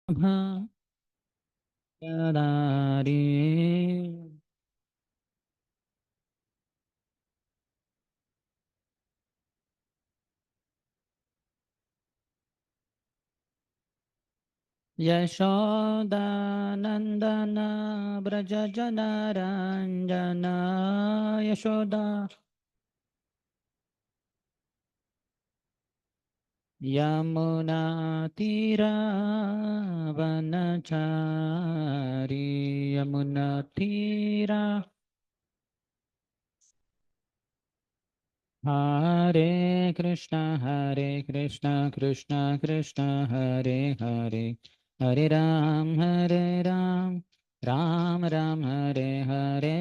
भक्तदारी यशोदानन्दन व्रज जनरञ्जन यशोदा यमुनातीरावनचारी यमुनातीरा हरे कृष्ण कृष्ण कृष्ण हरे हरे हरे राम राम राम हरे हरे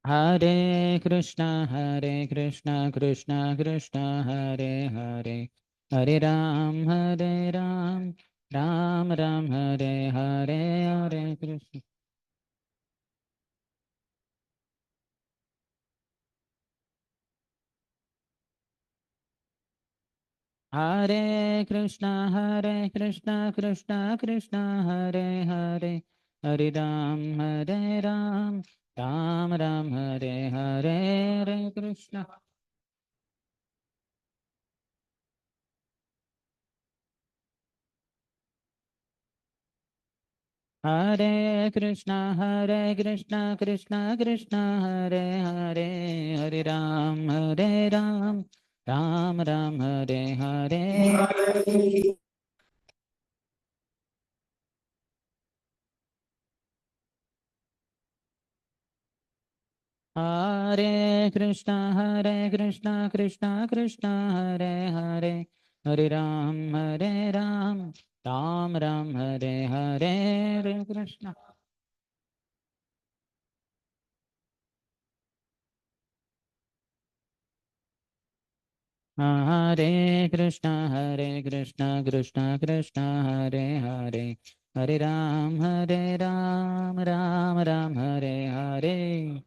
हरे कृष्ण कृष्ण कृष्ण हरे हरे हरे राम राम राम हरे हरे हरे कृष्ण हरे कृष्ण कृष्ण कृष्ण हरे हरे हरे राम राम हरे हरे हरे कृष्ण हरे कृष्ण कृष्ण कृष्ण हरे हरे हरे राम हरे हरे हरे कृष्ण कृष्ण कृष्ण हरे हरे हरे राम हरे हरे हरे कृष्ण हरे कृष्ण कृष्ण कृष्ण हरे हरे हरे राम हरे हरे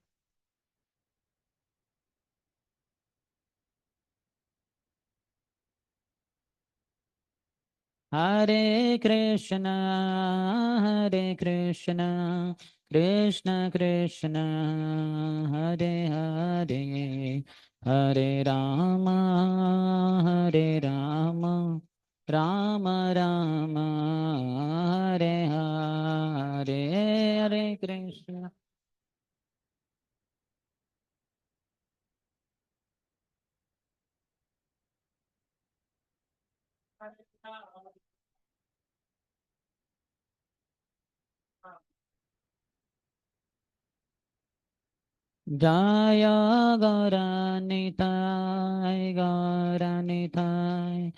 हरे कृष्ण कृष्ण कृष्ण हरे हरे हरे राम राम हरे हरे हरे कृष्ण जय गौरानिताय गौरानिताय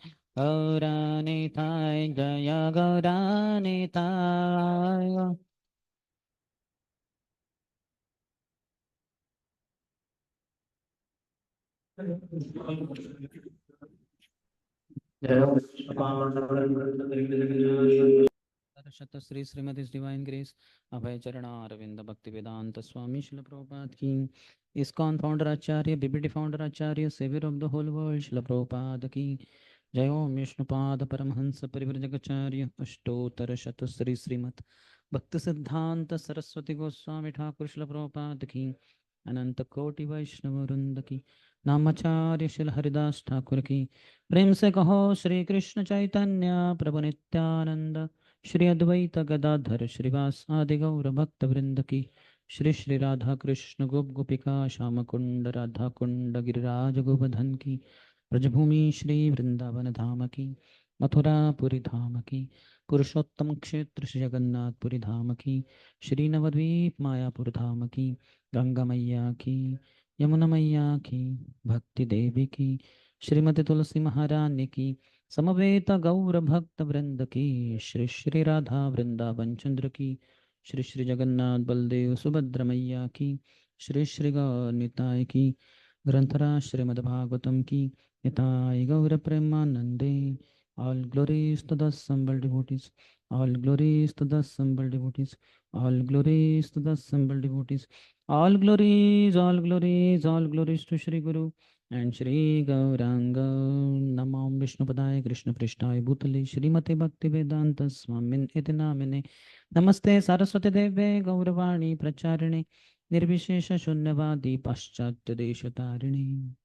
जय गौरानिताय शत Shri Shrimati divine grace Abhay Charanaravinda Bhaktivedanta Swami Srila Prabhupada की ISKCON founder acharya BBT founder acharya saviour of the whole world Srila Prabhupada की जय ओम विष्णुपाद परमहंस परिव्रजकाचार्य अष्टोत्तर शत श्री श्रीमत भक्ति सिद्धांत सरस्वती गोस्वामी ठाकुर शिल प्रभुपाद की अनंत कोटि वैष्णव वृंद की नामाचार्य शिल हरिदास ठाकुर की प्रेम से कहो श्री कृष्ण चैतन्य प्रभु नित्यानंद श्री अद्वैत गदाधर श्रीवास आदि गौर भक्त वृंद की श्री श्री राधा कृष्ण गोप गोपिका श्याम कुंड राधा कुंड गिरिराज गोवर्धन की ब्रजभूमि श्री वृंदावन धाम की मथुरापुरी धाम की पुरुषोत्तम क्षेत्र श्री जगन्नाथपुरी धाम की श्री नवद्वीप मायापुर धाम की गंगा मैया की यमुना मैया की भक्ति देवी की श्रीमती तुलसी महारानी की समवेत गौर भक्त वृंद की श्री श्री राधा वृंदावन चंद्र की श्री श्री जगन्नाथ बलदेव सुभद्र मैया की श्री श्री गौर निताय की ग्रंथराज श्रीमद्भागवतम की निताय गौर प्रेमानंदे all glories to the assembled devotees all glories to the assembled devotees all glories to the assembled devotees All glories, all glories, all glories to Shri Guru and Shri Gauranga. Namam Vishnupadaya Krishna Prishtaya Bhutale Shrimate Bhakti Vedanta Swamin Iti Namine. Namaste Saraswati Deve Gauravani Pracharine Nirvishesha Shunyavadi Paschatya Deshatarine.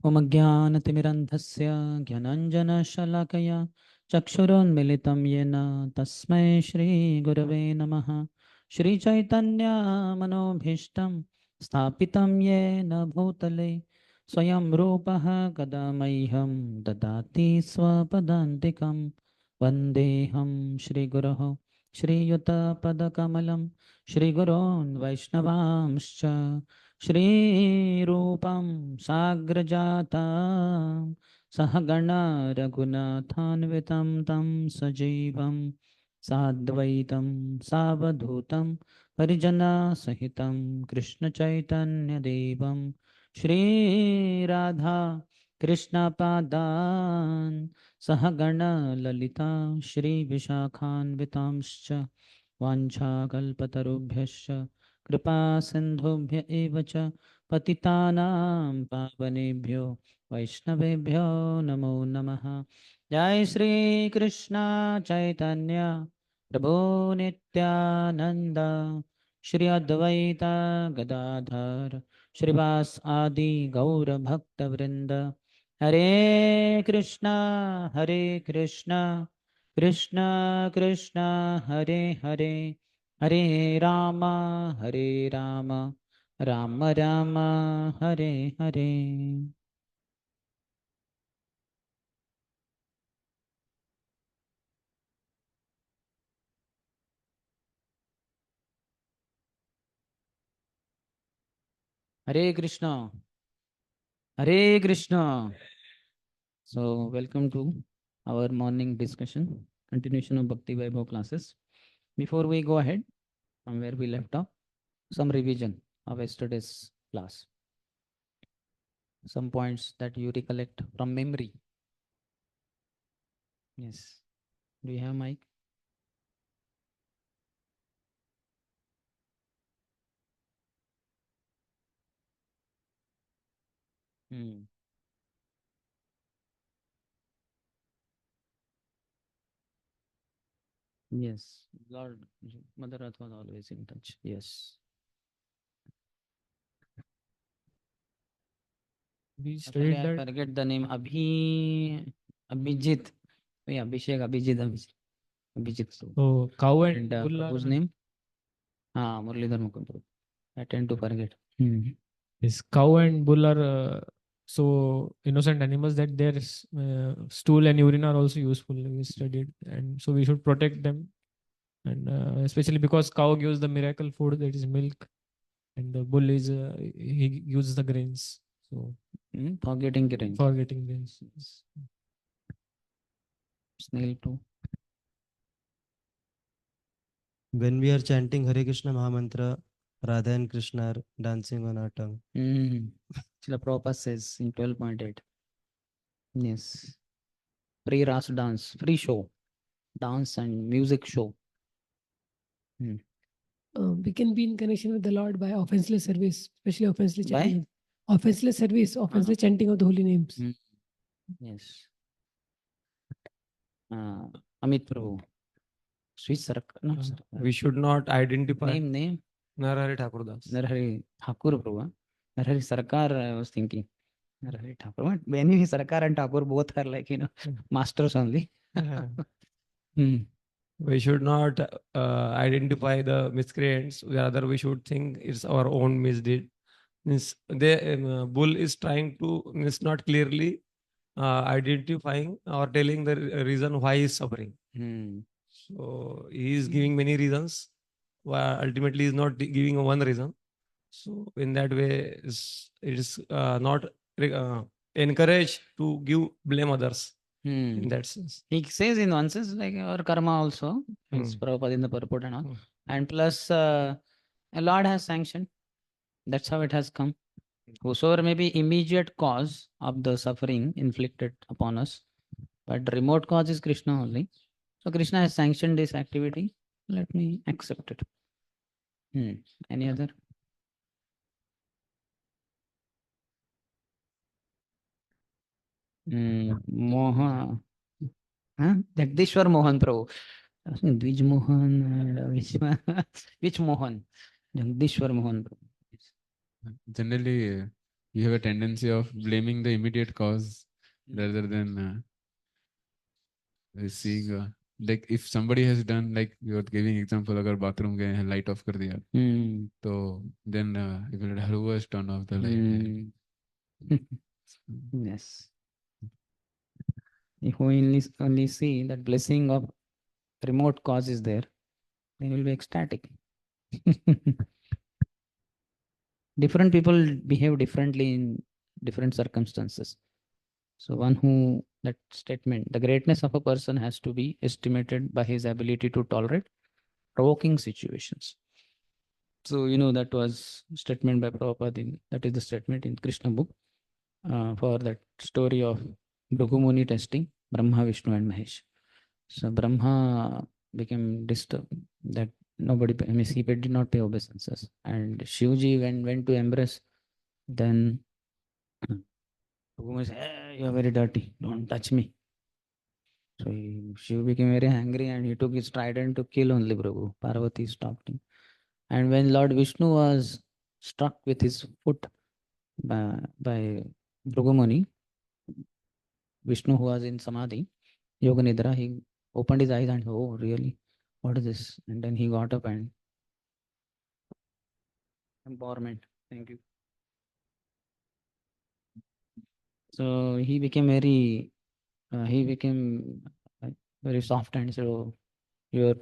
ओमज्ञानतिमिरन्धस्य ज्ञानाञ्जनशलाकया चक्षुरोन्मिलितं येन तस्मै श्रीगुरवे नमः। श्रीचैतन्यमनोभीष्टं स्थापितं येन भूतले स्वयं रूपः कदा मह्यं ददाति स्वपदान्तिकं। वन्देऽहं श्रीगुरोः श्रीयुतपदकमलं श्रीगुरोन् वैष्णवांश्च श्रीरूपं साग्रजातं सहगणा रघुनाथान्वितं तं सजीवं साद्वैतं सावधूतं परिजनसहितं कृष्णचैतन्यदेवं श्रीराधा कृष्णपादान् सहगणा ललिता श्रीविशाखान्वितांश्च वाञ्छाकल्पतरुभ्यश्च कृपा सिन्धुभ्य एव च पतितानां पावनेभ्यो वैष्णवेभ्यो नमो नमः। जय श्री कृष्ण चैतन्य प्रभु नित्यानंद श्री अद्वैत गदाधर श्रीवास आदि गौर भक्त वृंद। हरे कृष्णा कृष्ण कृष्ण हरे हरे हरे राम राम राम हरे हरे। हरे कृष्णा हरे Krishna. So welcome to our morning discussion, continuation of Bhakti Vaibhav classes. Before we go ahead from where we left off, some revision of yesterday's class, some points that you recollect from memory. Yes, do you have mic? Yes, Lord Mother Earth was always in touch. Yes. We Actually, studied I that. forget the name. Abhijit. Yeah, Abhijit. Oh, cow and And bull whose are. name? Muralidhar Mukund. I tend to forget. Yes, cow and bull are so innocent animals that their stool and urine are also useful. We studied, and so we should protect them, and especially because cow gives the miracle food that is milk, and the bull is he uses the grains. So Forgetting grains. forgetting grains. Yes. Snail too. When we are chanting Hare Krishna Mahamantra, Radha and Krishna are dancing on our tongue. Srila Prabhupada says in 12.8. Yes. Free ras dance, free show, dance and music show. We can be in connection with the Lord by offenseless service, especially offenseless By? chanting. Offenseless service, offenseless chanting of the holy names. Yes. Amit Prabhu. Sweet Sarak. No, We should not identify. Name. Narahari Thakur Das. Narahari Thakur Prabhu. Narahari Sarkar, I was thinking. Narahari Thakur. But anyway, Sarkar and Thakur both are like, masters only. We should not identify the miscreants. Rather, we should think it's our own misdeed. Means the bull is trying to means not clearly identifying or telling the reason why he is suffering. So he is giving many reasons. Ultimately, he is not giving one reason. So in that way, it is not encouraged to give blame others. In that sense, he says in one sense like our karma also, it's Prabhupada in the purport and all, and plus a Lord has sanctioned. That's how it has come. Whosoever may be immediate cause of the suffering inflicted upon us, but remote cause is Krishna only. So Krishna has sanctioned this activity. Let me accept it. Any other? Mohan. Huh? Jagdishwar Mohan Prabhu. I was thinking Dwij Mohan and which one? Which Mohan? Jagdishwar Mohan Prabhu. Generally, you have a tendency of blaming the immediate cause rather than seeing like if somebody has done, like you are giving example, agar bathroom गए हैं light off कर दिया तो then you will who has turned off the light. Yes. If we only see that blessing of remote cause is there, then we'll be ecstatic. Different people behave differently in different circumstances. So one who, that statement, the greatness of a person has to be estimated by his ability to tolerate provoking situations. So, that was statement by Prabhupada, that is the statement in Krishna book for that story of Bhrigu Muni testing Brahma, Vishnu and Mahesh. So Brahma became disturbed that nobody, he did not pay obeisances. And Shivji went to embrace, then Bhrigu Muni said, hey, you are very dirty, don't touch me. So Shiv became very angry and he took his trident to kill only Bhrigu. Parvati stopped him. And when Lord Vishnu was struck with his foot by Bhrigu Muni, Vishnu, who was in Samadhi, Yoga Nidra, he opened his eyes and, oh, really? What is this? And then he got up and empowerment. Thank you. So he became very very soft and so your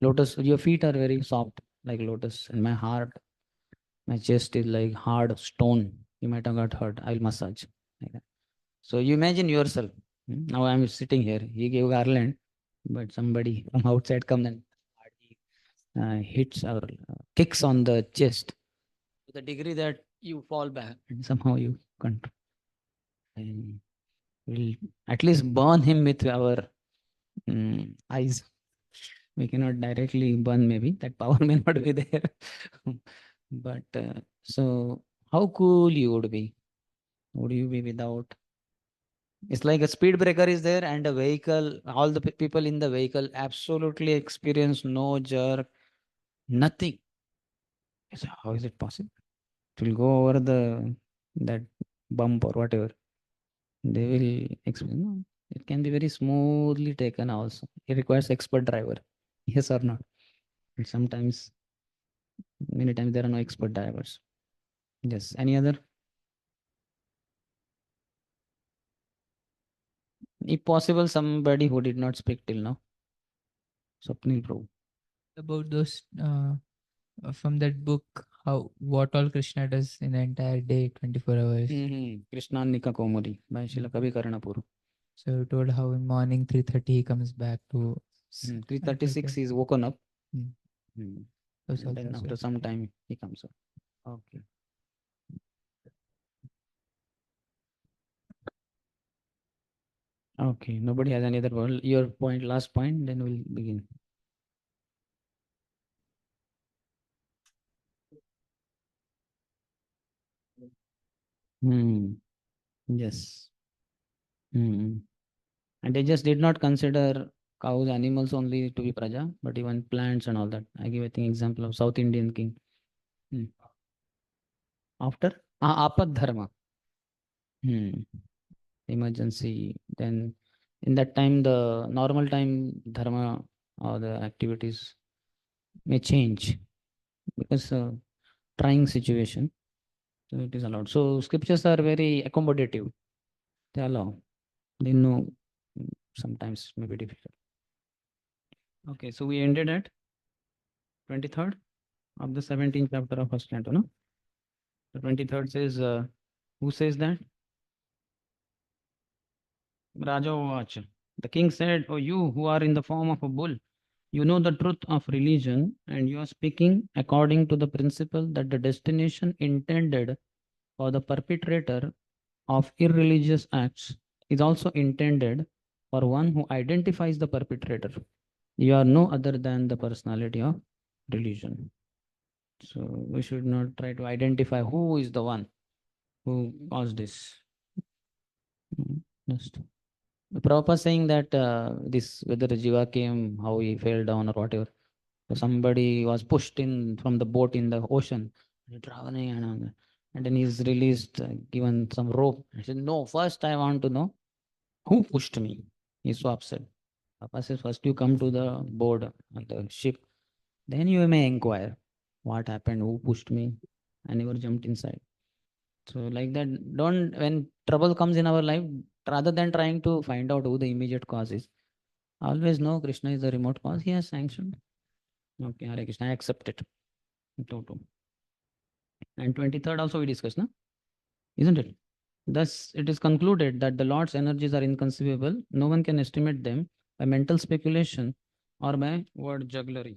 your feet are very soft like lotus, and my heart, my chest is like hard stone. You might have got hurt. I'll massage like that. So you imagine yourself. Now I'm sitting here. He gave garland, but somebody from outside comes and hits or kicks on the chest to the degree that you fall back and somehow you control. And we'll at least burn him with our eyes. We cannot directly burn, maybe that power may not be there. But so how cool you would be? Would you be without? It's like a speed breaker is there and a vehicle, all the people in the vehicle absolutely experience no jerk, nothing. So how is it possible? It will go over that bump or whatever. They will explain. No, it can be very smoothly taken also. It requires expert driver. Yes or not? And sometimes, many times there are no expert drivers. Yes. Any other? If possible, somebody who did not speak till now. Swapnil Prabhu. About those from that book, what all Krishna does in the entire day, 24 hours. Krishna Nika Komuri by Srila Kavi Karanapur. So you told how in morning 3:30 he comes back to 3:36 he's woken up. Those And then also. after some time he comes up. Okay. Okay. Nobody has any other word. Your point, last point, then we'll begin. Yes. And they just did not consider cows, animals only to be praja, but even plants and all that. I give, I think, example of South Indian king. After Apad Dharma. Emergency. Then in that time, the normal time dharma or the activities may change because trying situation. So it is allowed. So scriptures are very accommodative. They allow. They know sometimes may be difficult. Okay, so we ended at 23rd of the 17th chapter of first canto, no? The 23rd says, who says that? Raja Vach. The king said, oh, you who are in the form of a bull, you know the truth of religion and you are speaking according to the principle that the destination intended for the perpetrator of irreligious acts is also intended for one who identifies the perpetrator. You are no other than the personality of religion. So we should not try to identify who is the one who caused this. Just the Prabhupada saying that this whether Jiva came, how he fell down or whatever. So somebody was pushed in from the boat in the ocean, drowning, and then he's released, given some rope. I said, no, first I want to know who pushed me. He's so upset. Papa says, first you come to the board on the ship, then you may inquire what happened, who pushed me. I never jumped inside. So like that, don't, when trouble comes in our life, rather than trying to find out who the immediate cause is, always know Krishna is the remote cause. He has sanctioned. Okay, Hare Krishna, I accept it. Toto. And 23rd also we discussed, no? Isn't it? Thus, it is concluded that the Lord's energies are inconceivable. No one can estimate them by mental speculation or by word jugglery.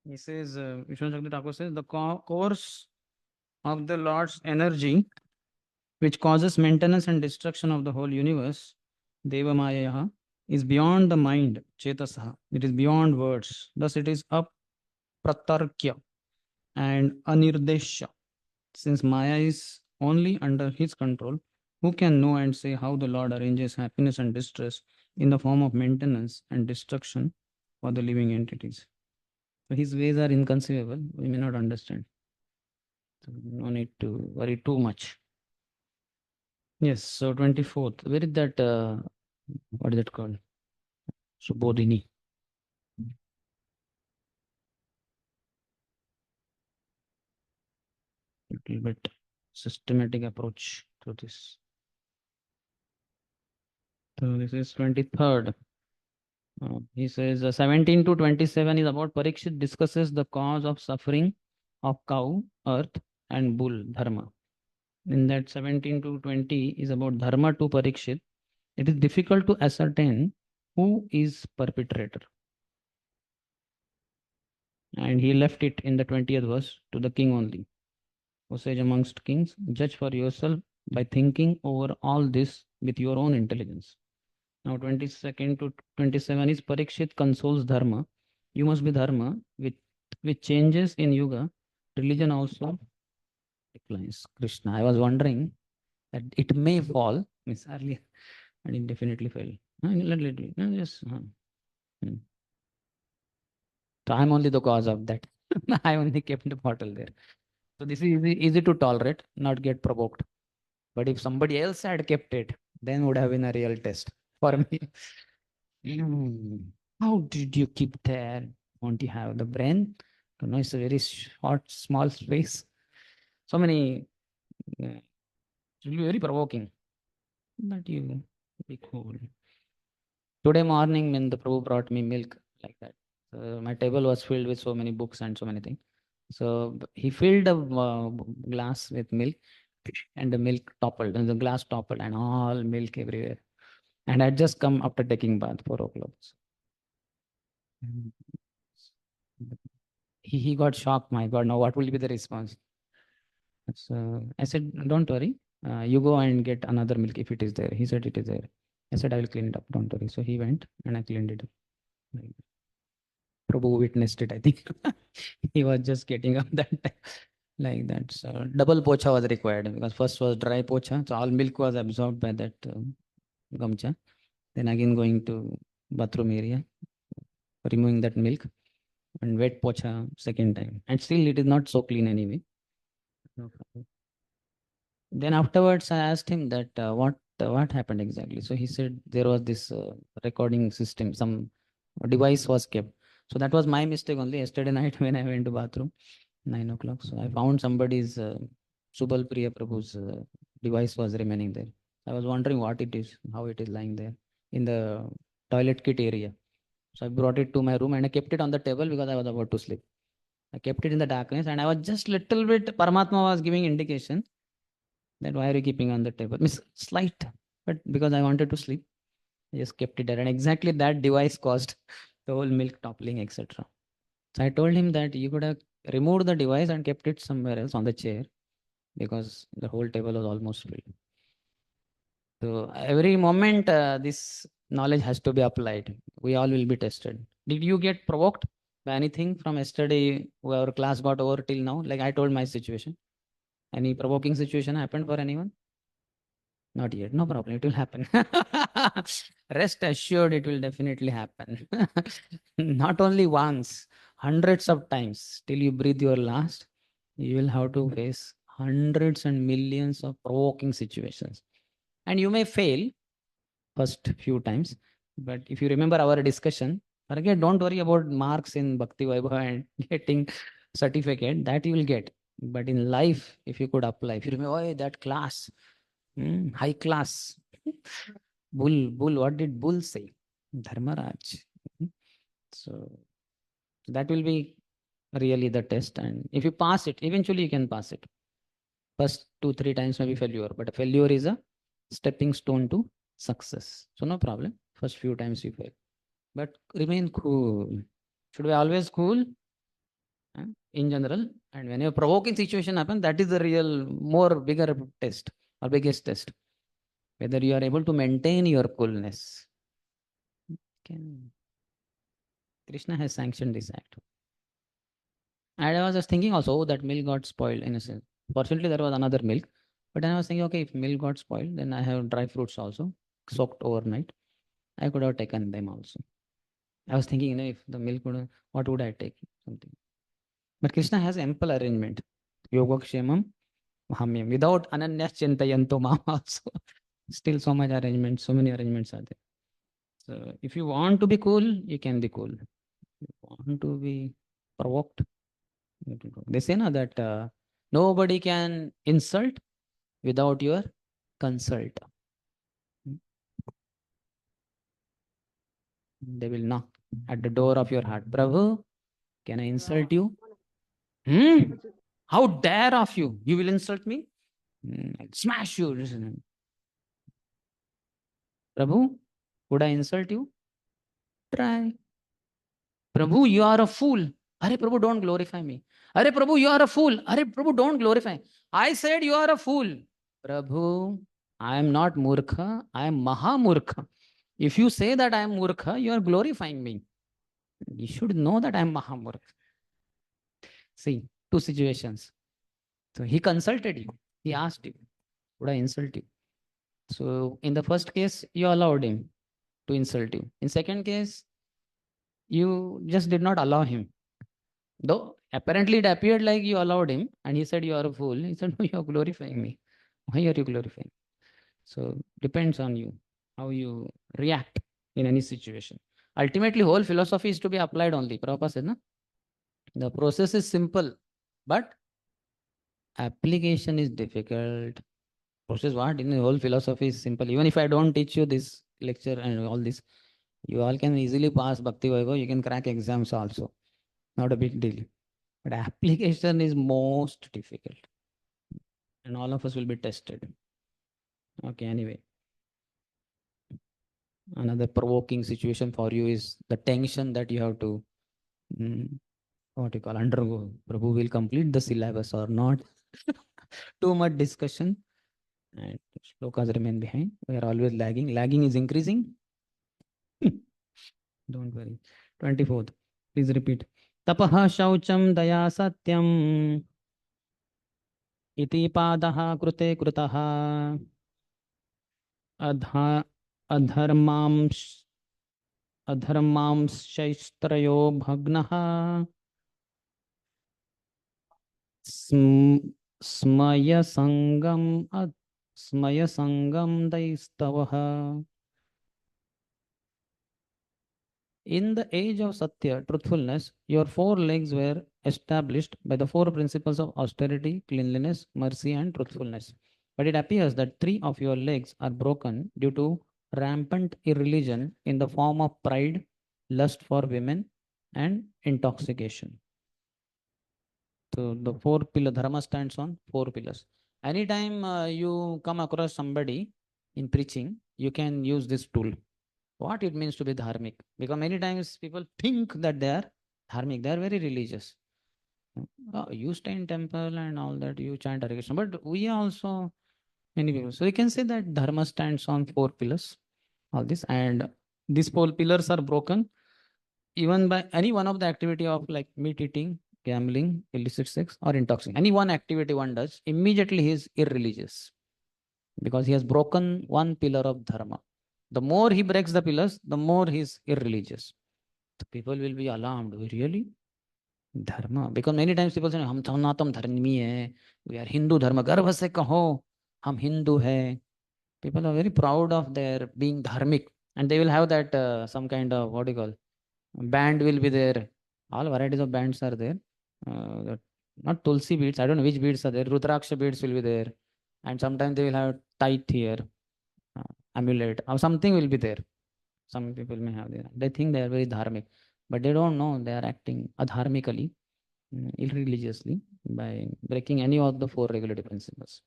He says, Vishnu Chakra Thakur says, the course of the Lord's energy, which causes maintenance and destruction of the whole universe, Deva Maya, is beyond the mind, Chetasaha. It is beyond words. Thus, it is apratarkya and anirdesha. Since Maya is only under his control, who can know and say how the Lord arranges happiness and distress in the form of maintenance and destruction for the living entities? So his ways are inconceivable. We may not understand. So no need to worry too much. Yes, so 24th. Where is that? What is it called? Subodhini. Little bit systematic approach to this. So this is 23rd. He says 17 to 27 is about Parikshit discusses the cause of suffering of cow, earth, and bull, dharma. In that 17 to 20 is about dharma to Parikshit. It is difficult to ascertain who is perpetrator. And he left it in the 20th verse to the king only. O sage amongst kings, judge for yourself by thinking over all this with your own intelligence. Now 22nd to 27 is Parikshit consoles dharma. You must be dharma. With changes in yuga, religion also declines. Krishna, I was wondering that it may fall, means earlier, and it definitely fell. Yes. So I'm only the cause of that. I only kept the bottle there. So this is easy to tolerate, not get provoked. But if somebody else had kept it, then would have been a real test for me. How did you keep there? Won't you have the brain? You know, it's a very short, small space. So many, it will be very provoking. But you be cool. Today morning, when the Prabhu brought me milk like that, my table was filled with so many books and so many things. So he filled a glass with milk, and the milk toppled, and the glass toppled, and all milk everywhere. And I just come after taking bath 4 o'clock. He got shocked. My God, now what will be the response? So I said, don't worry. You go and get another milk if it is there. He said it is there. I said, I will clean it up. Don't worry. So he went and I cleaned it up. Prabhu witnessed it, I think. He was just getting up that time, like that. So double pocha was required because first was dry pocha. So all milk was absorbed by that gamcha. Then again going to bathroom area, removing that milk, and wet pocha second time. And still it is not so clean anyway. No problem. Then afterwards I asked him that what happened exactly. So he said there was this recording system, some device was kept. So that was my mistake only yesterday night when I went to bathroom, 9 o'clock. So I found somebody's Subal Priya Prabhu's device was remaining there. I was wondering what it is, how it is lying there in the toilet kit area. So I brought it to my room and I kept it on the table because I was about to sleep. I kept it in the darkness and I was just little bit, Paramatma was giving indication that why are you keeping on the table? Miss slight, but because I wanted to sleep, I just kept it there. And exactly that device caused the whole milk toppling, etc. So I told him that you could have removed the device and kept it somewhere else on the chair. because the whole table was almost filled. So every moment this knowledge has to be applied. We all will be tested. Did you get provoked by anything from yesterday? Our class got over till now. Like I told my situation. Any provoking situation happened for anyone? Not yet. No problem. It will happen. Rest assured, it will definitely happen. Not only once, hundreds of times till you breathe your last. You will have to face hundreds and millions of provoking situations. And you may fail first few times. But if you remember our discussion, forget, don't worry about marks in Bhakti Vaibhav and getting certificate. That you will get. But in life, if you could apply, if you remember, oh, that class, high class. Bull, what did Bull say? Dharmaraj. So that will be really the test. And if you pass it, eventually you can pass it. First 2-3 times maybe failure, but a failure is a stepping stone to success. So no problem. First few times you fail. But remain cool. Should be always cool in general. And when a provoking situation happens, that is the real more bigger test or biggest test. Whether you are able to maintain your coolness. Krishna has sanctioned this act. And I was just thinking also that milk got spoiled in a sense. Fortunately, there was another milk. But then I was thinking, okay, if milk got spoiled, then I have dry fruits also soaked overnight. I could have taken them also. I was thinking, if the milk would, what would I take? Something. But Krishna has ample arrangement. Yogakshemam Mahamyam. Without Ananyas Chintayanto Mam also. Still so much arrangement, so many arrangements are there. So if you want to be cool, you can be cool. If you want to be provoked, they say na that nobody can insult without your consult. They will knock at the door of your heart. Prabhu, can I insult you? How dare of you? You will insult me? I'll smash you. Prabhu, would I insult you? Try. Prabhu, you are a fool. Arey Prabhu, don't glorify me. Arey Prabhu, you are a fool. Arey Prabhu, don't glorify. I said you are a fool. Prabhu, I am not Murkha. I am Mahamurkha. If you say that I am Murkha, you are glorifying me. You should know that I am Mahamurkha. See, two situations. So he consulted you. He asked you, would I insult you? So in the first case, you allowed him to insult you. In second case, you just did not allow him. Though apparently it appeared like you allowed him and he said you are a fool. He said, no, you are glorifying me. Why are you glorifying? So depends on you, how you react in any situation. Ultimately, whole philosophy is to be applied only. Prabhupada said, no? The process is simple, but application is difficult. Process what? In the whole philosophy is simple. Even if I don't teach you this lecture and all this, you all can easily pass Bhakti Vaibhav. You can crack exams also. Not a big deal. But application is most difficult. And all of us will be tested. Okay, anyway. Another provoking situation for you is the tension that you have to, what you call, undergo. Prabhu will complete the syllabus or not. Too much discussion. And shlokas remain behind. We are always lagging. Lagging is increasing. Don't worry. 24th. Please repeat. Tapaha shaucham daya satyam iti padaha krute krutaha adha adharmamshaistrayo bhagnaha smaya sangam daistavaha. In the age of Satya, truthfulness, your 4 legs were established by the 4 principles of austerity, cleanliness, mercy, and truthfulness. But it appears that 3 of your legs are broken due to rampant irreligion in the form of pride, lust for women, and intoxication. So the 4 pillars, dharma stands on 4 pillars. Anytime you come across somebody in preaching, you can use this tool. What it means to be dharmic. Because many times people think that they are dharmic, they are very religious. You stay in temple and all that, you chant Hare Krishna. But we also, many people. So we can say that Dharma stands on 4 pillars, all this. And these 4 pillars are broken even by any one of the activity of like meat eating, gambling, illicit sex, or intoxication. Any one activity one does, immediately he is irreligious because he has broken one pillar of Dharma. The more he breaks the pillars, the more he is irreligious. The people will be alarmed. Really? Dharma? Because many times people say, हम सनातन धर्मी है, we are Hindu dharma. गर्व से कहो, हम Hindu है. People are very proud of their being dharmic, and they will have that some kind of what do you call band will be there. All varieties of bands are there. Not tulsi beads. I don't know which beads are there. Rudraksha beads will be there, and sometimes they will have tight here, amulet or something will be there. Some people may have there. They think they are very dharmic, but they don't know they are acting adharmically, irreligiously by breaking any of the 4 regulative principles.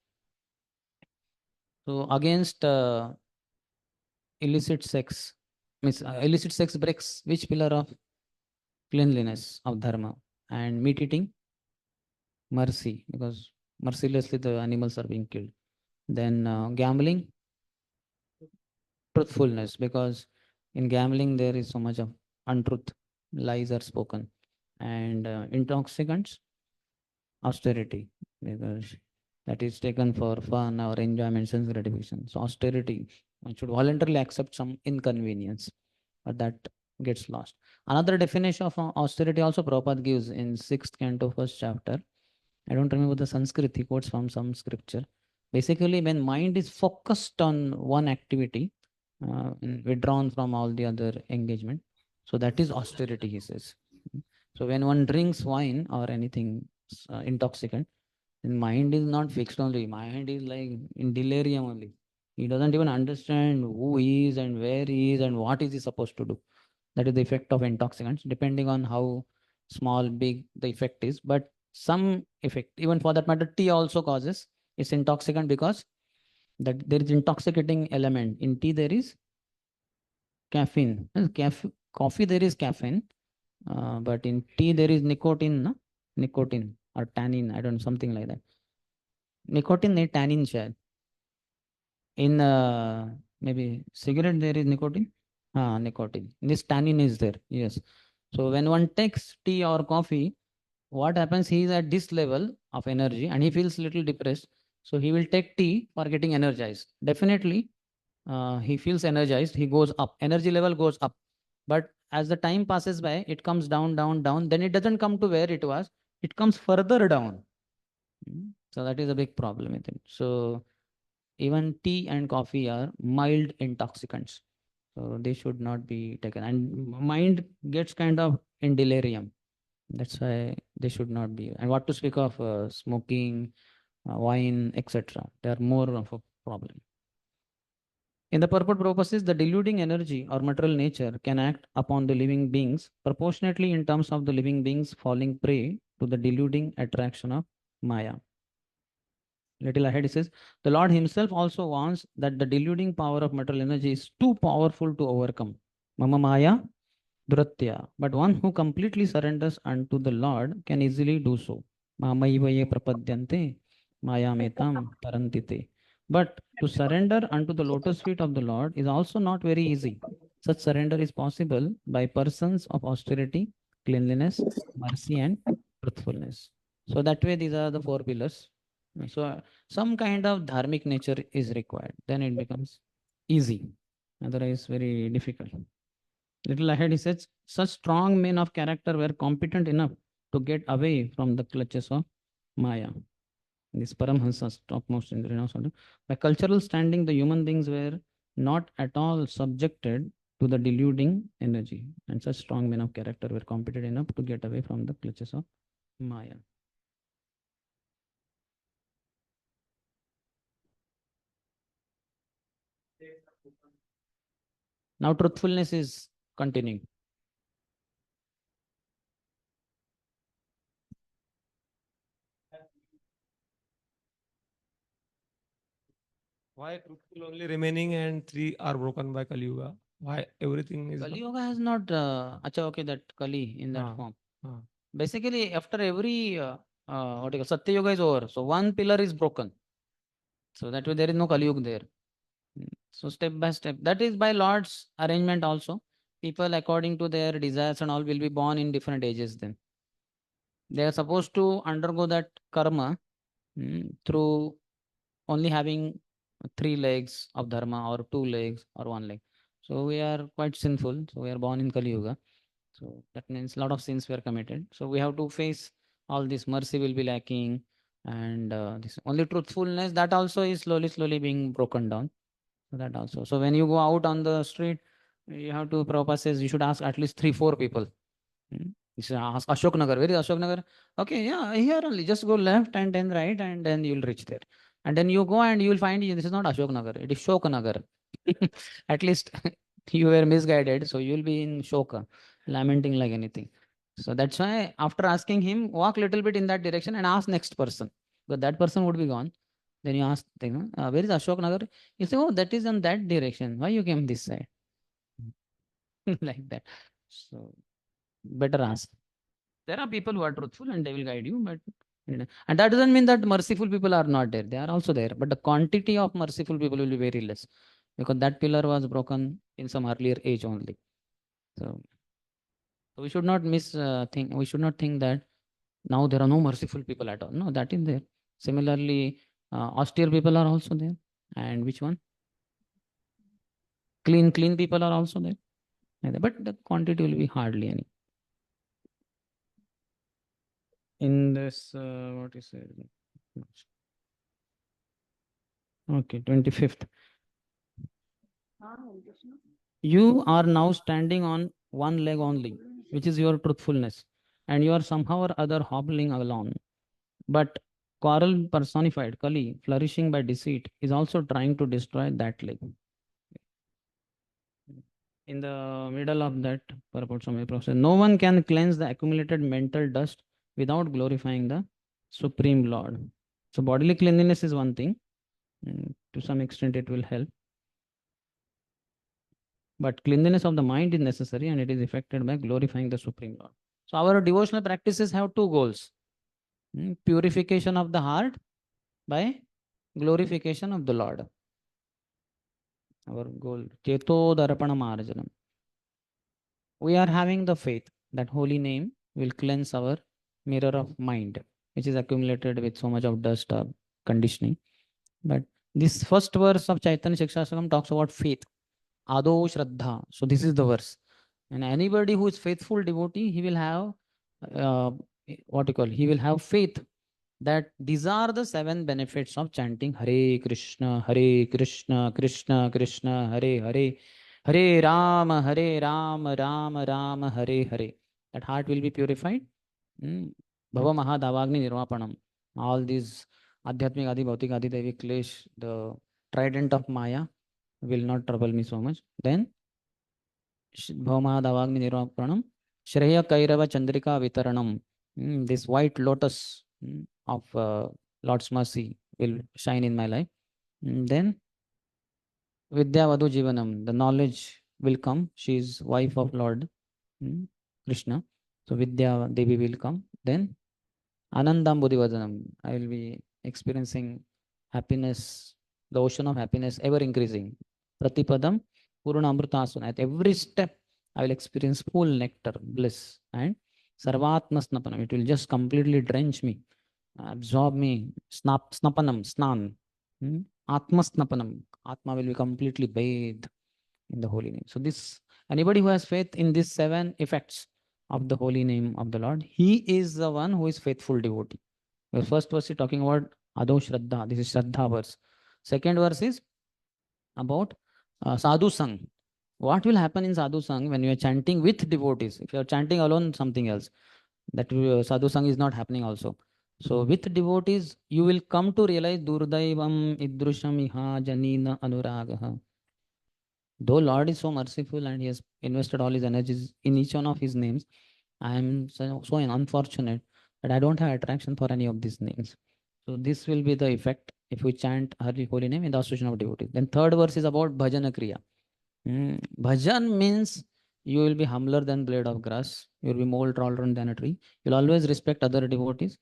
So against illicit sex, means illicit sex breaks which pillar of cleanliness of dharma, and meat eating, mercy, because mercilessly the animals are being killed. Then gambling, truthfulness, because in gambling there is so much of untruth, lies are spoken. And intoxicants, austerity, because that is taken for fun or enjoyment, sense gratification. So austerity, one should voluntarily accept some inconvenience, but that gets lost. Another definition of austerity also Prabhupada gives in 6th canto, 1st chapter. I don't remember the Sanskrit, he quotes from some scripture. Basically, when mind is focused on one activity, withdrawn from all the other engagement, so that is austerity, he says. So when one drinks wine or anything intoxicant, then mind is not fixed only. Mind is like in delirium only. He doesn't even understand who he is and where he is and what is he supposed to do. That is the effect of intoxicants, depending on how small, big the effect is. But some effect, even for that matter, tea also causes. It's intoxicant because that there is intoxicating element. In tea there is caffeine. Coffee there is caffeine, but in tea there is nicotine, no? Nicotine or tannin. I don't know, something like that. Nicotine नहीं tannin शायद. In maybe cigarette there is nicotine. Nicotine. This tannin is there. Yes. So when one takes tea or coffee, what happens? He is at this level of energy and he feels little depressed. So he will take tea for getting energized. Definitely, he feels energized. He goes up. Energy level goes up. But as the time passes by, it comes down, down, down. Then it doesn't come to where it was. It comes further down. So that is a big problem with it. So even tea and coffee are mild intoxicants. So they should not be taken. And mind gets kind of in delirium. That's why they should not be. And what to speak of smoking, wine, etc. They are more of a problem. In the purport purposes, the deluding energy or material nature can act upon the living beings proportionately in terms of the living beings falling prey to the deluding attraction of Maya. Little ahead, it says, the Lord Himself also warns that the deluding power of material energy is too powerful to overcome. Mama Maya Duratya. But one who completely surrenders unto the Lord can easily do so. Mamaivaye prapadyante mayametam parantite. But to surrender unto the lotus feet of the Lord is also not very easy. Such surrender is possible by persons of austerity, cleanliness, mercy, and truthfulness. So that way, these are the 4 pillars. So some kind of dharmic nature is required. Then it becomes easy. Otherwise, very difficult. Little ahead, he says, such strong men of character were competent enough to get away from the clutches of Maya. This Paramhansa's topmost in the renowned order. By cultural standing, the human beings were not at all subjected to the deluding energy. And such strong men of character were competent enough to get away from the clutches of Maya. Now, truthfulness is continuing. Why truthful only remaining and 3 are broken by Kali Yuga? Why everything is Kali Yuga has not, acha, okay, that Kali in that Ah, form. ah. Basically, after every what you call Satya Yoga is over, so one pillar is broken. So that way there is no Kali Yuga there. So step by step, that is by Lord's arrangement also. People according to their desires and all will be born in different ages then. They are supposed to undergo that karma through only having 3 legs of dharma or 2 legs or 1 leg. So we are quite sinful. So we are born in Kali Yuga. So that means a lot of sins were committed. So we have to face all this. Mercy will be lacking, and this only truthfulness, that also is slowly being broken down. So that also. So when you go out on the street, you have to, Prabhupada says you should ask at least 3-4 people. You should ask Ashok Nagar. Where is Ashok Nagar? Okay, yeah, here only. Just go left and then right, and then you'll reach there. And then you go and you will find this is not Ashok Nagar. It is Shok Nagar. At least you were misguided, so you'll be in Shoka, lamenting like anything. So that's why after asking him, walk little bit in that direction and ask next person. But that person would be gone. Then you ask, where is Ashok Nagar? You say, oh, that is on that direction. Why you came this side? Like that. So better ask. There are people who are truthful and they will guide you, but and that doesn't mean that merciful people are not there. They are also there, but the quantity of merciful people will be very less because that pillar was broken in some earlier age only. So we should not think. We should not think that now there are no merciful people at all. No, that is there. Similarly, austere people are also there. And which one? Clean people are also there. But the quantity will be hardly any. In this, what is it? Okay, 25th. You are now standing on one leg only, which is your truthfulness, and you are somehow or other hobbling along. But quarrel personified, Kali, flourishing by deceit, is also trying to destroy that leg. In the middle of that, no one can cleanse the accumulated mental dust without glorifying the Supreme Lord. So bodily cleanliness is one thing. To some extent, it will help. But cleanliness of the mind is necessary and it is effected by glorifying the Supreme Lord. So our devotional practices have 2 goals. Purification of the heart by glorification of the Lord. Our goal, Cheto Darpana Marjanam. We are having the faith that holy name will cleanse our mirror of mind, which is accumulated with so much of dust of conditioning. But this first verse of Chaitanya Shikshastakam talks about faith. Ado Shraddha. So this is the verse. And anybody who is faithful devotee, he will have he will have faith that these are the 7 benefits of chanting Hare Krishna, Krishna Krishna, Hare Hare, Hare Rama, Rama Rama, Hare Hare. That heart will be purified. Bhava Mahadavagni Nirvapanam. All these Adhyatmik Adi Bhautik Adi Devi Klesh, the trident of Maya, will not trouble me so much. Then Bhaumahadavagni Nirvapanam, Shreya Kairava Chandrika Vitaranam. This white lotus of Lord's mercy will shine in my life. Then Vidya Vadu Jivanam, the knowledge will come. She is wife of Lord Krishna. So Vidya Devi will come. Then Anandam Buddhivadanam, I will be experiencing happiness, the ocean of happiness ever increasing. Pratipadam Purnamrutasana. At every step, I will experience full nectar, bliss, and Sarvatma Snapanam. It will just completely drench me, absorb me. Snapanam, snan. Atma Snapanam. Atma will be completely bathed in the holy name. So this, anybody who has faith in these 7 effects of the holy name of the Lord, he is the one who is faithful devotee. The first verse is talking about Ado Shraddha. This is Shraddha verse. Second verse is about Sadhu Sang. What will happen in Sadhu Sang when you are chanting with devotees? If you are chanting alone, something else. That Sadhu Sang is not happening also. So with devotees, you will come to realize Durdaivam Idrusham Iha Janina Anuragaha. Though Lord is so merciful and he has invested all his energies in each one of his names, I am so unfortunate that I don't have attraction for any of these names. So this will be the effect if we chant holy name in the association of devotees. Then third verse is about bhajana kriya. Bhajan means You will be humbler than blade of grass. You will be more tolerant than a tree. You'll always respect other devotees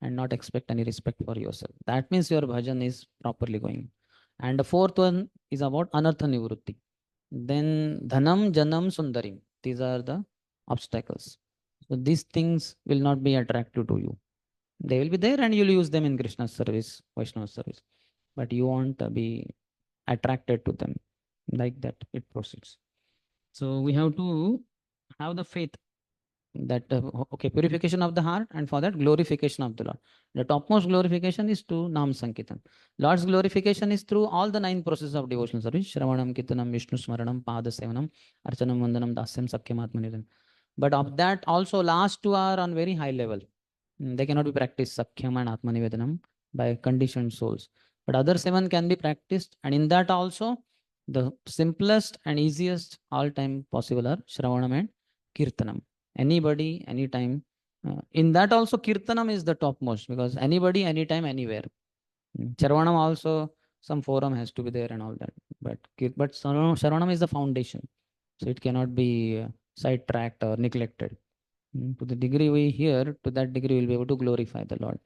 and not expect any respect for yourself. That means your bhajan is properly going. And the fourth one is about anartha nivrutti. Then dhanam, janam, sundarim. These are the obstacles. So these things will not be attractive to you. They will be there and you'll use them in Krishna's service, Vaishnava service. But you won't be attracted to them. Like that, it proceeds. So we have to have the faith that, okay, purification of the heart, and for that, glorification of the Lord. The topmost glorification is to Nam Sankirtan. Lord's glorification is through all the 9 processes of devotional service: Shravanam, Kirtanam, Vishnu Smaranam, Pada Sevanam, Archanam, Vandanam, Dasyam, Sakyam, Atmanidan. But of that, also last 2 are on very high level. They cannot be practiced, Sakyam and Atmanivedanam, by conditioned souls. But other 7 can be practiced, and in that also, the simplest and easiest all-time possible are Shravanam and Kirtanam. Anybody, anytime. In that also, Kirtanam is the topmost, because anybody, anytime, anywhere. Shravanam also, some forum has to be there and all that. But Shravanam is the foundation. So it cannot be sidetracked or neglected. To the degree we hear, to that degree we will be able to glorify the Lord.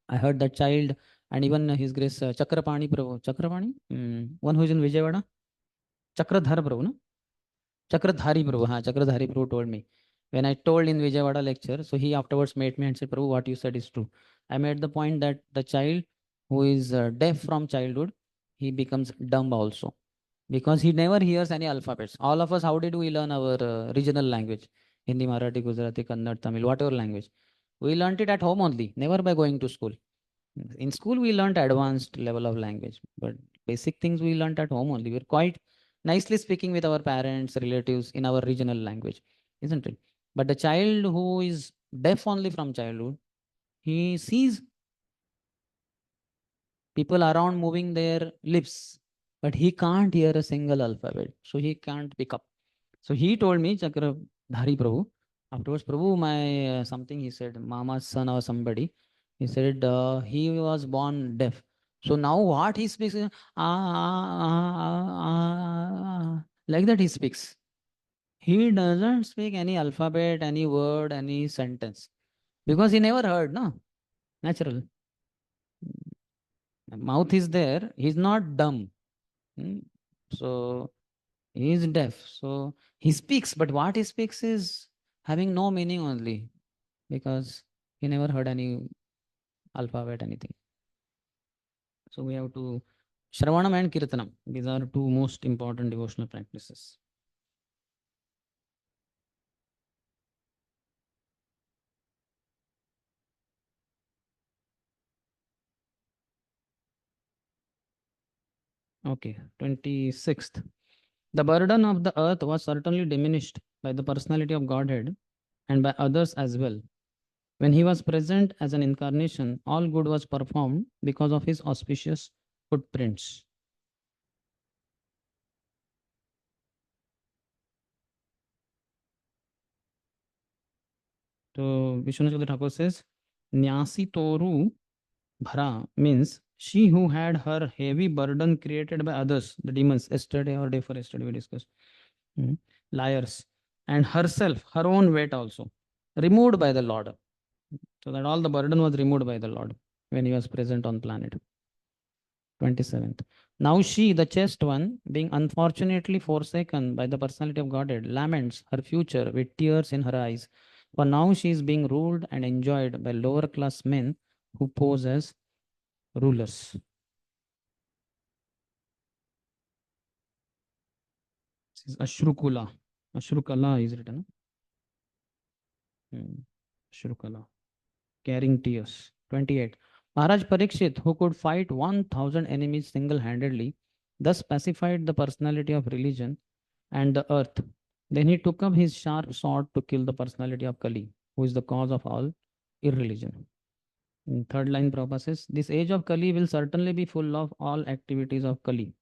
I heard that child, and even His Grace Chakrapani Prabhu. Chakrapani? One who is in Vijayawada? Chakradhar Prabhu, no? Chakradhari Prabhu. Chakradhari Prabhu told me. When I told in Vijayawada lecture, so he afterwards met me and said, Prabhu, what you said is true. I made the point that the child who is deaf from childhood, he becomes dumb also, because he never hears any alphabets. All of us, how did we learn our regional language? Hindi, Marathi, Gujarati, Kannada, Tamil, whatever language. We learned it at home only, never by going to school. In school, we learned advanced level of language, but basic things we learned at home only. We're quite nicely speaking with our parents, relatives in our regional language, isn't it? But the child who is deaf only from childhood, he sees people around moving their lips, but he can't hear a single alphabet, so he can't pick up. So he told me, Chakradhari Prabhu, afterwards, Prabhu, my something, he said, Mama's son or somebody, he said he was born deaf. So now what he speaks, like that he speaks. He doesn't speak any alphabet, any word, any sentence, because he never heard, no? Natural. Mouth is there, he's not dumb. So he is deaf. So he speaks, but what he speaks is having no meaning only, because he never heard any alphabet, anything. So we have to Shravanam and Kirtanam. These are 2 most important devotional practices. Okay, 26th. The burden of the earth was certainly diminished by the personality of Godhead and by others as well. When he was present as an incarnation, all good was performed because of his auspicious footprints. So Vishwanath Thakur says, Nyasi Toru Bhara means she who had her heavy burden created by others, the demons, yesterday or day for yesterday we discussed, liars, and herself, her own weight also, removed by the Lord. So that all the burden was removed by the Lord when he was present on planet. 27th. Now she, the chaste one, being unfortunately forsaken by the personality of Godhead, laments her future with tears in her eyes. For now she is being ruled and enjoyed by lower class men who pose as rulers. This is Ashrukula. Ashrukala is written. Ashrukala. Carrying tears. 28. Maharaj Parikshit, who could fight 1,000 enemies single-handedly, thus pacified the personality of religion and the earth. Then he took up his sharp sword to kill the personality of Kali, who is the cause of all irreligion. In third line, Prabhupada says, this age of Kali will certainly be full of all activities of Kali.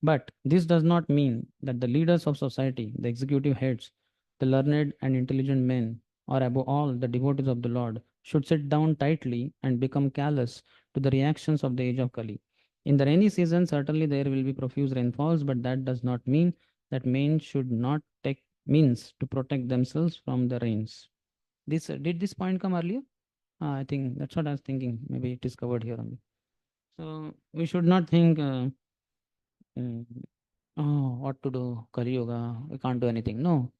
But this does not mean that the leaders of society, the executive heads, the learned and intelligent men, or above all, the devotees of the Lord, should sit down tightly and become callous to the reactions of the age of Kali. In the rainy season, certainly there will be profuse rainfalls, but that does not mean that men should not take means to protect themselves from the rains. This did this point come earlier? I think that's what I was thinking. Maybe it is covered here only. So we should not think, mm, oh, what to do, Kali Yoga, we can't do anything. No,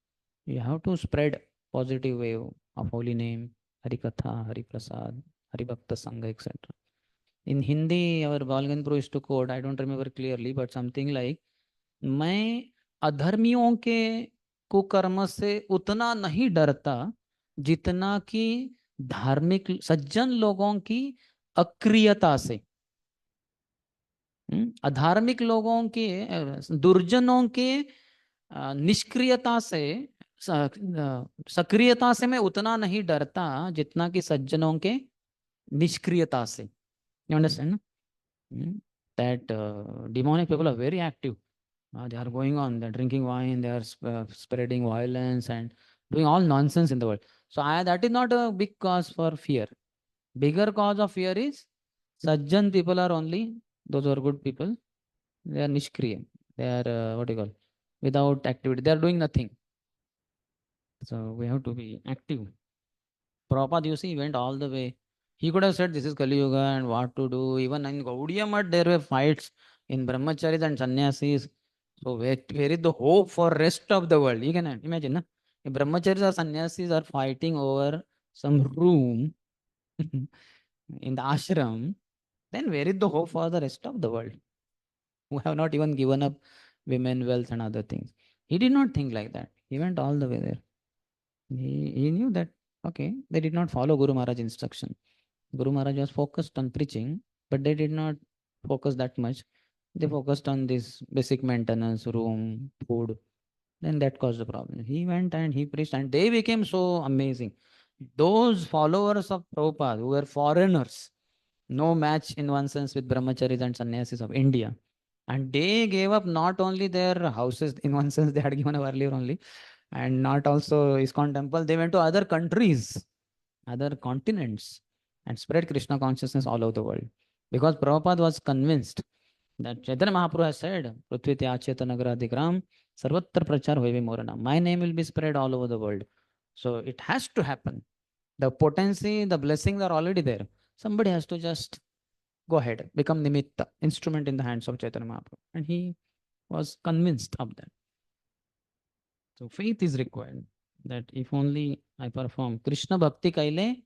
you have to spread positive wave of holy name, Hari Katha, Hari Prasad, Hari Bhakta Sangha, etc. In Hindi, our Balganpur used to quote, I don't remember clearly, but something like, मैं अधर्मियों के कुकर्म से उतना नहीं डरता जितना कि धार्मिक सज्जन लोगों की अक्रियता से। अधार्मिक लोगों के दुर्जनों के निष्क्रियता से सक्रियता से मैं उतना नहीं डरता जितना कि सज्जनों के निष्क्रियता से। You understand? That demonic people are very active. They are going on, they're drinking wine, they are spreading violence and doing all nonsense in the world. So that is not a big cause for fear. Bigger cause of fear is Sajjan people are only those who are good people. They are nishkriya. They are what do you call? Without activity. They are doing nothing. So we have to be active. Prabhupada, you see, went all the way. He could have said this is Kali Yuga and what to do. Even in Gaudiya Math, there were fights in brahmacharis and sannyasis. So where is the hope for rest of the world? You can imagine, na? If brahmacharis or sannyasis are fighting over some room in the ashram, then where is the hope for the rest of the world? Who have not even given up women, wealth and other things. He did not think like that. He went all the way there. He knew that, okay, they did not follow Guru Maharaj's instruction. Guru Maharaj was focused on preaching, but they did not focus that much. They focused on this basic maintenance, room, food. Then that caused the problem. He went and he preached, and they became so amazing. Those followers of Prabhupada who were foreigners, no match in one sense with brahmacharis and sannyasis of India. And they gave up not only their houses, in one sense they had given up earlier only, and not also ISKCON temple. They went to other countries, other continents, and spread Krishna consciousness all over the world. Because Prabhupada was convinced that Chaitanya Mahaprabhu has said, Prithvi Achetanagradigram, Sarvatra Prachar Hoive Morana. My name will be spread all over the world. So it has to happen. The potency, the blessings are already there. Somebody has to just go ahead, become nimitta, instrument in the hands of Chaitanya Mahaprabhu. And he was convinced of that. So faith is required that if only I perform Krishna Bhakti Kaile,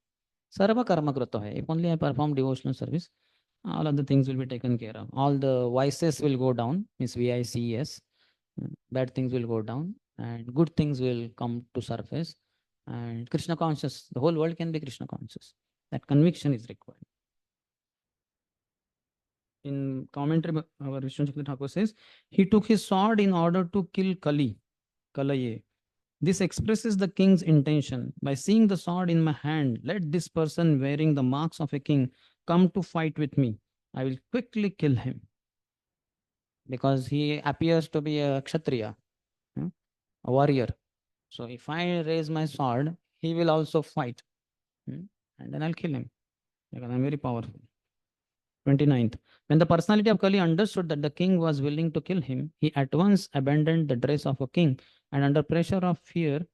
Sarva Karma Krata hai. If only I perform devotional service, all other things will be taken care of. All the vices will go down, means VICES. Bad things will go down and good things will come to surface. And Krishna conscious, the whole world can be Krishna conscious. That conviction is required. In commentary, our Vishnu Shakti Thakur says, he took his sword in order to kill Kalaye. This expresses the king's intention. By seeing the sword in my hand, let this person wearing the marks of a king come to fight with me. I will quickly kill him. Because he appears to be a Kshatriya, a warrior. So if I raise my sword, he will also fight. And then I'll kill him. Because I'm very powerful. 29th. When the personality of Kali understood that the king was willing to kill him, he at once abandoned the dress of a king and under pressure of fear,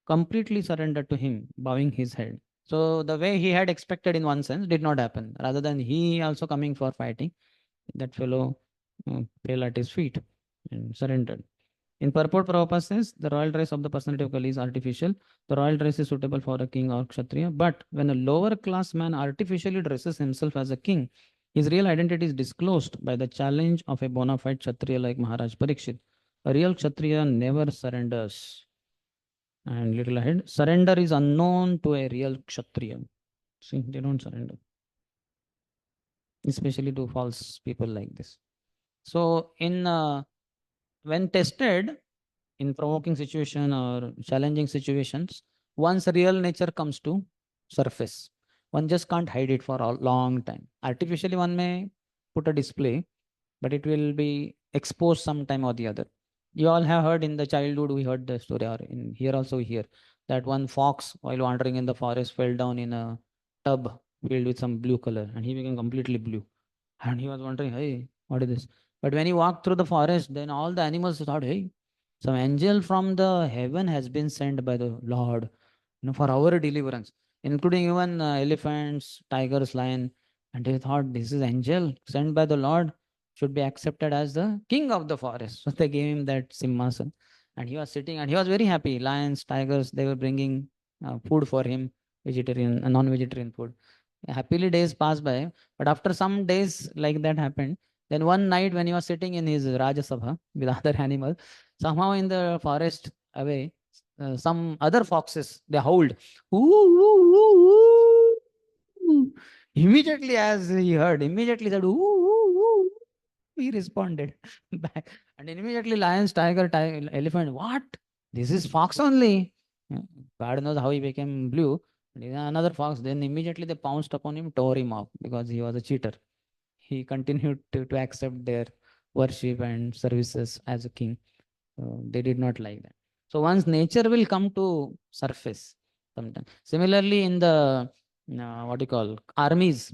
completely surrendered to him, bowing his head. So the way he had expected in one sense did not happen. Rather than he also coming for fighting, that fellow fell at his feet and surrendered. In purport, Prabhupada says, the royal dress of the personality of Kali is artificial. The royal dress is suitable for a king or kshatriya. But when a lower class man artificially dresses himself as a king, his real identity is disclosed by the challenge of a bona fide kshatriya like Maharaj Parikshit. A real kshatriya never surrenders. And little ahead, surrender is unknown to a real kshatriya. See, they don't surrender. Especially to false people like this. So, when tested in provoking situation or challenging situations, one's real nature comes to surface. One just can't hide it for a long time. Artificially, one may put a display, but it will be exposed sometime or the other. You all have heard in the childhood, we heard the story, or in here also we hear that one fox, while wandering in the forest, fell down in a tub filled with some blue color, and he became completely blue. And he was wondering, hey, what is this? But when he walked through the forest, then all the animals thought, hey, Some angel from the heaven has been sent by the Lord, for our deliverance, including even elephants, tigers, lion. And they thought this is angel sent by the Lord, should be accepted as the king of the forest. So they gave him that simmasan, and he was sitting, and he was very happy. Lions, tigers, they were bringing food for him, vegetarian, non-vegetarian food. Happily days passed by, but after some days like that happened. Then one night when he was sitting in his Rajya Sabha with other animals, somehow in the forest away, some other foxes, they howled. Ooh, ooh, ooh, ooh. Immediately, as he heard, immediately said, ooh, ooh, ooh. He responded back. And immediately lions, tiger, elephant, what? This is fox only. Yeah, God knows how he became blue. But he's another fox. Then immediately they pounced upon him, tore him off because he was a cheater. He continued to accept their worship and services as a king. So they did not like that. So once nature will come to surface sometime. Similarly, in the what do you call armies,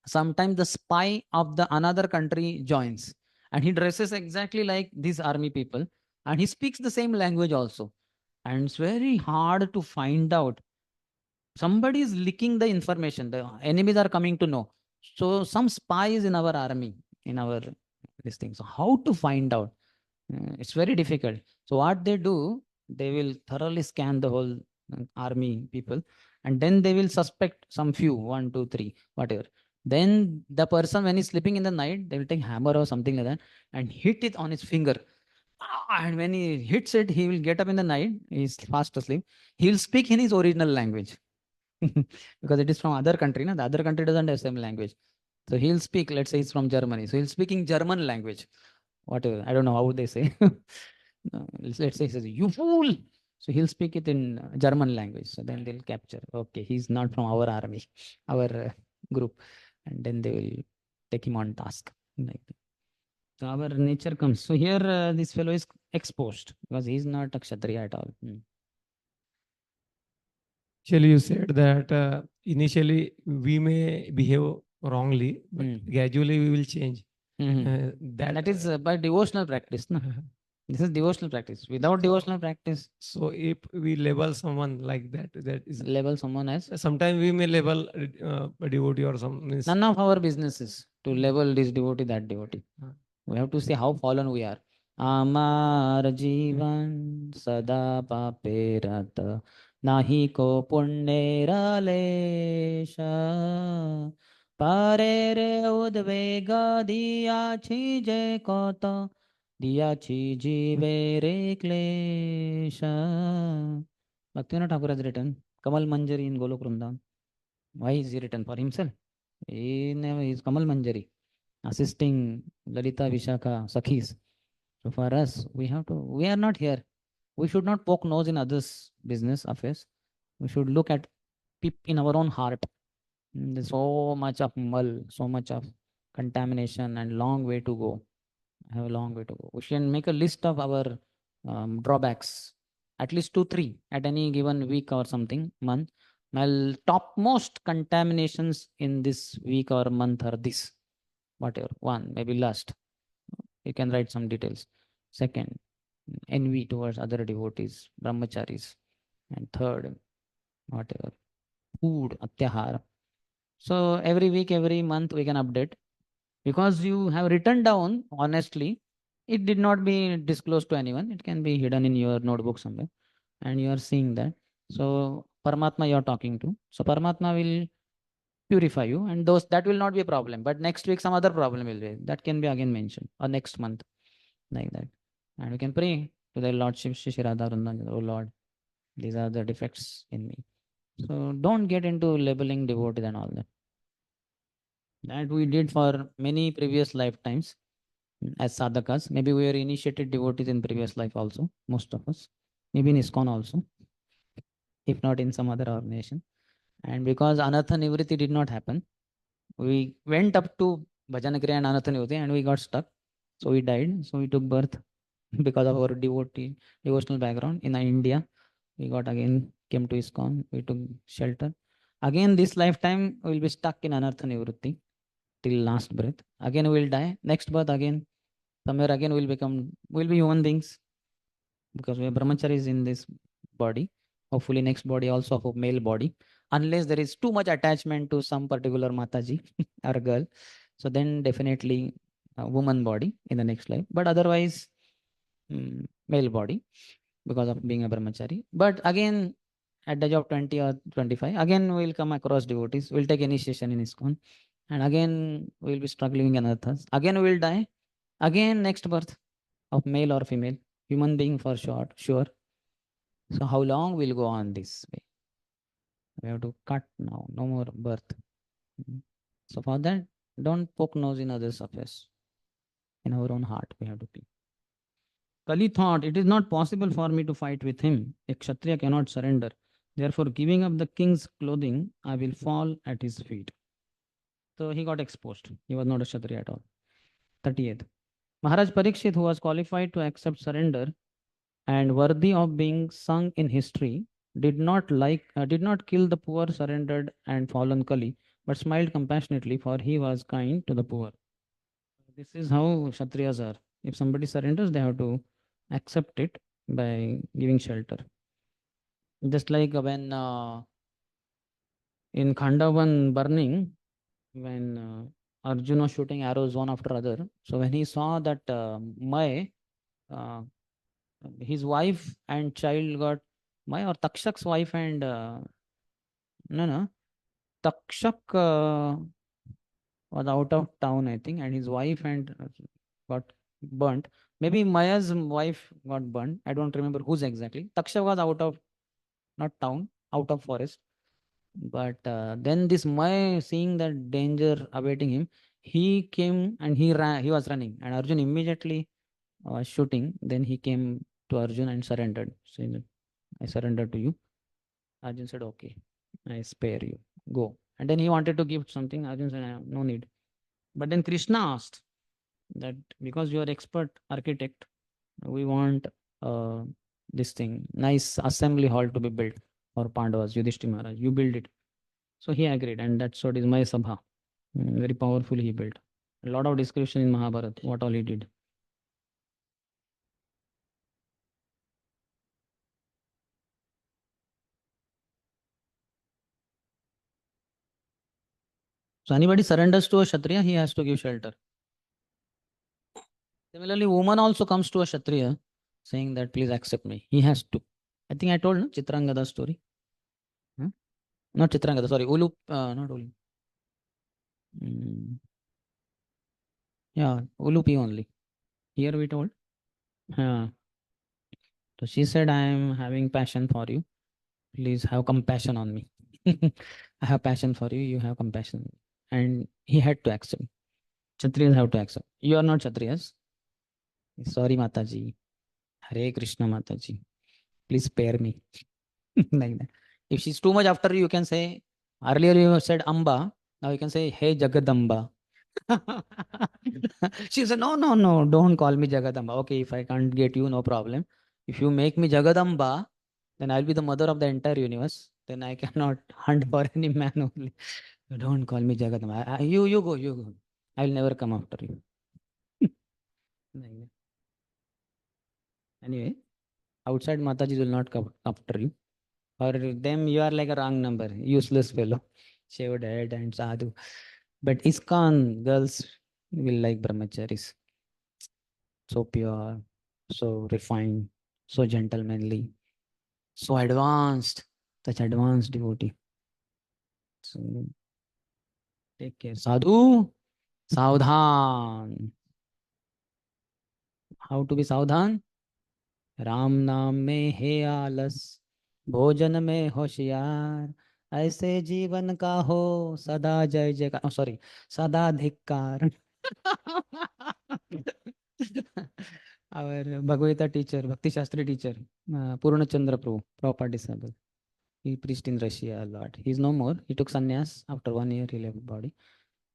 sometimes the spy of the another country joins, and he dresses exactly like these army people, and he speaks the same language also. And it's very hard to find out. Somebody is leaking the information. The enemies are coming to know. So some spy is in our army, in our this thing. So how to find out? It's very difficult. So what they do, they will thoroughly scan the whole army people, and then they will suspect some few, one, two, three, whatever. Then the person, when he's sleeping in the night, they will take hammer or something like that and hit it on his finger. And when he hits it, he will get up in the night. He's fast asleep. He will speak in his original language because it is from other country. The other country doesn't have same language. So he'll speak. Let's say he's from Germany, so he'll speak in German language, whatever. I don't know how they say. Let's say he says, "You fool." So he'll speak it in German language. So then they'll capture. Okay, he's not from our army, our group, and then they will take him on task. Like that. So our nature comes. So here, this fellow is exposed because he's not a kshatriya at all. Actually, you said that initially we may behave wrongly, but gradually we will change. That is by devotional practice. No? This is devotional practice. Without devotional practice, So if we label someone like that, that is label someone as sometimes we may label a devotee or some means. none of our businesses to label this devotee, that devotee. We have to see how fallen we are. Amar jivan sada pape rata nahi ko punnera lesha pare re udvega diya chi je kota diya chi jive re klesha. Bhaktivinoda Thakur has written Kamal Manjari in Golok Vrindavan. Why is he written? For himself. He never is Kamal Manjari, assisting Lalita Vishaka Sakhis. So for us, we are not here. We should not poke nose in others' business affairs. We should look at in our own heart. There's so much of mal, so much of contamination, and long way to go. I have a long way to go. We should make a list of our drawbacks, at least 2, 3 at any given week or something, month. My topmost contaminations in this week or month are this, whatever. One, maybe lust. You can write some details. Second, envy towards other devotees, brahmacharis. And third, whatever, food, atyahar. So every week, every month, we can update. Because you have written down honestly, it did not be disclosed to anyone. It can be hidden in your notebook somewhere. And you are seeing that. So Paramatma you are talking to. So Paramatma will purify you, and those that will not be a problem. But next week some other problem will be. That can be again mentioned. Or next month. Like that. And we can pray to the Lordship Shri Radha Vrindavan. Oh Lord, these are the defects in me. So don't get into labeling devotees and all that. That we did for many previous lifetimes as sadhakas. Maybe we were initiated devotees in previous life also, most of us. Maybe in ISKCON also, if not in some other organization. And because Anartha Nivritti did not happen, we went up to Bhajanakriya and Anartha Nivritti and we got stuck. So we died. So we took birth because of our devotional background in India. We got again, came to ISKCON, we took shelter. Again, this lifetime we will be stuck in Anartha Nivritti till last breath. Again we will die. Next birth again, somewhere again we'll be human beings. because we have brahmacharis in this body. Hopefully, next body also of a male body, unless there is too much attachment to some particular mataji or girl. So then definitely a woman body in the next life. But otherwise, male body because of being a brahmachari. But again, at the age of 20 or 25, again we will come across devotees. We'll take initiation in ISKCON, and again we will be struggling in anarthas. Again we will die. Again next birth of male or female human being for short, sure. So how long we'll go on this way? We have to cut now. No more birth. So for that, don't poke nose in others' affairs. In our own heart, we have to keep. Kali thought, it is not possible for me to fight with him. A Kshatriya cannot surrender. Therefore, giving up the king's clothing, I will fall at his feet. So he got exposed. He was not a Kshatriya at all. 38th. Maharaj Parikshit, who was qualified to accept surrender and worthy of being sung in history, did not kill the poor surrendered and fallen Kali, but smiled compassionately, for he was kind to the poor. This is how Kshatriyas are. If somebody surrenders, they have to accept it by giving shelter. Just like when in Khandavan burning, when Arjuna was shooting arrows one after other. So when he saw that Mai, uh, his wife and child got Mai or Takshak's wife and no, Takshak was out of town, I think, and his wife and got burnt. Maybe Maya's wife got burnt. I don't remember whose exactly. Takshak was out of not town, out of forest. But then this May, seeing that danger awaiting him, he came and he ran. He was running, and Arjun immediately was shooting. Then he came to Arjun and surrendered, saying that I surrender to you. Arjun said, "Okay, I spare you. Go." And then he wanted to give something. Arjun said, "No need." But then Krishna asked that because you are expert architect, we want this thing, nice assembly hall to be built for Pandavas. Yudhishthira Maharaj, you build it. So he agreed, and that's what is my Sabha. Very powerful he built. A lot of description in Mahabharata, what all he did. So anybody surrenders to a Kshatriya, he has to give shelter. Similarly, woman also comes to a Kshatriya saying that please accept me. He has to. I think I told no? Chitrangada story. Huh? Not Chitrangada, sorry. Ulu, not Ulu. Yeah, Ulupi only. Here we told. So she said, I am having passion for you. Please have compassion on me. I have passion for you. You have compassion. And he had to accept. Kshatriyas have to accept. You are not Kshatriyas. Sorry, Mataji. Hare Krishna, Mataji. Please spare me. Like that. If she's too much after you, you can say, earlier you have said Amba. Now you can say, Hey Jagadamba. She said, No, no, no, don't call me Jagadamba. Okay, if I can't get you, no problem. If you make me Jagadamba, then I'll be the mother of the entire universe. Then I cannot hunt for any man only. So don't call me Jagadamba. You go, you go. I'll never come after you. Like that. Anyway, outside Mataji will not come after you. For them, you are like a wrong number, useless fellow, shaved head and sadhu. But ISKCON girls will like brahmacharis. So pure, so refined, so gentlemanly, so advanced, such advanced devotee. So take care. Sadhu, सावधान. How to be सावधान? राम नाम में है आलस, भोजन में होशियार, ऐसे जीवन का हो सदा जय जयकार. सॉरी, सदा धिक्कार. Our Bhagavata teacher, Bhakti Shastri teacher, Purnachandra Prabhu, proper disciple. He preached in Russia a lot. He's no more. He took sannyas. After 1 year, he left body.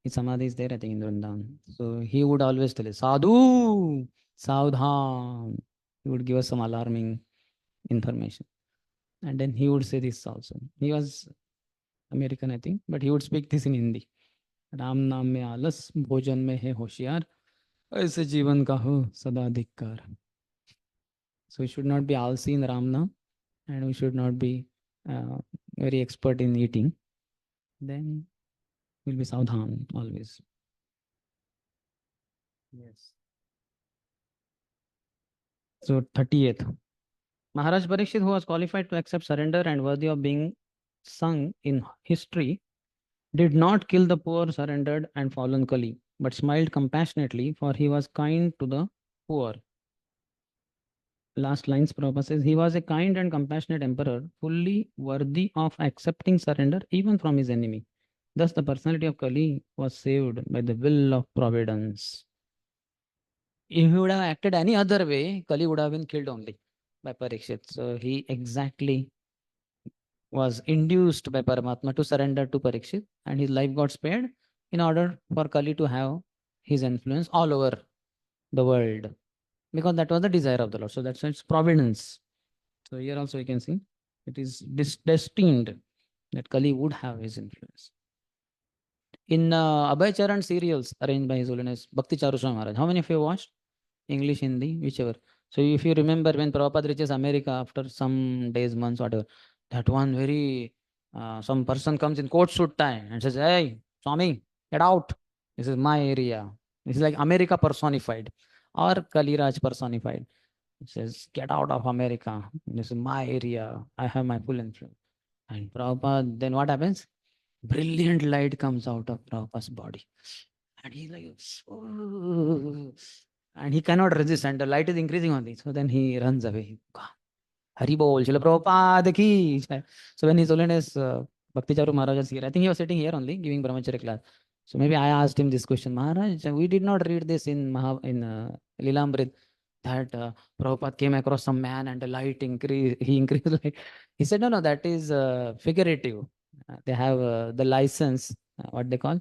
His samadhi is there, I think, in Vrindavan. So he would always tell us, Sadhu, Saudhan. He would give us some alarming information. And then he would say this also. He was American, I think, but he would speak this in Hindi. Ram नाम में आलस, भोजन में है होशियार, ऐसे जीवन का हो सदा धिक्कार. So we should not be alsi in Ramna, and we should not be very expert in eating. Then we'll be Saudhan always. Yes. So 30th. Maharaj Parikshit, who was qualified to accept surrender and worthy of being sung in history, did not kill the poor surrendered and fallen Kali, but smiled compassionately, for he was kind to the poor. Last lines, Prabhupada says, he was a kind and compassionate emperor, fully worthy of accepting surrender even from his enemy. Thus, the personality of Kali was saved by the will of providence. If he would have acted any other way, Kali would have been killed only by Parikshit. So he exactly was induced by Paramatma to surrender to Parikshit, and his life got spared in order for Kali to have his influence all over the world, because that was the desire of the Lord. So that's why it's providence. So here also you can see it is destined that Kali would have his influence. In Abhay Charan serials arranged by His Holiness Bhakti Charusha Maharaj, how many of you watched? English, Hindi, whichever. So if you remember when Prabhupada reaches America after some days, months, whatever, that one very, some person comes in coat suit tie and says, hey, Swami, get out. This is my area. This is like America personified or Kaliraj personified. It says, get out of America. This is my area. I have my full influence. And Prabhupada, then what happens? Brilliant light comes out of Prabhupada's body. And he's like, "Oh," and he cannot resist, and the light is increasing only. So then he runs away. Hari bol, Srila Prabhupada ki jai. So when His Holiness Bhakti Charu Maharaj was here, I think he was sitting here only giving brahmacharya class. So maybe I asked him this question, Maharaj, we did not read this in Lilamrit, that Prabhupada came across some man and the light increased, he increased light. He said, no, that is figurative. They have the license, what they call,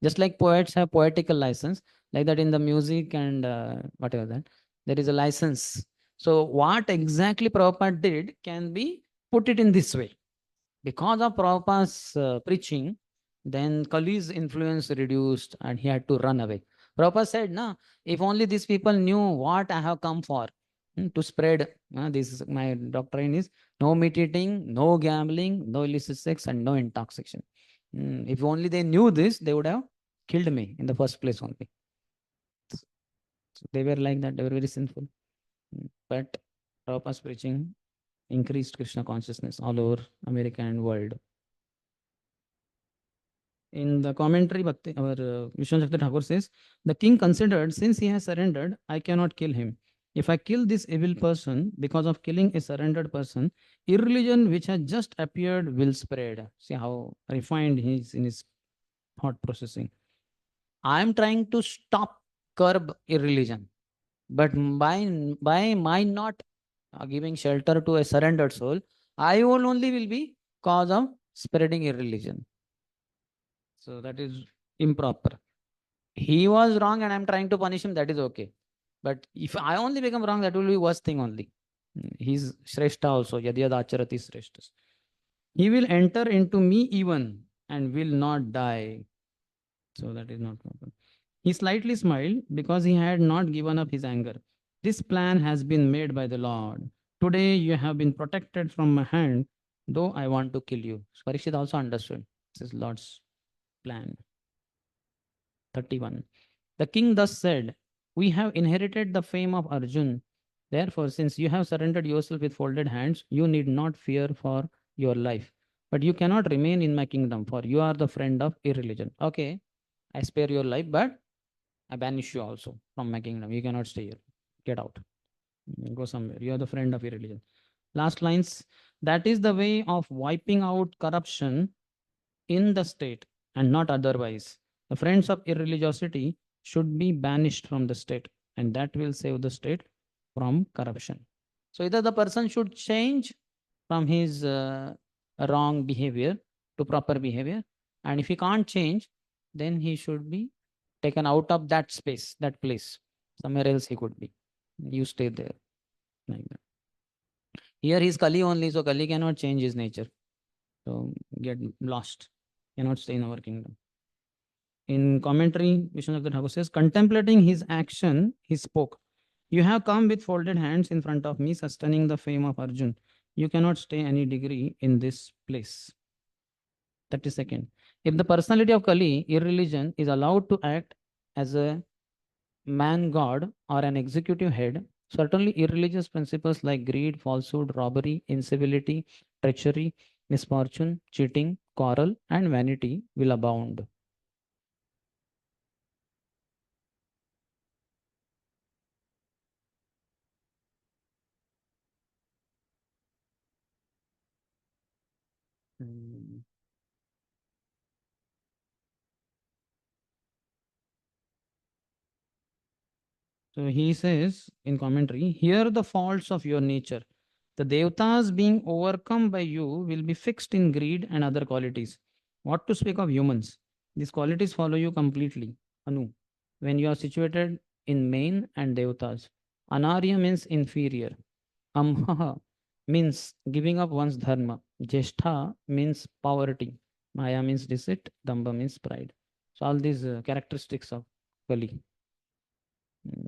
just like poets have poetical license, like that in the music and whatever that, there is a license. So what exactly Prabhupada did can be put it in this way. Because of Prabhupada's preaching, then Kali's influence reduced and he had to run away. Prabhupada said, no, if only these people knew what I have come for, to spread, this is my doctrine is no meat eating, no gambling, no illicit sex, and no intoxication. If only they knew this, they would have killed me in the first place only. So they were like that, they were very sinful. But Prabhupada's preaching increased Krishna consciousness all over America and world. In the commentary, Bhakti, our Vishwanath Thakur says, the king considered, since he has surrendered, I cannot kill him. If I kill this evil person, because of killing a surrendered person, irreligion which has just appeared will spread. See how refined he is in his thought processing. I am trying to curb irreligion, but by my not giving shelter to a surrendered soul, I only will be cause of spreading irreligion. So that is improper. He was wrong and I'm trying to punish him, that is okay. But if I only become wrong, that will be worst thing only. He's Shrestha also. Yadyad acharati Shreshtas. He will enter into me even and will not die. So that is not proper. He slightly smiled because he had not given up his anger. This plan has been made by the Lord. Today you have been protected from my hand, though I want to kill you. Parikshit also understood. This is Lord's plan. 31. The king thus said, we have inherited the fame of Arjun. Therefore, since you have surrendered yourself with folded hands, you need not fear for your life. But you cannot remain in my kingdom, for you are the friend of irreligion. Okay, I spare your life, but I banish you also from my kingdom. You cannot stay here. Get out. Go somewhere. You are the friend of irreligion. Last lines. That is the way of wiping out corruption in the state and not otherwise. The friends of irreligiosity should be banished from the state, and that will save the state from corruption. So either the person should change from his wrong behavior to proper behavior, and if he can't change, then he should be taken out of that space, that place. Somewhere else he could be. You stay there. Like that. Here he's Kali only, so Kali cannot change his nature. So get lost. Cannot stay in our kingdom. In commentary, Vishwanath Thakur says, contemplating his action, he spoke. You have come with folded hands in front of me, sustaining the fame of Arjun. You cannot stay any degree in this place. 32nd. If the personality of Kali, irreligion, is allowed to act as a man god or an executive head, certainly irreligious principles like greed, falsehood, robbery, incivility, treachery, misfortune, cheating, quarrel, and vanity will abound. So he says in commentary, here the faults of your nature. The Devatas being overcome by you will be fixed in greed and other qualities. What to speak of humans? These qualities follow you completely. Anu, when you are situated in main and Devatas. Anarya means inferior. Amha means giving up one's dharma. Jeshtha means poverty. Maya means deceit. Damba means pride. So all these characteristics of Kali,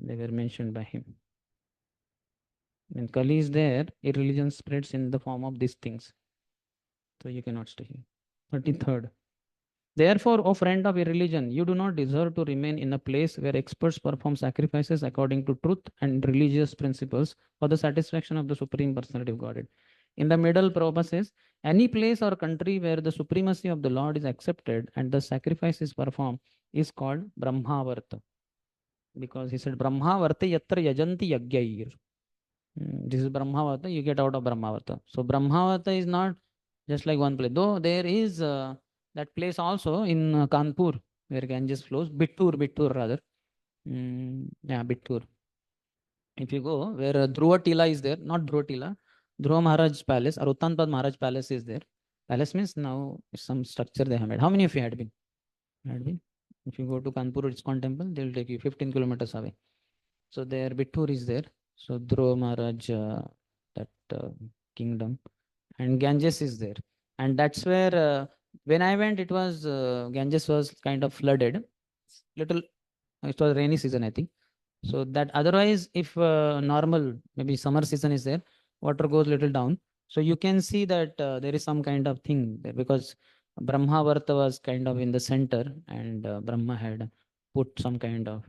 they were mentioned by him. When Kali is there, irreligion spreads in the form of these things. So you cannot stay here. 33rd. Therefore, O friend of irreligion, you do not deserve to remain in a place where experts perform sacrifices according to truth and religious principles for the satisfaction of the Supreme Personality of Godhead. In the middle, Prabhupada says, any place or country where the supremacy of the Lord is accepted and the sacrifice is performed is called Brahmavarta. Because he said, Brahmavarta yatra yajanti yagyair. This is Brahmavarta, you get out of Brahmavarta. So Brahmavarta is not just like one place. Though there is that place also in Kanpur where Ganges flows, Bittur rather. Yeah, Bittur. If you go where Dhruva Tila is there, not Dhruva Tila, Dhruva Maharaj Palace or Uttanpad Maharaj Palace is there. Palace means now some structure they have made. How many of you had been? Had been? If you go to Kanpur ISKCON temple, they will take you 15 kilometers away. So there Bittur is there. So Dhruva Maharaj, that kingdom, and Ganges is there. And that's where when I went, it was Ganges was kind of flooded. Little, it was rainy season, I think. So that otherwise, if normal, maybe summer season is there, water goes little down. So you can see that there is some kind of thing there because Brahmavarta was kind of in the center and Brahma had put some kind of,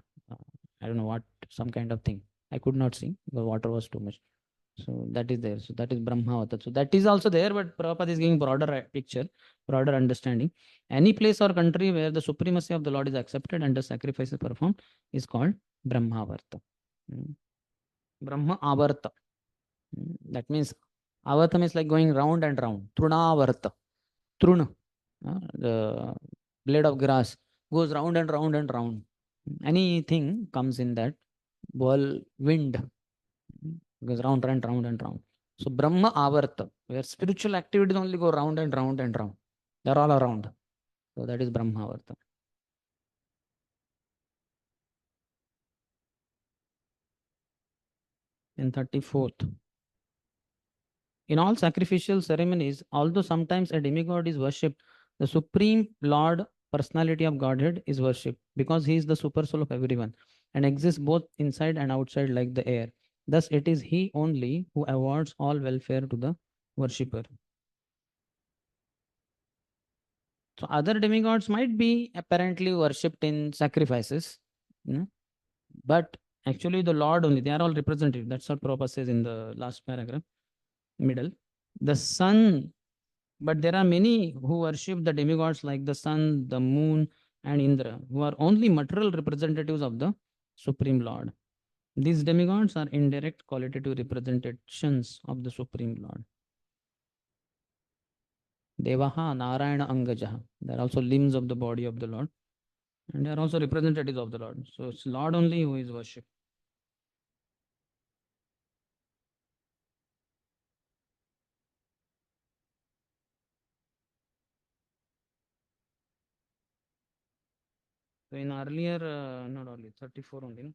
I don't know what, some kind of thing. I could not see the water was too much. So that is there. So that is Brahmavatma. So that is also there, but Prabhupada is giving broader picture, broader understanding. Any place or country where the supremacy of the Lord is accepted and the sacrifice is performed is called Brahmavarta. Brahma Avarta. That means Avarta means like going round and round. Trunavarta. Truna. The blade of grass goes round and round and round. Anything comes in that. Ball, wind goes round and round and round. So Brahma Avarta, where spiritual activities only go round and round and round. They're all around. So that is Brahma Avarta. In 34th. In all sacrificial ceremonies, although sometimes a demigod is worshipped, the Supreme Lord, personality of Godhead, is worshipped because he is the super soul of everyone and exists both inside and outside like the air. Thus, it is he only who awards all welfare to the worshipper. So, other demigods might be apparently worshipped in sacrifices, but actually, the Lord only, they are all representative. That's what Prabhupada says in the last paragraph, middle. The sun, but there are many who worship the demigods like the sun, the moon, and Indra, who are only material representatives of the Supreme Lord. These demigods are indirect qualitative representations of the Supreme Lord. Devaha, Narayana, Angajaha. They are also limbs of the body of the Lord. And they are also representatives of the Lord. So it's Lord only who is worshipped. So in earlier, not earlier, 34 only. No?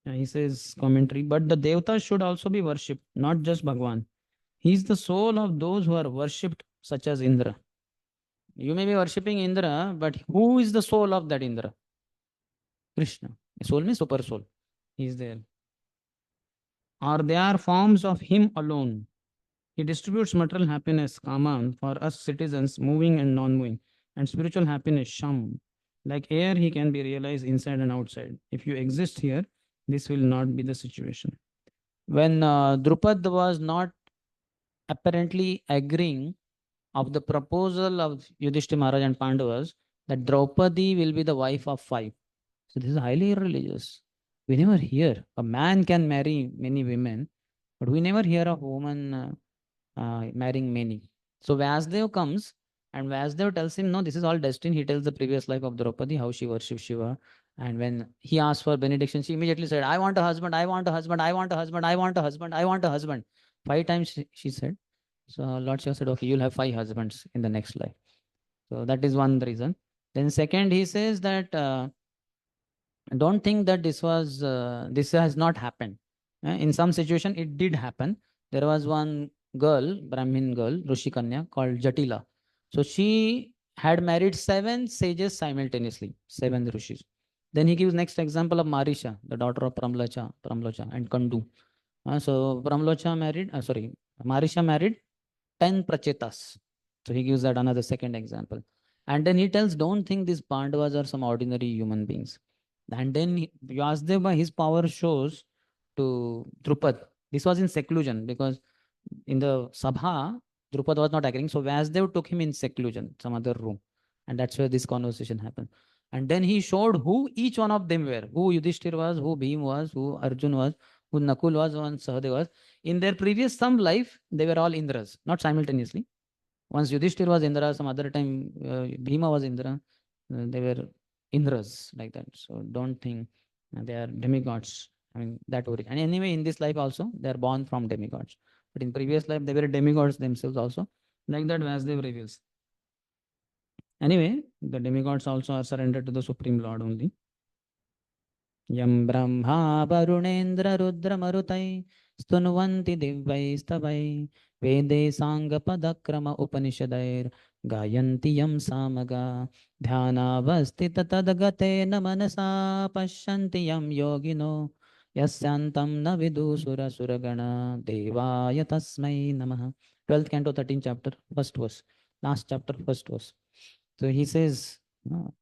Yeah, he says commentary, but the Devatas should also be worshipped, not just Bhagwan. He is the soul of those who are worshipped, such as Indra. You may be worshipping Indra, but who is the soul of that Indra? Krishna. Soul means super soul. He is there. or they are forms of him alone. He distributes material happiness, Kaman, for us citizens, moving and non-moving, and spiritual happiness, Sham. Like air, he can be realized inside and outside. If you exist here, this will not be the situation. When Drupad was not apparently agreeing of the proposal of Yudhishthira Maharaj and Pandavas that Draupadi will be the wife of 5. So this is highly irreligious. We never hear a man can marry many women, but we never hear of woman marrying many. So Vyasdev comes and Vyasdev tells him, no, this is all destined. He tells the previous life of Draupadi, how she worships Shiva. And when he asked for benediction, she immediately said, I want a husband, I want a husband, I want a husband, I want a husband, I want a husband. 5 times she said. So Lord Shiva said, okay, you'll have 5 husbands in the next life. So that is one reason. Then second, he says that don't think that this has not happened. In some situation, it did happen. There was one girl, Brahmin girl, Rishi Kanya, called Jatila. So she had married 7 sages simultaneously, 7 rishis. Then he gives next example of Marisha, the daughter of Pramlocha and Kandu. So Pramlocha married, Marisha married 10 prachetas. So he gives that another second example. And then he tells, don't think these Pandavas are some ordinary human beings. And then Vyasdeva, his power shows to Drupad. This was in seclusion because in the Sabha, Drupad was not agreeing. So Vyasdev took him in seclusion, some other room. And that's where this conversation happened. And then he showed who each one of them were, who Yudhishthir was, who Bhim was, who Arjun was, who Nakul was, who Sahadev was. In their previous some life, they were all Indras, not simultaneously. Once Yudhishthir was Indra, some other time Bhima was Indra. They were Indras like that. So don't think they are demigods. I mean, that worry. And anyway, in this life also, they are born from demigods. But in previous life, they were demigods themselves also. Like that, Vasudev reveals. Anyway, the demigods also are surrendered to the Supreme Lord only. Yam Brahma Varunendra Rudra Marutai स्तुन्वन्ति दिव्यैस्तवै वेदे साङ्गपदक्रम उपनिषदैर् गायन्ति यं सामगा ध्यानावस्थिततद्गतेन मनसा पश्यन्ति यं योगिनो यस्यान्तं न विदुसुरसुरगणा देवाय तस्मै नमः. 12th canto 13th chapter first verse, last chapter first verse. So he says,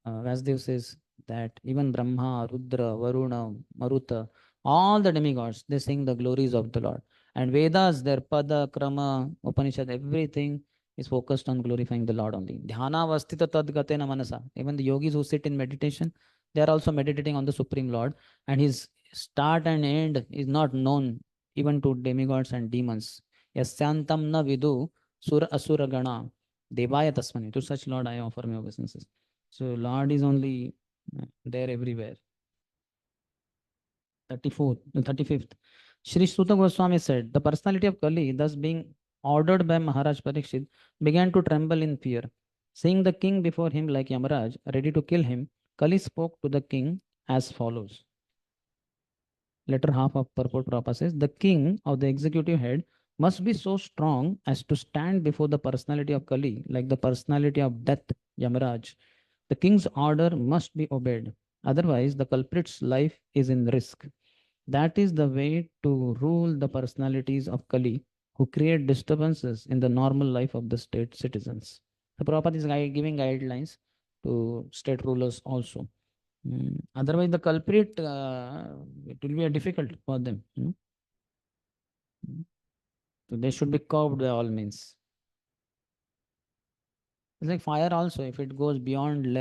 Vasudev says that even Brahma, Rudra, Varuna, Maruta, all the demigods, they sing the glories of the Lord. And Vedas, their Pada, Krama, Upanishad, everything is focused on glorifying the Lord only. Dhyana vastita tadgatena manasa. Even the yogis who sit in meditation, they are also meditating on the Supreme Lord. And his start and end is not known even to demigods and demons. Yasyantam na vidu sura asura gana devaya tasmani. To such Lord I offer my obeisances. So Lord is only there everywhere. 35th. Sri Suta Goswami said, the personality of Kali, thus being ordered by Maharaj Parikshit, began to tremble in fear. Seeing the king before him like Yamaraj, ready to kill him, Kali spoke to the king as follows. Latter half of purport Prabhupada says, the king of the executive head must be so strong as to stand before the personality of Kali, like the personality of death, Yamaraj. The king's order must be obeyed. Otherwise, the culprit's life is in risk. That is the way to rule the personalities of Kali who create disturbances in the normal life of the state citizens. The Prabhupada is giving guidelines to state rulers also. Otherwise, the culprit, it will be difficult for them. So they should be curbed by all means. It's like fire also. If it goes beyond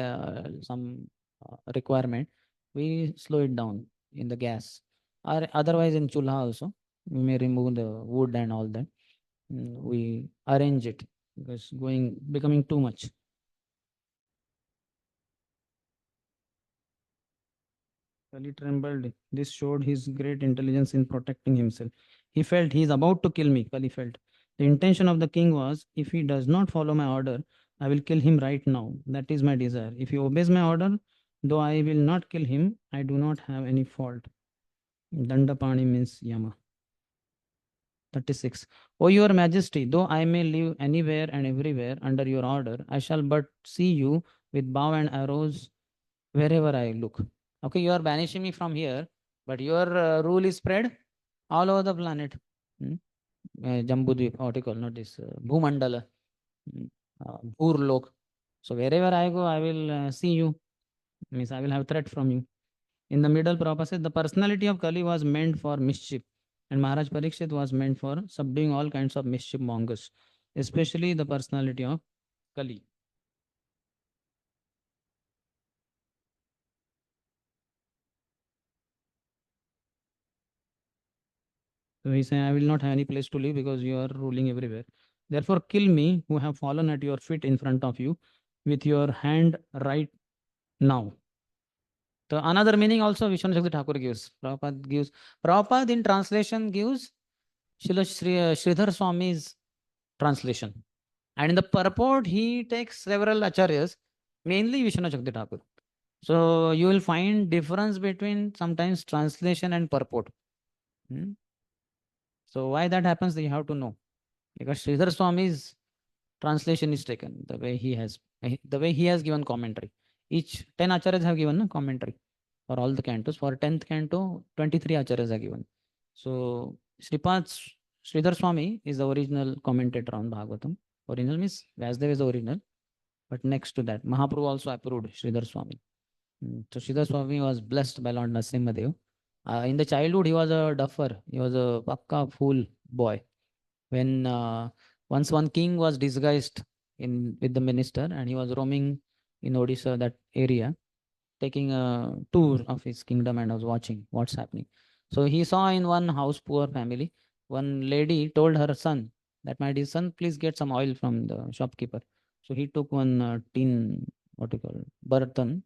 some requirement, we slow it down in the gas. Or otherwise in chulha also, we may remove the wood and all that. We arrange it because becoming too much. Kali trembled. This showed his great intelligence in protecting himself. He felt he is about to kill me. Kali felt. The intention of the king was, if he does not follow my order, I will kill him right now. That is my desire. If he obeys my order, though I will not kill him, I do not have any fault. Dandapani means Yama. 36. O your majesty, though I may live anywhere and everywhere under your order, I shall but see you with bow and arrows wherever I look. Okay, you are banishing me from here, but your rule is spread all over the planet. Jambudvip, what you call, not this, Bhumandala, Bhurlok. So wherever I go, I will see you. Means I will have threat from you. In the middle, Prabhupada says the personality of Kali was meant for mischief, and Maharaj Parikshit was meant for subduing all kinds of mischief mongers, especially the personality of Kali. So he said, I will not have any place to live because you are ruling everywhere. Therefore, kill me who have fallen at your feet in front of you with your hand right now. So another meaning also Vishwanath Shakti Thakur gives. Prabhupada in translation gives Sridhar Swami's translation. And in the purport, he takes several acharyas, mainly Vishwanath Shakti Thakur. So you will find difference between sometimes translation and purport. So why that happens, you have to know. Because Sridhar Swami's translation is taken the way he has given commentary. Each 10 acharyas have given a commentary for all the cantos. For 10th canto, 23 acharyas are given. So Sridhar Swami is the original commentator on Bhagavatam. Original means Vyasdev is the original. But next to that, Mahaprabhu also approved Sridhar Swami. So Sridhar Swami was blessed by Lord Narasimhadev. In the childhood, he was a duffer. He was a pakka fool boy. When once one king was disguised with the minister, and he was roaming in Odisha, that area, taking a tour of his kingdom, and was watching what's happening. So he saw in one house, poor family, one lady told her son that, my dear son, please get some oil from the shopkeeper. So he took one tin, what you call, burtan,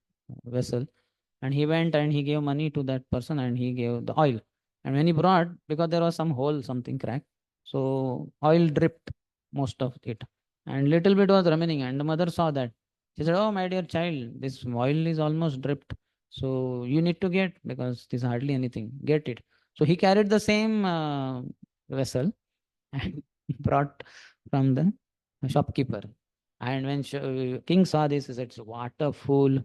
vessel, and he went and he gave money to that person, and he gave the oil. And when he brought, because there was some hole, something cracked, so oil dripped most of it, and little bit was remaining. And the mother saw that. She said, "Oh, my dear child, this oil is almost dripped. So you need to get, because this is hardly anything. Get it." So he carried the same vessel and brought from the shopkeeper. And when king saw this, he said, "What a fool!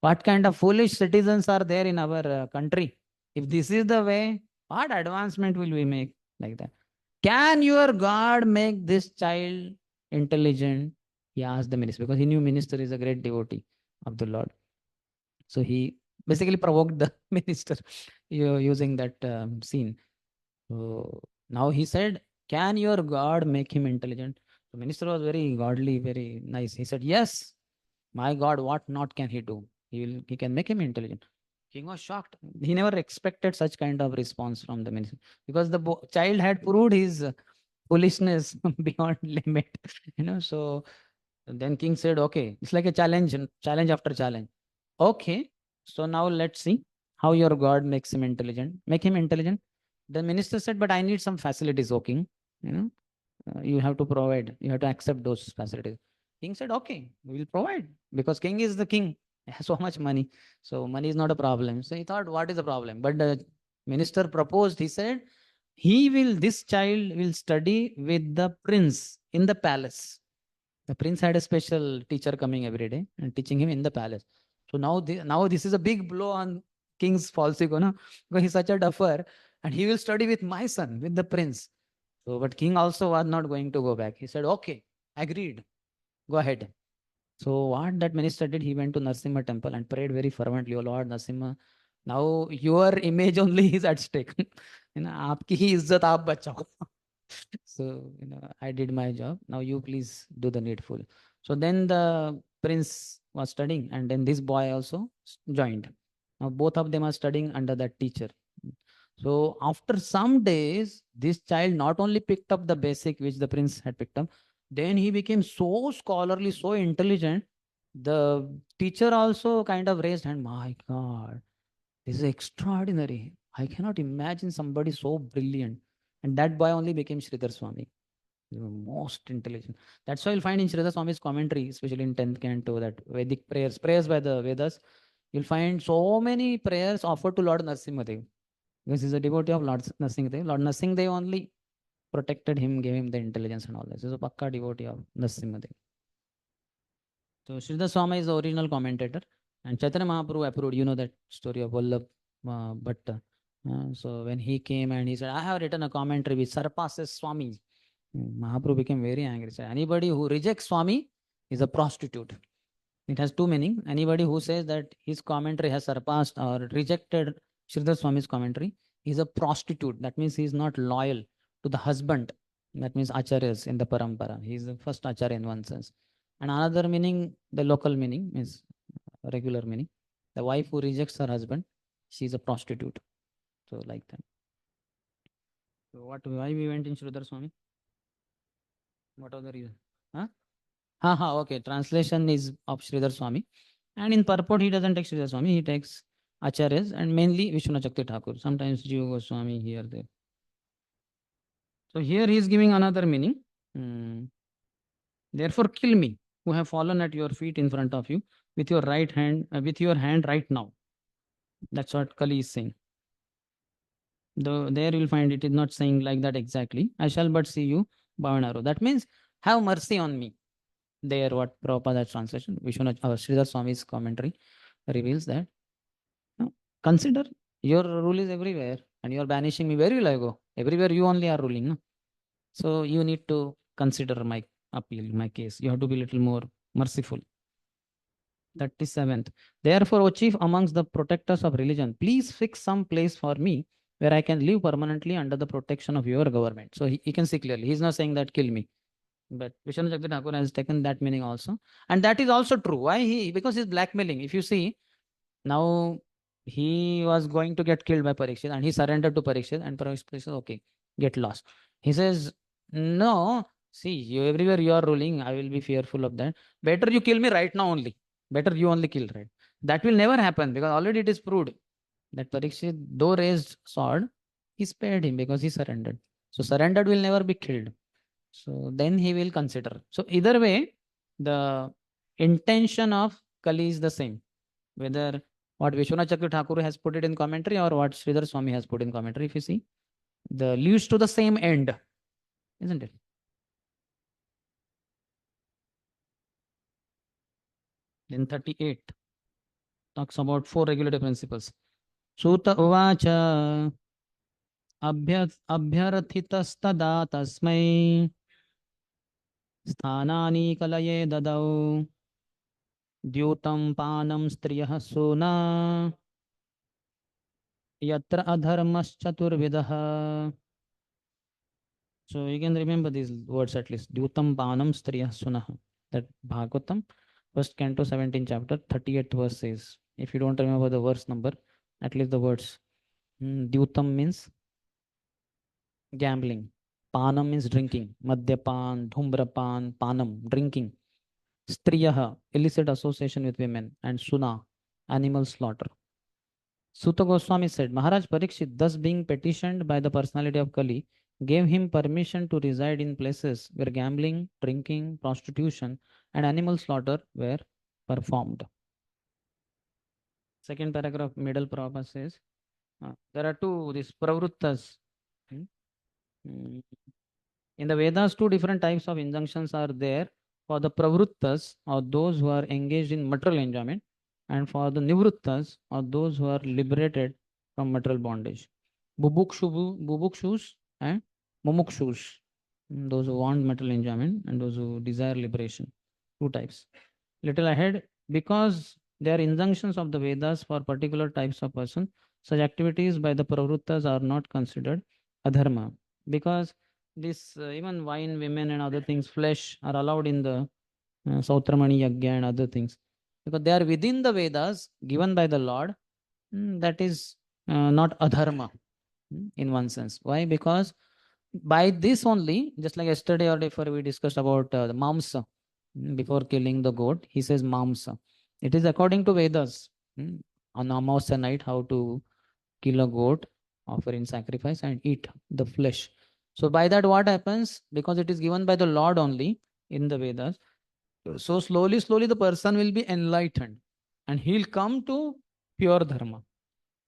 What kind of foolish citizens are there in our country? If this is the way, what advancement will we make like that? Can your God make this child intelligent?" He asked the minister, because he knew minister is a great devotee of the Lord. So he basically provoked the minister using that scene. So now he said, "Can your God make him intelligent?" The minister was very godly, very nice. He said, "Yes, my God, what not can he do? He can make him intelligent." King was shocked. He never expected such kind of response from the minister, because the child had proved his foolishness beyond limit. So then king said, "Okay, it's like a challenge, challenge after challenge. Okay, so now let's see how your God makes him intelligent. Make him intelligent." The minister said, "But I need some facilities, O king. You have to provide. You have to accept those facilities." King said, "Okay, we will provide, because king is the king. He has so much money. So money is not a problem." So he thought, what is the problem? But the minister proposed. He said, this child will study with the prince in the palace. The prince had a special teacher coming every day and teaching him in the palace. So now this is a big blow on king's false ego, no? Because he's such a duffer, and he will study with my son, with the prince. So, but king also was not going to go back. He said, "Okay, agreed. Go ahead." So what that minister did, he went to Narasimha temple and prayed very fervently, "Oh Lord Narasimha, now your image only is at stake. Aapki hi izzat aap bachao." So, I did my job. Now you please do the needful. So then the prince was studying, and then this boy also joined. Now both of them are studying under that teacher. So after some days, this child not only picked up the basic which the prince had picked up, then he became so scholarly, so intelligent. The teacher also kind of raised hand. My God, this is extraordinary. I cannot imagine somebody so brilliant. And that boy only became Sridhar Swami. Most intelligent. That's why you'll find in Sridhar Swami's commentary, especially in 10th canto, that Vedic prayers by the Vedas, you'll find so many prayers offered to Lord Narasimhadev. Because he's a devotee of Lord Narasimhadev. Lord Narasimhadev only protected him, gave him the intelligence and all this. He's a pakka devotee of Narasimhadev. So Sridhar Swami is the original commentator. And Chaitanya Mahaprabhu approved, that story of Vallabh Bhatta. So when he came and he said, I have written a commentary which surpasses Swami. Mahaprabhu became very angry. He said, anybody who rejects Swami is a prostitute. It has two meanings. Anybody who says that his commentary has surpassed or rejected Sridhar Swami's commentary is a prostitute. That means he is not loyal to the husband. That means acharyas in the parampara. He is the first acharya in one sense. And another meaning, the local meaning, means regular meaning. The wife who rejects her husband, she is a prostitute. So like that. So why we went in Sridhar Swami? What was the reason? Huh? Okay. Translation is of Sridhar Swami. And in purport, he doesn't take Sridhar Swami, he takes Acharyas and mainly Vishwanath Chakti Thakur. Sometimes Jiva Goswami here, there. So here he is giving another meaning. Therefore, kill me, who have fallen at your feet in front of you, with your right hand, with your hand right now. That's what Kali is saying. Though there you'll find it is not saying like that exactly. I shall but see you, Bhavanaro. That means have mercy on me. There, what Prabhupada translation, Vishwanath, Sridhar Swami's commentary reveals that. No, consider your rule is everywhere and you are banishing me. Where will I go? Everywhere you only are ruling. No? So you need to consider my appeal, my case. You have to be a little more merciful. 37th. Therefore, O chief amongst the protectors of religion, please fix some place for me where I can live permanently under the protection of your government. So he can see clearly. He's not saying that kill me. But Vishwanath Chakti Thakur has taken that meaning also. And that is also true. Why? Because he's blackmailing. If you see, now he was going to get killed by Parikshit and he surrendered to Parikshit and Parikshit says, okay, get lost. He says, no, see, you everywhere you are ruling, I will be fearful of that. Better you kill me right now only. Better you only kill, right? That will never happen because already it is proved that Parikshit, though raised sword, he spared him because he surrendered. So surrendered will never be killed. So then he will consider. So either way, the intention of Kali is the same. Whether what Vishwanath Chakra Thakur has put it in commentary or what Sridhar Swami has put in commentary, if you see, the leads to the same end, isn't it? Then 38 talks about 4 regulative principles. Suta uvacha abhyarthitastada tasmai स्थानानि कलये ददौ द्यूतं पानं स्त्रियः सोना yatra adharmaschaturbhidah. So you can remember these words at least. Dyutam panam striyah sunah. That Bhagavatam, first canto, 17th chapter, 38th verse says. If you don't remember the verse number, at least the words. Dyutam means gambling. Panam means drinking. Madhyapan, dhumrapan, panam, drinking. Striyah, illicit association with women. And suna, animal slaughter. Suta Goswami said, Maharaj Parikshit, thus being petitioned by the personality of Kali, gave him permission to reside in places where gambling, drinking, prostitution, and animal slaughter were performed. Second paragraph, middle Prabhupada says, there are these pravrittas. In the Vedas, 2 different types of injunctions are there for the pravrittas, or those who are engaged in material enjoyment, and for the nivrittas, or those who are liberated from material bondage. Bubukshus and mumukshus, those who want material enjoyment and those who desire liberation. 2 types. Little ahead, because they are injunctions of the Vedas for particular types of person, such activities by the pravrittas are not considered adharma. Because this even wine, women and other things, flesh are allowed in the Sautramani Yagya and other things. Because they are within the Vedas given by the Lord, that is not adharma in one sense. Why? Because by this only, just like yesterday or day before we discussed about the mamsa, before killing the goat, he says mamsa. It is according to Vedas on Amavasya night how to kill a goat, offer in sacrifice and eat the flesh. So by that what happens? Because it is given by the Lord only in the Vedas, so slowly the person will be enlightened and he'll come to pure dharma.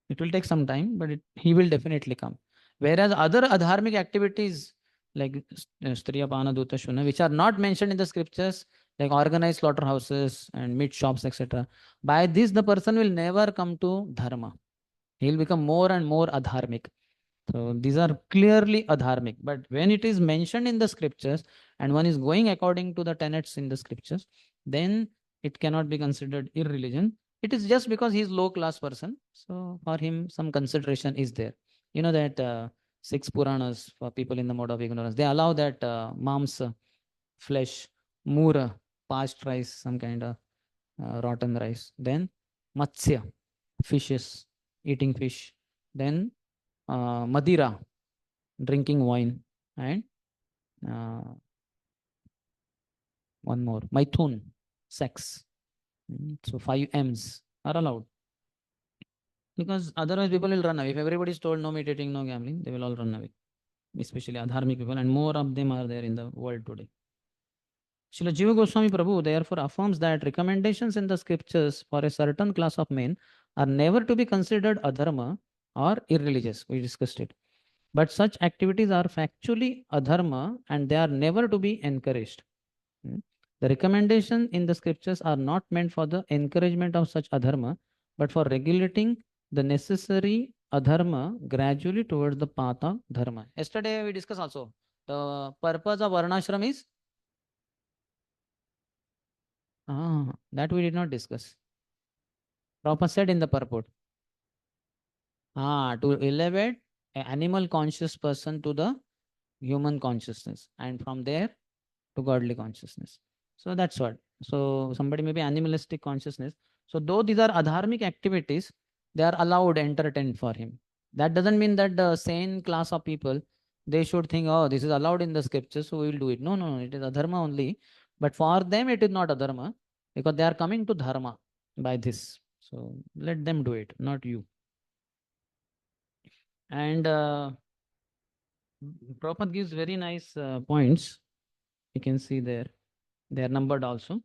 It will take some time, but he will definitely come. Whereas other adharmic activities like Striya Pana Duta Shuna, which are not mentioned in the scriptures, like organized slaughterhouses and meat shops, etc. By this, the person will never come to dharma. He'll become more and more adharmic. So these are clearly adharmic. But when it is mentioned in the scriptures and one is going according to the tenets in the scriptures, then it cannot be considered irreligion. It is just because he is low class person. So for him, some consideration is there. You know that 6 Puranas for people in the mode of ignorance, they allow that mamsa, flesh, mura, parched rice, some kind of rotten rice. Then matsya, fishes, eating fish. Then Madira, drinking wine, and uh, one more, Maithun, sex. So 5 M's are allowed. Because otherwise people will run away. If everybody is told no meditating, no gambling, they will all run away. Especially adharmic people, and more of them are there in the world today. Srila Jiva Goswami Prabhu therefore affirms that recommendations in the scriptures for a certain class of men are never to be considered adharma or irreligious. We discussed it. But such activities are factually adharma and they are never to be encouraged. The recommendation in the scriptures are not meant for the encouragement of such adharma, but for regulating the necessary adharma gradually towards the path of dharma. Yesterday we discussed also the purpose of varnashram is that we did not discuss. Prabhupada said in the purport. To elevate an animal conscious person to the human consciousness, and from there to godly consciousness. So that's what. So somebody may be animalistic consciousness. So though these are adharmic activities, they are allowed, entertained for him. That doesn't mean that the sane class of people, they should think, oh, this is allowed in the scriptures, so we will do it. No, no, it is adharma only. But for them, it is not adharma because they are coming to dharma by this. So let them do it, not you. And Prabhupada gives very nice points. You can see there. They are numbered also.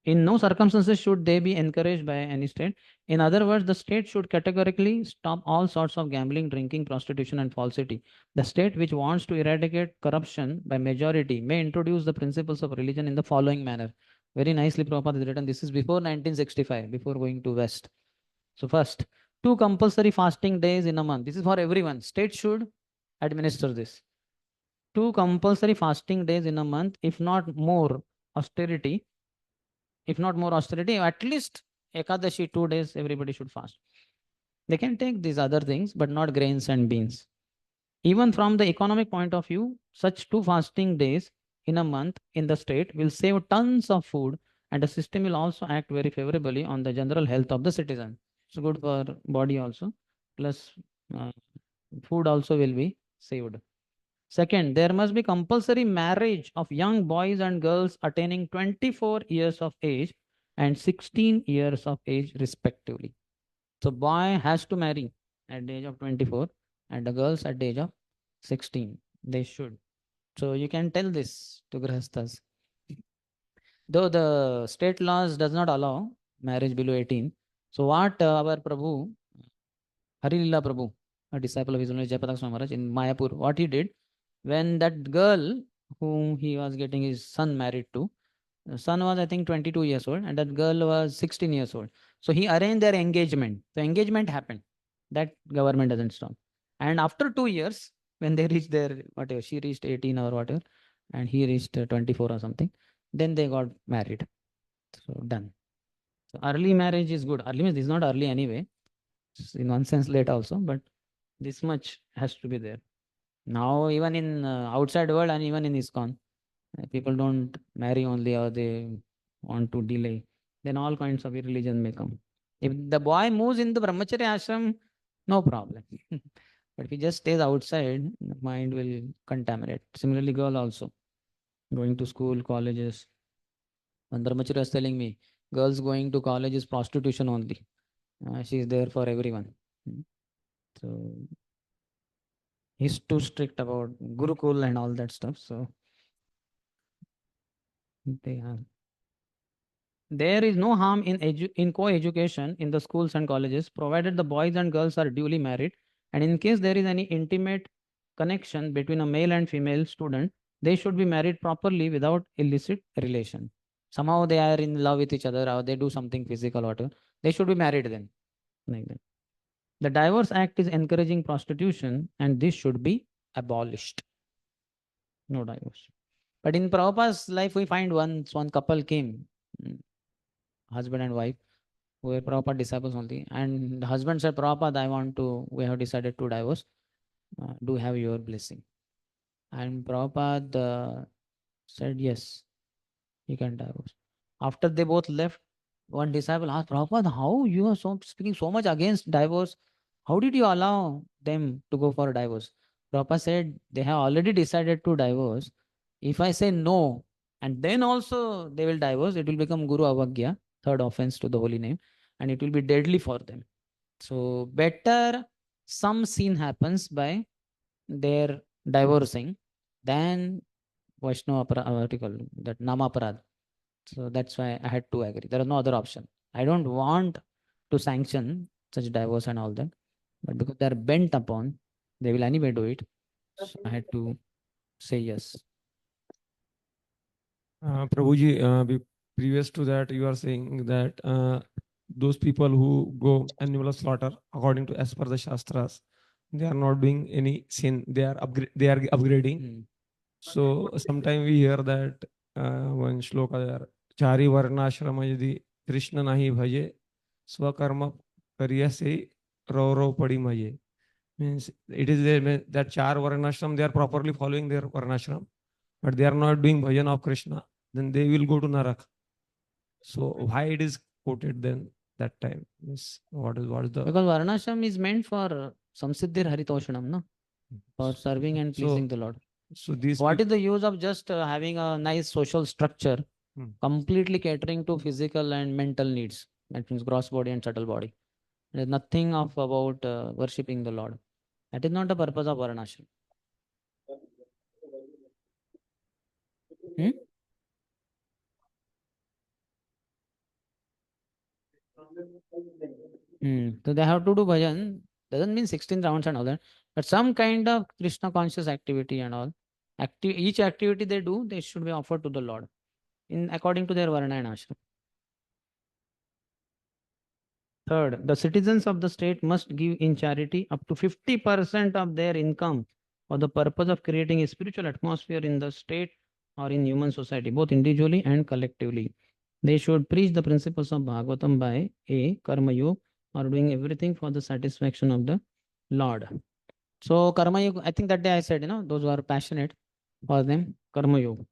In no circumstances should they be encouraged by any state. In other words, the state should categorically stop all sorts of gambling, drinking, prostitution, and falsity. The state which wants to eradicate corruption by majority may introduce the principles of religion in the following manner. Very nicely Prabhupada has written. This is before 1965, before going to West. So first, 2 compulsory fasting days in a month. This is for everyone. State should administer this. 2 compulsory fasting days in a month, if not more austerity, at least Ekadashi 2 days, everybody should fast. They can take these other things, but not grains and beans. Even from the economic point of view, such 2 fasting days in a month in the state will save tons of food, and the system will also act very favorably on the general health of the citizen. It's good for body also, plus food also will be saved. Second, there must be compulsory marriage of young boys and girls attaining 24 years of age and 16 years of age respectively. So boy has to marry at the age of 24 and the girls at the age of 16. They should. So you can tell this to Grahasthas. Though the state laws does not allow marriage below 18. So what our Prabhu, Harilila Prabhu, a disciple of His Holiness Jayaprakash Swami Maharaj in Mayapur, what he did, when that girl whom he was getting his son married to, the son was I think 22 years old and that girl was 16 years old. So he arranged their engagement. The engagement happened. That government doesn't stop. And after 2 years, when they reached their, whatever, she reached 18 or whatever, and he reached 24 or something, then they got married. So done. So early marriage is good. Early means this is not early anyway. It's in one sense late also, but this much has to be there. Now even in outside world and even in ISKCON, people don't marry only or they want to delay. Then all kinds of religion may come. If the boy moves in the brahmacharya ashram, no problem. But if he just stays outside, the mind will contaminate. Similarly, girl also going to school, colleges. One brahmacharya was telling me, girls going to college is prostitution only. She is there for everyone. So he's too strict about Gurukul and all that stuff. So they are. There is no harm in co-education in the schools and colleges, provided the boys and girls are duly married. And in case there is any intimate connection between a male and female student, they should be married properly without illicit relation. Somehow they are in love with each other or they do something physical or whatever. They should be married then. Like that. The Divorce Act is encouraging prostitution, and this should be abolished. No divorce. But in Prabhupada's life, we find one couple came, husband and wife, who were Prabhupada disciples only. And the husband said, Prabhupada, we have decided to divorce. Do have your blessing. And Prabhupada said, yes, you can divorce. After they both left, one disciple asked, Prabhupada, how you are speaking so much against divorce? How did you allow them to go for a divorce? Prabhupada said, they have already decided to divorce. If I say no, and then also they will divorce, it will become Guru Avagya, third offense to the holy name, and it will be deadly for them. So better some sin happens by their divorcing than Vaishnava article, that Namaparad. So that's why I had to agree. There is no other option. I don't want to sanction such divorce and all that, but because they are bent upon, they will anyway do it. So I had to say yes. Prabhuji, previous to that, you are saying that those people who go animal slaughter, according to as per the Shastras, they are not doing any sin. They are upgrading. So sometimes we hear that one shloka there, Chari Varnashrama yadi Krishna nahi bhaje, Swakarma Kariyase Rau Padi Maje. Means it is there that Char Varnashram, they are properly following their Varnashram, but they are not doing bhajan of Krishna, then they will go to Narak. So why it is quoted then that time? Means what is the Because Varnashram is meant for Samsiddhir Haritoshanam, no? For serving and pleasing the Lord. So these What is the use of just having a nice social structure, completely catering to physical and mental needs? That means gross body and subtle body. There is nothing of about worshipping the Lord. That is not the purpose of Varnashram. So they have to do bhajan. Doesn't mean 16 rounds and all that, but some kind of Krishna conscious activity and all. Each activity they do, they should be offered to the Lord in according to their varna and ashram. Third, the citizens of the state must give in charity up to 50% of their income for the purpose of creating a spiritual atmosphere in the state or in human society, both individually and collectively. They should preach the principles of Bhagavatam by a Karma Yoga or doing everything for the satisfaction of the Lord. So Karma Yoga, I think that day I said, those who are passionate for them, Karma Yoga.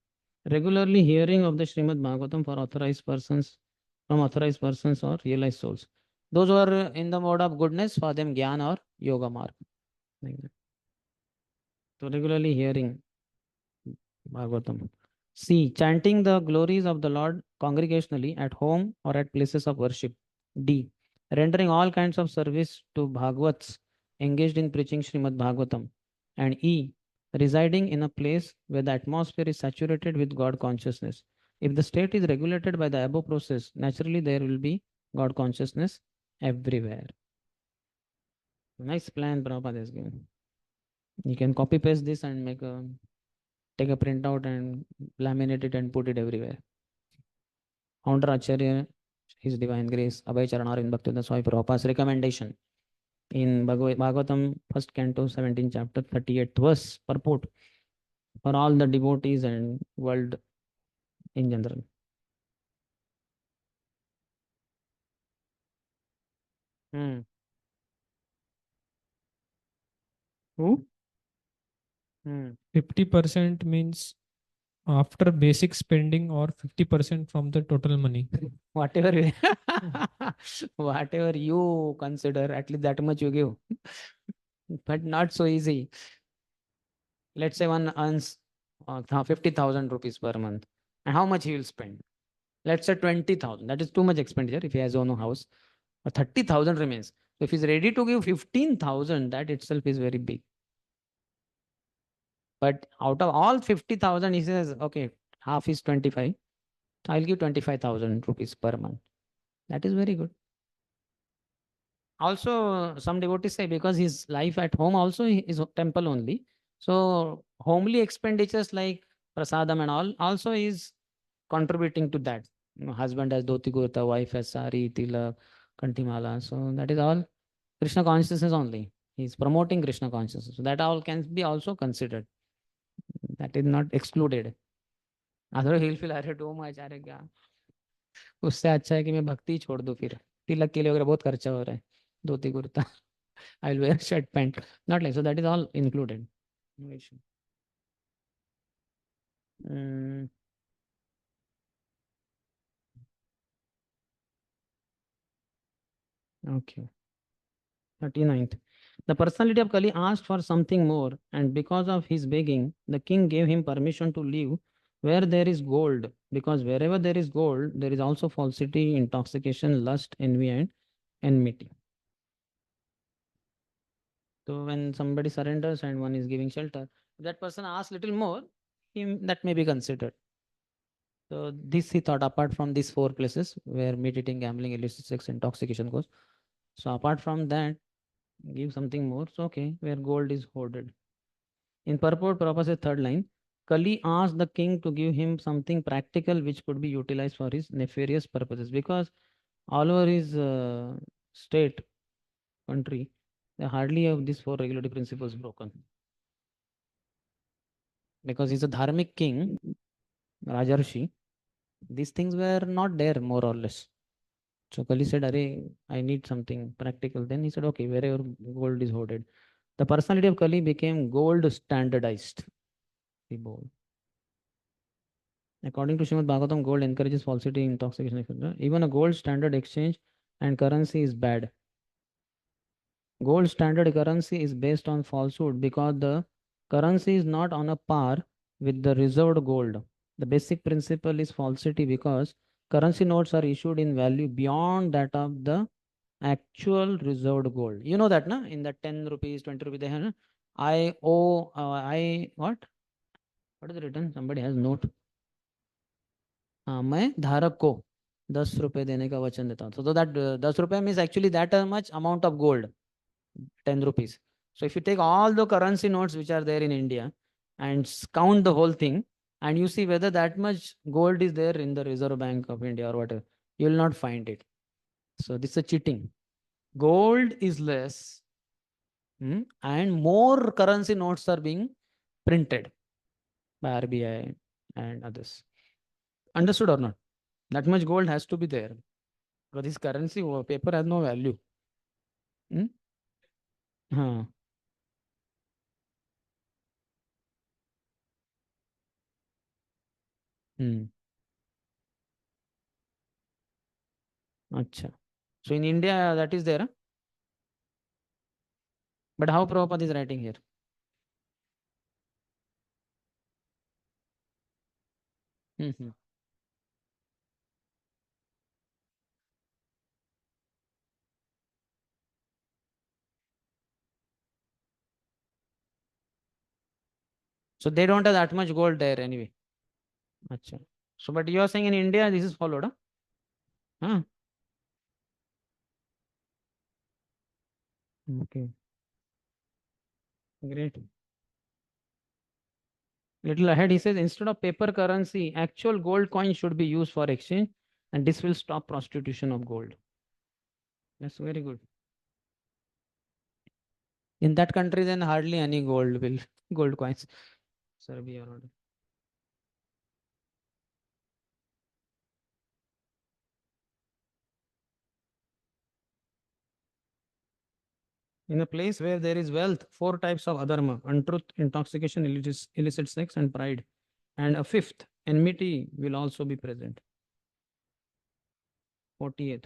Regularly hearing of the Srimad Bhagavatam for authorized persons, from authorized persons or realized souls. Those who are in the mode of goodness, for them Jnana or Yoga Marg. Like that. So regularly hearing Bhagavatam. C. Chanting the glories of the Lord congregationally at home or at places of worship. D. Rendering all kinds of service to Bhagavats engaged in preaching Srimad Bhagavatam. And E. Residing in a place where the atmosphere is saturated with God consciousness. If the state is regulated by the above process, naturally there will be God consciousness everywhere. Nice plan Prabhupada has given. You can copy paste this and take a printout and laminate it and put it everywhere. Founder Acharya, His Divine Grace, Abhay Charanar in Bhakti Swami Prabhupada's recommendation in Bhagavatam, 1st Canto, 17th chapter, 38th verse, purport for all the devotees and world in general. Who? 50% means after basic spending or 50% from the total money. Whatever, whatever you consider, at least that much you give. But not so easy. Let's say one earns 50,000 rupees per month. And how much he will spend? Let's say 20,000. That is too much expenditure if he has own house. Or 30,000 remains. So if he's ready to give 15,000, that itself is very big. But out of all 50,000, he says, okay, half is 25. I'll give 25,000 rupees per month. That is very good. Also, some devotees say because his life at home also is temple only. So homely expenditures like prasadam and all also is contributing to that. Husband has dhoti kurta, wife has sari, tilak, kantimala. So that is all Krishna consciousness only. He's promoting Krishna consciousness. So that all can be also considered. That is not excluded. Otherwise he'll feel अरे too much अरे क्या उससे अच्छा है कि मैं भक्ति छोड़ दूं फिर तिलक के लिए वगैरह बहुत खर्चा हो रहा है dhoti kurta I'll wear shirt pant not like so that is all included. No issue. Okay. 39th. The personality of Kali asked for something more, and because of his begging, the king gave him permission to live where there is gold, because wherever there is gold, there is also falsity, intoxication, lust, envy, and enmity. So when somebody surrenders and one is giving shelter, if that person asks little more, that may be considered. So this he thought apart from these 4 places where meat eating, gambling, illicit sex, intoxication goes. So apart from that, give something more. So okay, where gold is hoarded. In purport, Prabhupada says 3rd line, Kali asked the king to give him something practical which could be utilized for his nefarious purposes, because all over his state, country, they hardly have these 4 regulative principles broken. Because he's a dharmic king, Rajarshi, these things were not there more or less. So Kali said, I need something practical. Then he said, okay, wherever gold is hoarded. The personality of Kali became gold standardized. According to Srimad Bhagavatam, gold encourages falsity, intoxication, etc. Even a gold standard exchange and currency is bad. Gold standard currency is based on falsehood because the currency is not on a par with the reserved gold. The basic principle is falsity because currency notes are issued in value beyond that of the actual reserved gold. You know that, na? In the 10 rupees, 20 rupees, they have, na? I owe, what? What is written? Somebody has note. हाँ मैं धारक को 10 रुपए देने का वचन देता हूँ. So that 10 रुपए means actually that much amount of gold, 10 rupees. So if you take all the currency notes which are there in India and count the whole thing, and you see whether that much gold is there in the Reserve Bank of India or whatever, you will not find it. So this is a cheating. Gold is less, and more currency notes are being printed by RBI and others. Understood or not? That much gold has to be there. Because this currency paper has no value. हाँ. अच्छा. So in India that is there. Huh? But how Prabhupada is writing here? So they don't have that much gold there anyway. Achha. So but you are saying in India this is followed. Huh? Huh? Okay. Great. Little ahead he says instead of paper currency, actual gold coin should be used for exchange, and this will stop prostitution of gold. That's very good. In that country then hardly any gold coins. Serbia or in a place where there is wealth, 4 types of adharma: untruth, intoxication, illicit sex, and pride. And a 5th, enmity, will also be present. 48th.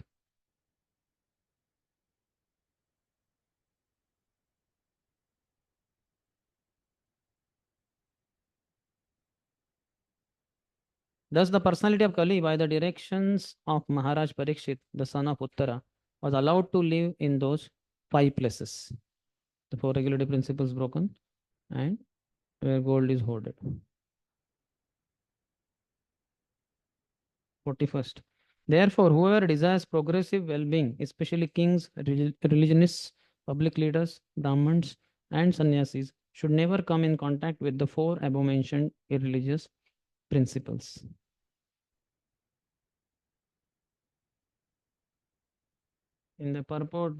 Thus, the personality of Kali, by the directions of Maharaj Parikshit, the son of Uttara, was allowed to live in those 5 places. The 4 regulative principles broken, and where gold is hoarded. 41st. Therefore, whoever desires progressive well-being, especially kings, religionists, public leaders, Brahmins, and sannyasis, should never come in contact with the 4 above-mentioned irreligious principles. In the purport,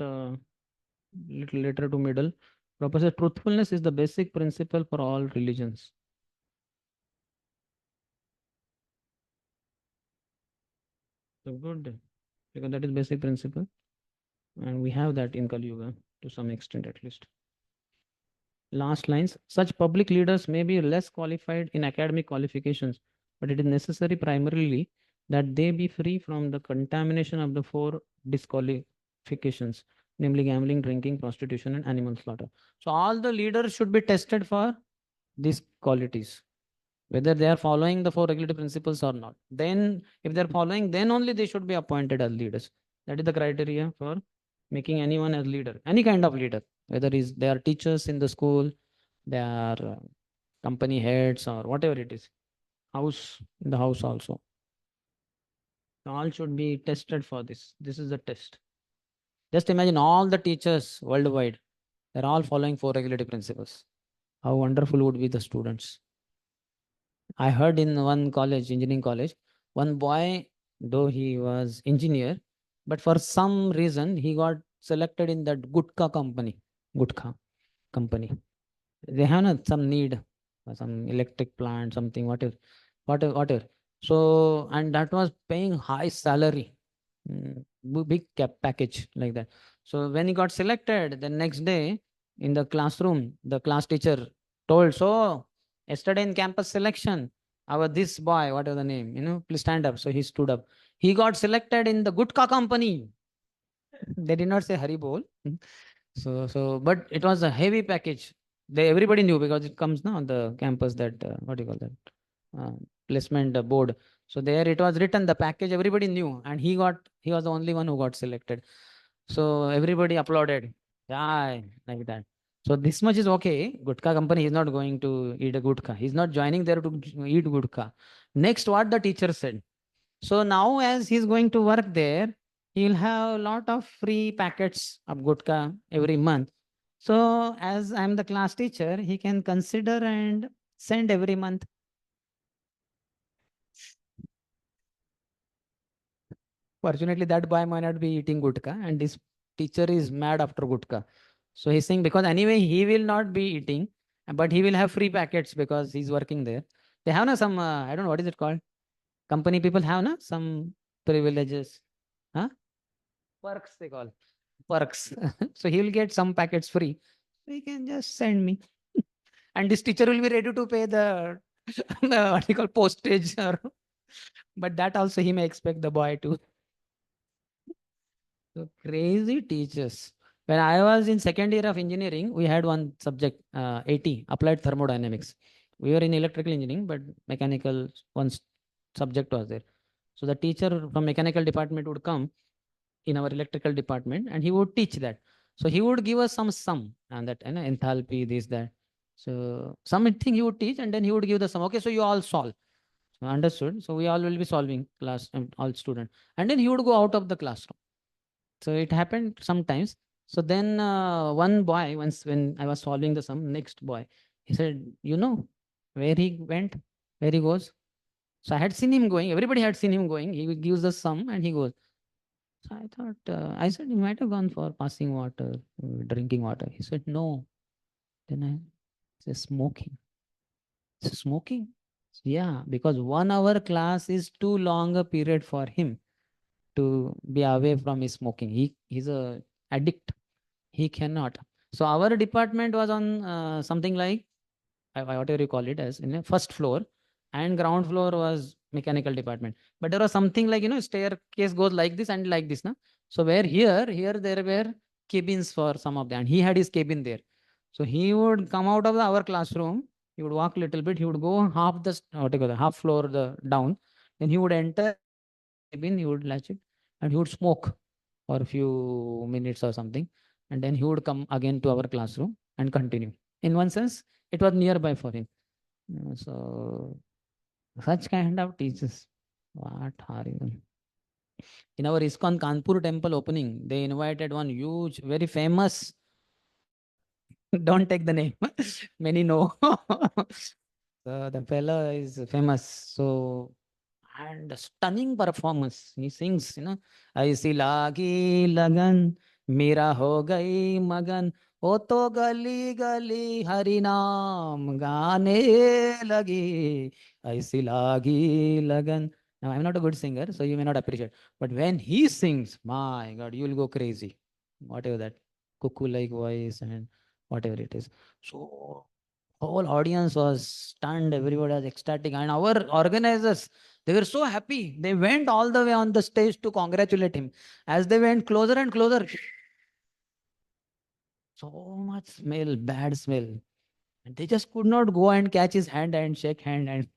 little later to middle. Prabhupada says truthfulness is the basic principle for all religions. So good, because that is basic principle, and we have that in Kali Yuga to some extent at least. Last lines. Such public leaders may be less qualified in academic qualifications, but it is necessary primarily that they be free from the contamination of the four disqualifications, namely gambling, drinking, prostitution, and animal slaughter. So all the leaders should be tested for these qualities, whether they are following the four regulatory principles or not. Then, if they are following, then only they should be appointed as leaders. That is the criteria for making anyone as leader, any kind of leader, whether they are teachers in the school, they are company heads, or whatever it is, house, in the house also. All should be tested for this. This is the test. Just imagine all the teachers worldwide, they're all following four regulatory principles. How wonderful would be the students. I heard in one college, engineering college, one boy, though he was engineer, but for some reason he got selected in that gutka company. They have some need, some electric plant, something, whatever. So, and that was paying high salary, big package like that. So when he got selected, the next day in the classroom, the class teacher told, so yesterday in campus selection, our this boy, whatever the name, please stand up. So he stood up. He got selected in the gutka company. They did not say Haribol. But it was a heavy package. Everybody knew because it comes now on the campus that, what do you call that? Placement board. So there it was written, the package, everybody knew. And he was the only one who got selected. So everybody applauded. Yeah, like that. So this much is okay. Gutka company is not going to eat a gutka. He's not joining there to eat gutka. Next, what the teacher said. So now as he's going to work there, he'll have a lot of free packets of gutka every month. So as I'm the class teacher, he can consider and send every month. Fortunately, that boy might not be eating gutka, and this teacher is mad after gutka. So he's saying because anyway he will not be eating, but he will have free packets because he's working there. They have some I don't know what is it called. Company people have some privileges, huh? Perks they call perks. So he will get some packets free. So he can just send me, and this teacher will be ready to pay the, the what you call postage, or but that also he may expect the boy to. So crazy teachers. When I was in second year of engineering, we had one subject, AT, applied thermodynamics. We were in electrical engineering, but mechanical one subject was there. So the teacher from mechanical department would come in our electrical department and he would teach that. So he would give us some sum and that enthalpy, this, that. So something he would teach and then he would give the sum. Okay, so you all solve. So understood. So we all will be solving class, all students. And then he would go out of the classroom. So it happened sometimes. So then one boy, once when I was solving the sum, next boy, he said, where he went, where he goes. So I had seen him going. Everybody had seen him going. He gives the sum and he goes. So I thought, I said, he might have gone for passing water, drinking water. He said, no. Then I said, smoking. So smoking? Yeah, because 1 hour class is too long a period for him to be away from his smoking. He's a addict. He cannot. So our department was on something like whatever you call it as in the first floor, and ground floor was mechanical department. But there was something like staircase goes like this and like this, na. So where here there were cabins for some of them, and he had his cabin there. So he would come out of our classroom. He would walk a little bit. He would go half floor down. Then he would enter cabin. He would latch it, and he would smoke for a few minutes or something, and then he would come again to our classroom and continue. In one sense, it was nearby for him. So such kind of teachers, what are you? In our ISKCON Kanpur temple opening, they invited one huge, very famous. Don't take the name. Many know. So the fellow is famous. So and stunning performance. He sings, I see Lagi Lagan मेरा हो गई मगन, वो तो गली गली हरि नाम गाने लगी, ऐसी लागी लगन. Now, I'm not a good singer, so you may not appreciate. But when he sings, my God, you will go crazy. Whatever that cuckoo-like voice and whatever it is. So whole audience was stunned. Everybody was ecstatic. And our organizers, they were so happy. They went all the way on the stage to congratulate him. As they went closer and closer, so much smell, bad smell. And they just could not go and catch his hand and shake hand and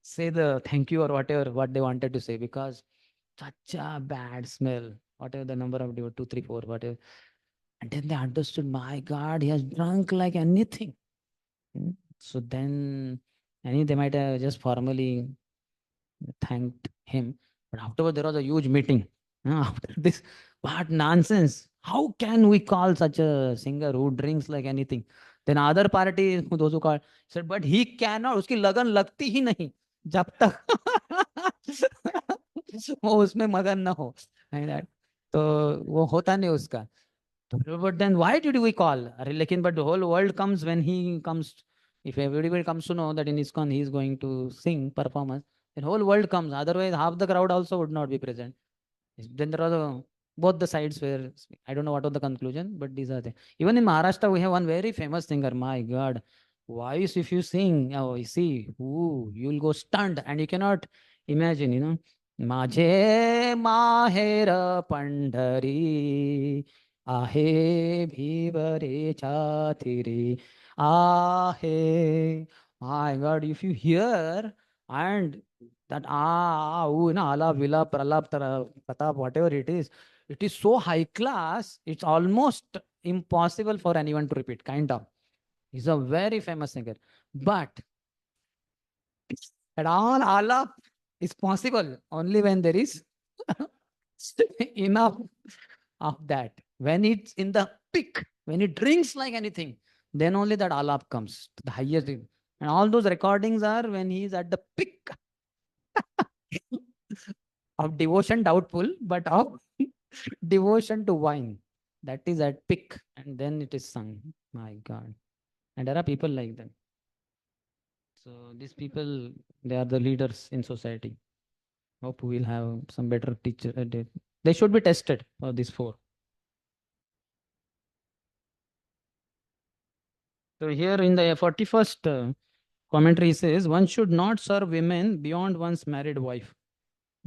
say the thank you or whatever what they wanted to say, because such a bad smell. Whatever the number of 2, 3, 4, whatever. And then they understood, my God, he has drunk like anything. So then, they might have just formally thanked him. But afterward, there was a huge meeting. After this, what nonsense. How can we call such a singer who drinks like anything? Then other party, those who called, said, but he cannot, उसकी लगन लगती ही नहीं जब तक वो उसमें मगन ना हो. Like that. तो वो होता नहीं उसका. But then why did we call? But the whole world comes when he comes. If everybody comes to know that in ISKCON he is going to sing performance, then whole world comes. Otherwise, half the crowd also would not be present. Then there was both the sides where I don't know what was the conclusion, but these are the. Even in Maharashtra, we have one very famous singer. My God, voice if you sing, oh, you see, ooh, you will go stunned and you cannot imagine. माझे माहेर पंढरी आहे भीवरे छातिरी आहे. My God, if you hear and that alap, vilap, pralap, patap, whatever it is so high class, it's almost impossible for anyone to repeat, kind of. He's a very famous singer. But at all alap is possible only when there is enough of that. When it's in the peak, when it drinks like anything, then only that alap comes to the highest. And all those recordings are when he is at the peak of devotion, doubtful, but of devotion to wine. That is at peak, and then it is sung. My God. And there are people like that. So these people, they are the leaders in society. Hope we will have some better teacher. They should be tested for these 4. So here in the 41st commentary says, one should not serve women beyond one's married wife.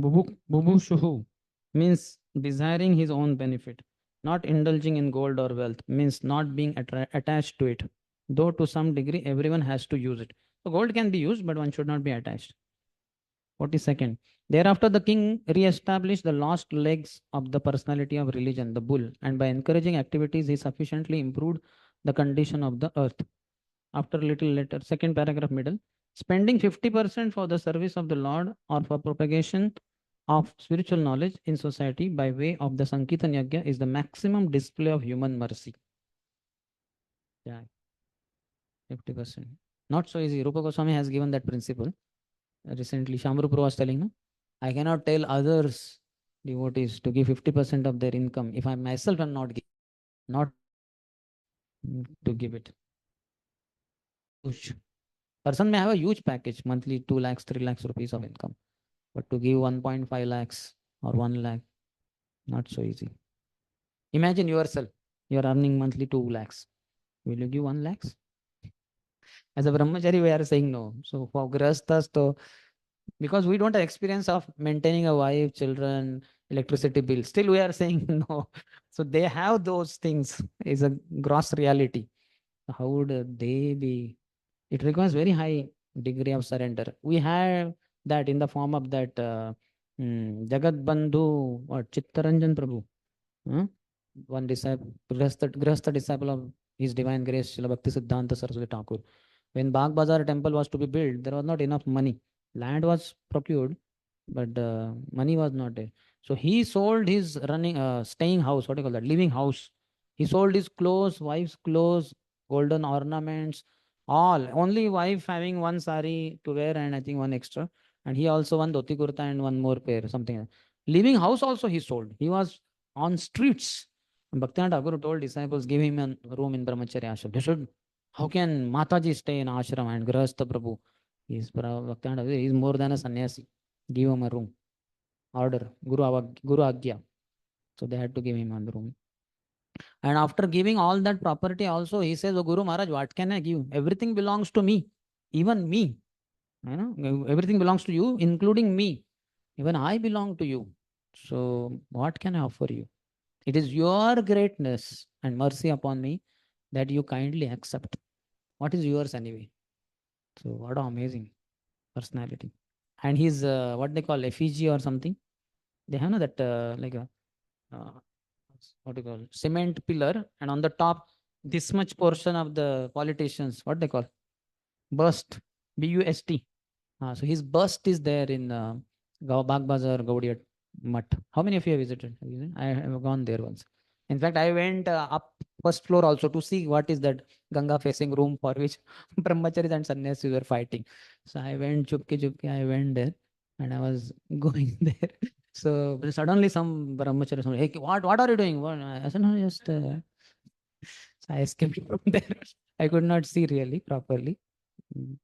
Bubushuhu means desiring his own benefit. Not indulging in gold or wealth means not being attached to it. Though to some degree, everyone has to use it. So gold can be used, but one should not be attached. 42nd. Thereafter, the king re-established the lost legs of the personality of religion, the bull, and by encouraging activities, he sufficiently improved the condition of the earth. After a little later, second paragraph middle, spending 50% for the service of the Lord or for propagation of spiritual knowledge in society by way of the Sankirtan Yajna is the maximum display of human mercy. Yeah, 50%. Not so easy. Rupa Goswami has given that principle. Recently, SundarshyamPrabhu was telling, no? I cannot tell others devotees to give 50% of their income if I myself am not to give it. Person may have a huge package, monthly 2 lakhs, 3 lakhs rupees of income. But to give 1.5 lakhs or 1 lakh, not so easy. Imagine yourself, you are earning monthly 2 lakhs. Will you give 1 lakhs? As a brahmachari, we are saying no. So for grahasthas, because we don't have experience of maintaining a wife, children, electricity bill, still we are saying no. So they have those things. Is a gross reality. How would they be? It requires very high degree of surrender. We have that in the form of that Jagat Bandhu or Chittaranjan Prabhu. One disciple, Grihastha disciple of His Divine Grace, Srila Bhakti Siddhanta Saraswati Thakur. When Bagh Bazar temple was to be built, there was not enough money. Land was procured, but money was not there. So he sold his staying house, what do you call that, living house. He sold his clothes, wife's clothes, golden ornaments, all. Only wife having one sari to wear and I think one extra. And he also one dhoti kurta and one more pair, something like that. Living house also he sold. He was on streets Bhaktivinoda Thakur told disciples, give him a room in Brahmacharya ashram. They should, how can Mataji stay in ashram and Grahastha Prabhu? Bhaktivinoda Thakur is more than a sannyasi. Give him a room. Order. Guru Agya. So they had to give him a room. And after giving all that property also, he says, oh Guru Maharaj, what can I give? Everything belongs to me. Even me. You know, everything belongs to you, including me. Even I belong to you. So what can I offer you? It is your greatness and mercy upon me that you kindly accept. What is yours anyway? So what an amazing personality. And his what they call effigy or something. They have that like a uh, what do you call cement pillar, and on the top this much portion of the politicians, what they call bust, bust. So his bust is there in Bagh Bazar Gaudiya Mutt. How many of you have visited? I have gone there once. In fact, I went up first floor also to see what is that Ganga facing room for which brahmacharis and sannyasis were fighting. So I went chupke, I went there and I was going there. So suddenly some brahmachari, hey, what are you doing? What? I said, no, just. So I escaped from there. I could not see really properly. Mm,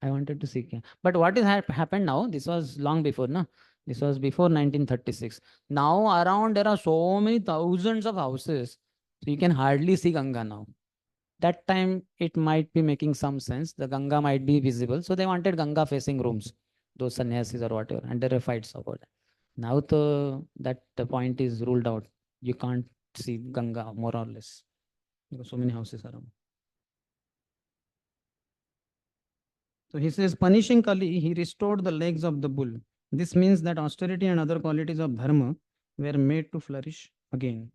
I wanted to see. But what is happened now? This was long before, no? This was before 1936. Now around there are so many thousands of houses. So you can hardly see Ganga now. That time it might be making some sense. The Ganga might be visible. So they wanted Ganga facing rooms, those sannyasis or whatever. And there are fights about it. Now the point is ruled out. You can't see Ganga more or less. Because so many houses around. So he says, punishing Kali, he restored the legs of the bull. This means that austerity and other qualities of dharma were made to flourish again.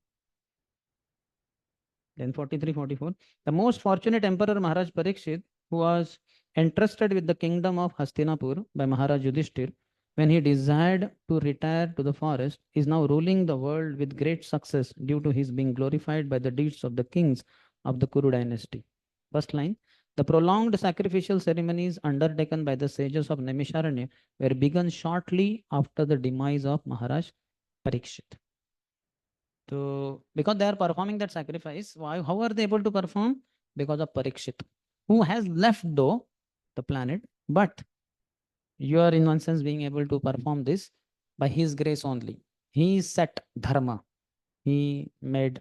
Then 43, 44. The most fortunate emperor Maharaj Parikshit, who was entrusted with the kingdom of Hastinapur by Maharaj Yudhishthir, when he desired to retire to the forest, is now ruling the world with great success due to his being glorified by the deeds of the kings of the Kuru dynasty. First line. The prolonged sacrificial ceremonies undertaken by the sages of Naimisharanya were begun shortly after the demise of Maharaj Parikshit. So, because they are performing that sacrifice, how are they able to perform? Because of Parikshit, who has left though the planet, but you are in one sense being able to perform this by his grace only. He set dharma. He made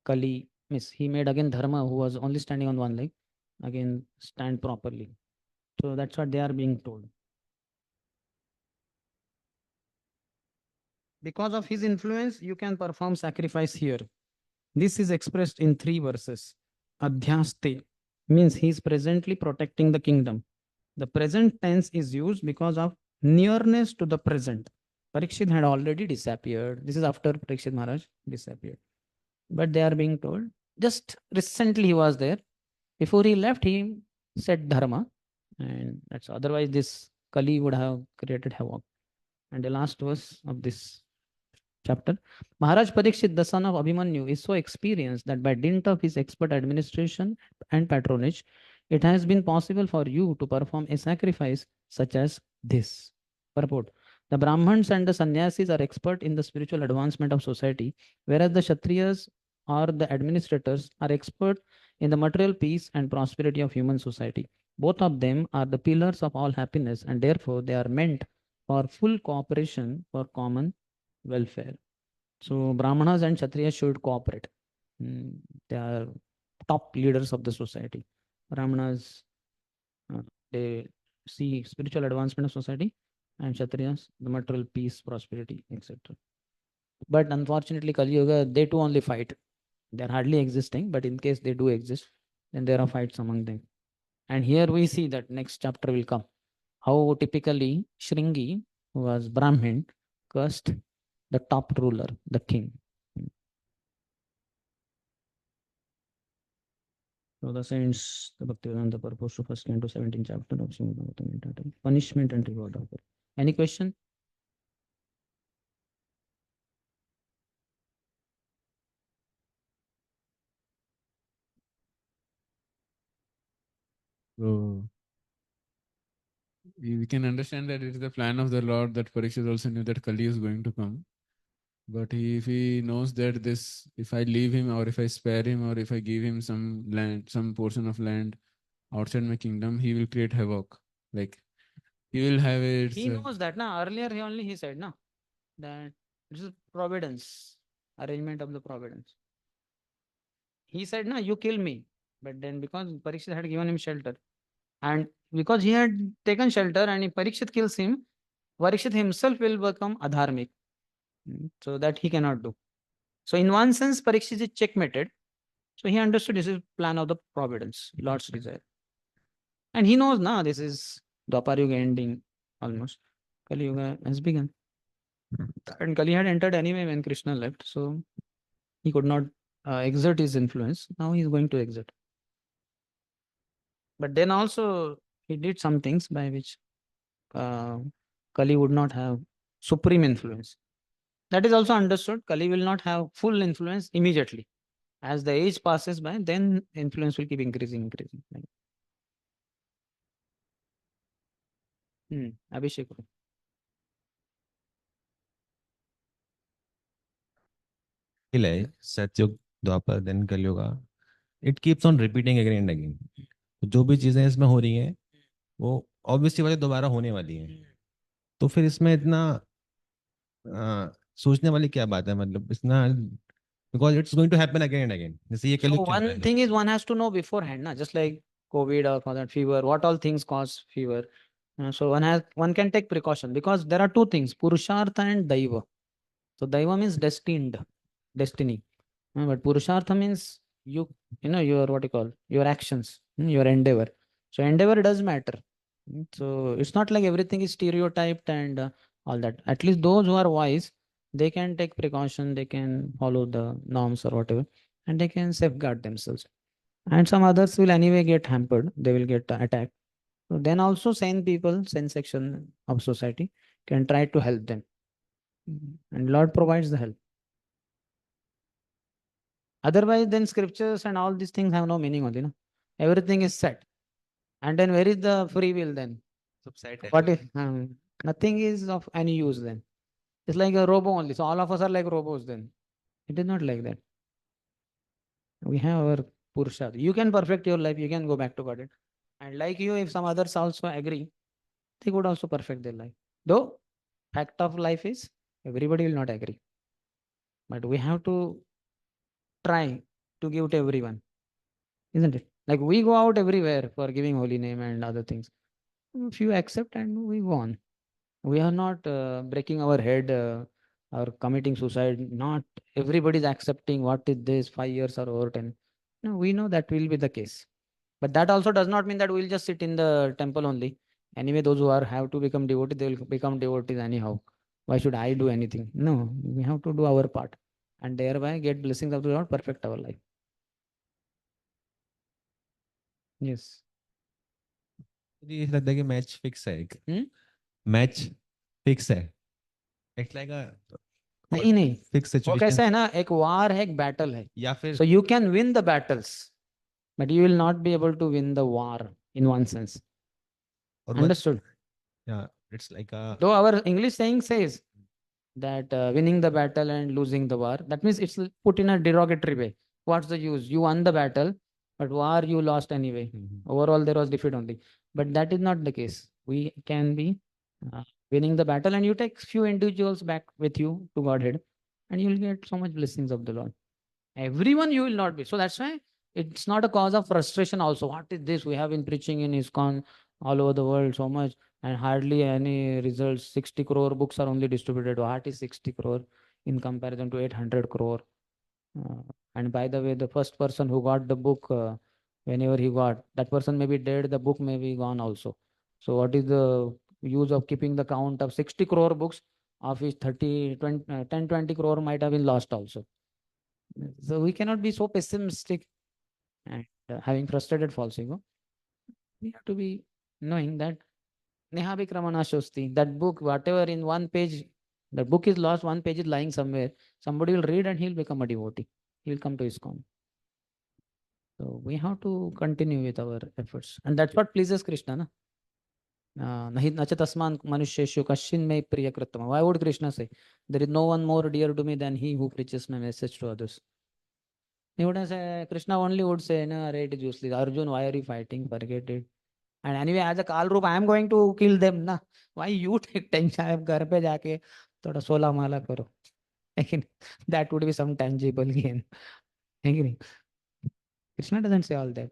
Kali, miss, he made again dharma who was only standing on one leg, again stand properly. So that's what they are being told. Because of his influence, you can perform sacrifice here. This is expressed in 3 verses. Adhyaste means he is presently protecting the kingdom. The present tense is used because of nearness to the present. Parikshit had already disappeared. This is after Parikshit Maharaj disappeared. But they are being told, just recently he was there. Before he left, he said dharma. And that's otherwise this Kali would have created havoc. And the last verse of this chapter. Maharaj Parikshit, the son of Abhimanyu, is so experienced that by dint of his expert administration and patronage, it has been possible for you to perform a sacrifice such as this. Purport. The Brahmins and the sannyasis are expert in the spiritual advancement of society, whereas the Kshatriyas or the administrators are expert in the material peace and prosperity of human society. Both of them are the pillars of all happiness, and therefore they are meant for full cooperation for common welfare. So Brahmanas and Kshatriyas should cooperate. They are top leaders of the society. Brahmanas, they see spiritual advancement of society, and Kshatriyas, the material peace, prosperity, etc. But unfortunately, Kali Yuga, they too only fight. They are hardly existing, but in case they do exist, then there are fights among them. And here we see that next chapter will come. How typically Shringi, who was Brahmin, cursed the top ruler, the king. So the saints, the Bhaktivedanta purpose to first into 17th chapter of Srimad Bhagavatam entitled Punishment and Reward of it. Any question? So we can understand that it is the plan of the Lord that Parikshit also knew that Kali is going to come. But if he knows that this, if I leave him or if I spare him or if I give him some land, some portion of land outside my kingdom, he will create havoc. Like he will have it. He knows that, na. Earlier he said, na, that this is providence, arrangement of the providence. He said, na, you kill me. But then because Parikshit had given him shelter, and because he had taken shelter and if Parikshit kills him, Parikshit himself will become adharmic. So that he cannot do. So in one sense, Parikshit is checkmated. So he understood this is plan of the providence, Lord's desire. And he knows now this is Dwapar Yuga ending almost. Kali Yuga has begun. And Kali had entered anyway when Krishna left. So he could not exert his influence. Now he is going to exert. But then also he did some things by which Kali would not have supreme influence. That is also understood. Kali will not have full influence immediately. As the age passes by, then influence will keep increasing. Abhishek. Like Satyug, Dwapar, then Kalyuga, it keeps on repeating again and again. जो भी चीजें इसमें हो रही हैं वो obviously वाली दोबारा होने वाली हैं, तो फिर इसमें इतना सोचने वाली क्या बात है, मतलब इतना, because it's going to happen again and again. जैसे ये So कलयुग चल रहा one है. thing is one has to know beforehand, na? Just like COVID or for that fever, what all things cause fever. So one can take precaution because there are two things, Purushartha and Daiva. So Daiva means destined, destiny. But Purushartha means your what you call, your actions, your endeavor. So endeavor does matter. So it's not like everything is stereotyped and all that. At least those who are wise, they can take precaution, they can follow the norms or whatever, and they can safeguard themselves. And some others will anyway get hampered, they will get attacked. So then also sane people, sane section of society can try to help them. And Lord provides the help. Otherwise, then scriptures and all these things have no meaning only. No? Everything is set. And then where is the free will then? What if nothing is of any use then? It's like a robo only. So all of us are like robots then. It is not like that. We have our Purusha. You can perfect your life, you can go back to God. And like you, if some others also agree, they could also perfect their life. Though, fact of life is everybody will not agree. But we have to try to give to everyone. Isn't it? Like we go out everywhere for giving holy name and other things. Few accept and we go on. We are not breaking our head or committing suicide. Not everybody is accepting what is this 5 years or over 10. No, we know that will be the case. But that also does not mean that we'll just sit in the temple only. Anyway, those who have to become devotees, they will become devotees anyhow. Why should I do anything? No, we have to do our part and thereby get blessings of the Lord, perfect our life. Yes. मुझे ये लगता है कि match fix है, एक Hmm? Match fix है. It's like a नहीं fixed वो situation. कैसा है ना, एक वार है, एक बैटल है. या फिर So you can win the battles, but you will not be able to win the war in one sense. और Understood? yeah, it's like a Though our English saying says that winning the battle and losing the war, that means it's put in a derogatory way. What's the use? You won the battle, but war you lost anyway. Overall, there was defeat only. But that is not the case. We can be winning the battle, and you take few individuals back with you to Godhead, and you'll get so much blessings of the Lord. Everyone you will not be. So that's why it's not a cause of frustration also. What is this? We have been preaching in ISKCON all over the world so much and hardly any results. 60 crore books are only distributed. What is 60 crore in comparison to 800 crore? And by the way, the first person who got the book, whenever he got, that person may be dead, the book may be gone also. So what is the use of keeping the count of 60 crore books, of which 30, 20, 10, 20 crore might have been lost also. So we cannot be so pessimistic and having frustrated false ego. We have to be knowing that Neha Vikramana Shosti, that book, whatever in one page, the book is lost, one page is lying somewhere. Somebody will read and he'll become a devotee. He'll come to ISKCON. So we have to continue with our efforts. And that's what pleases Krishna. Na? nahi nacha tasman manusheshu kashin me priya kritama. Why would Krishna say, there is no one more dear to me than he who preaches my message to others? He wouldn't say, Krishna only would say, no, it is useless. Arjun, why are you fighting? Forget it. And anyway, as a Kal Roop, I am going to kill them. Na. Why you take tension? I am घर पे जाके थोड़ा 16 माला करो. लेकिन that would be some tangible gain. है कि नहीं? Krishna doesn't say all that.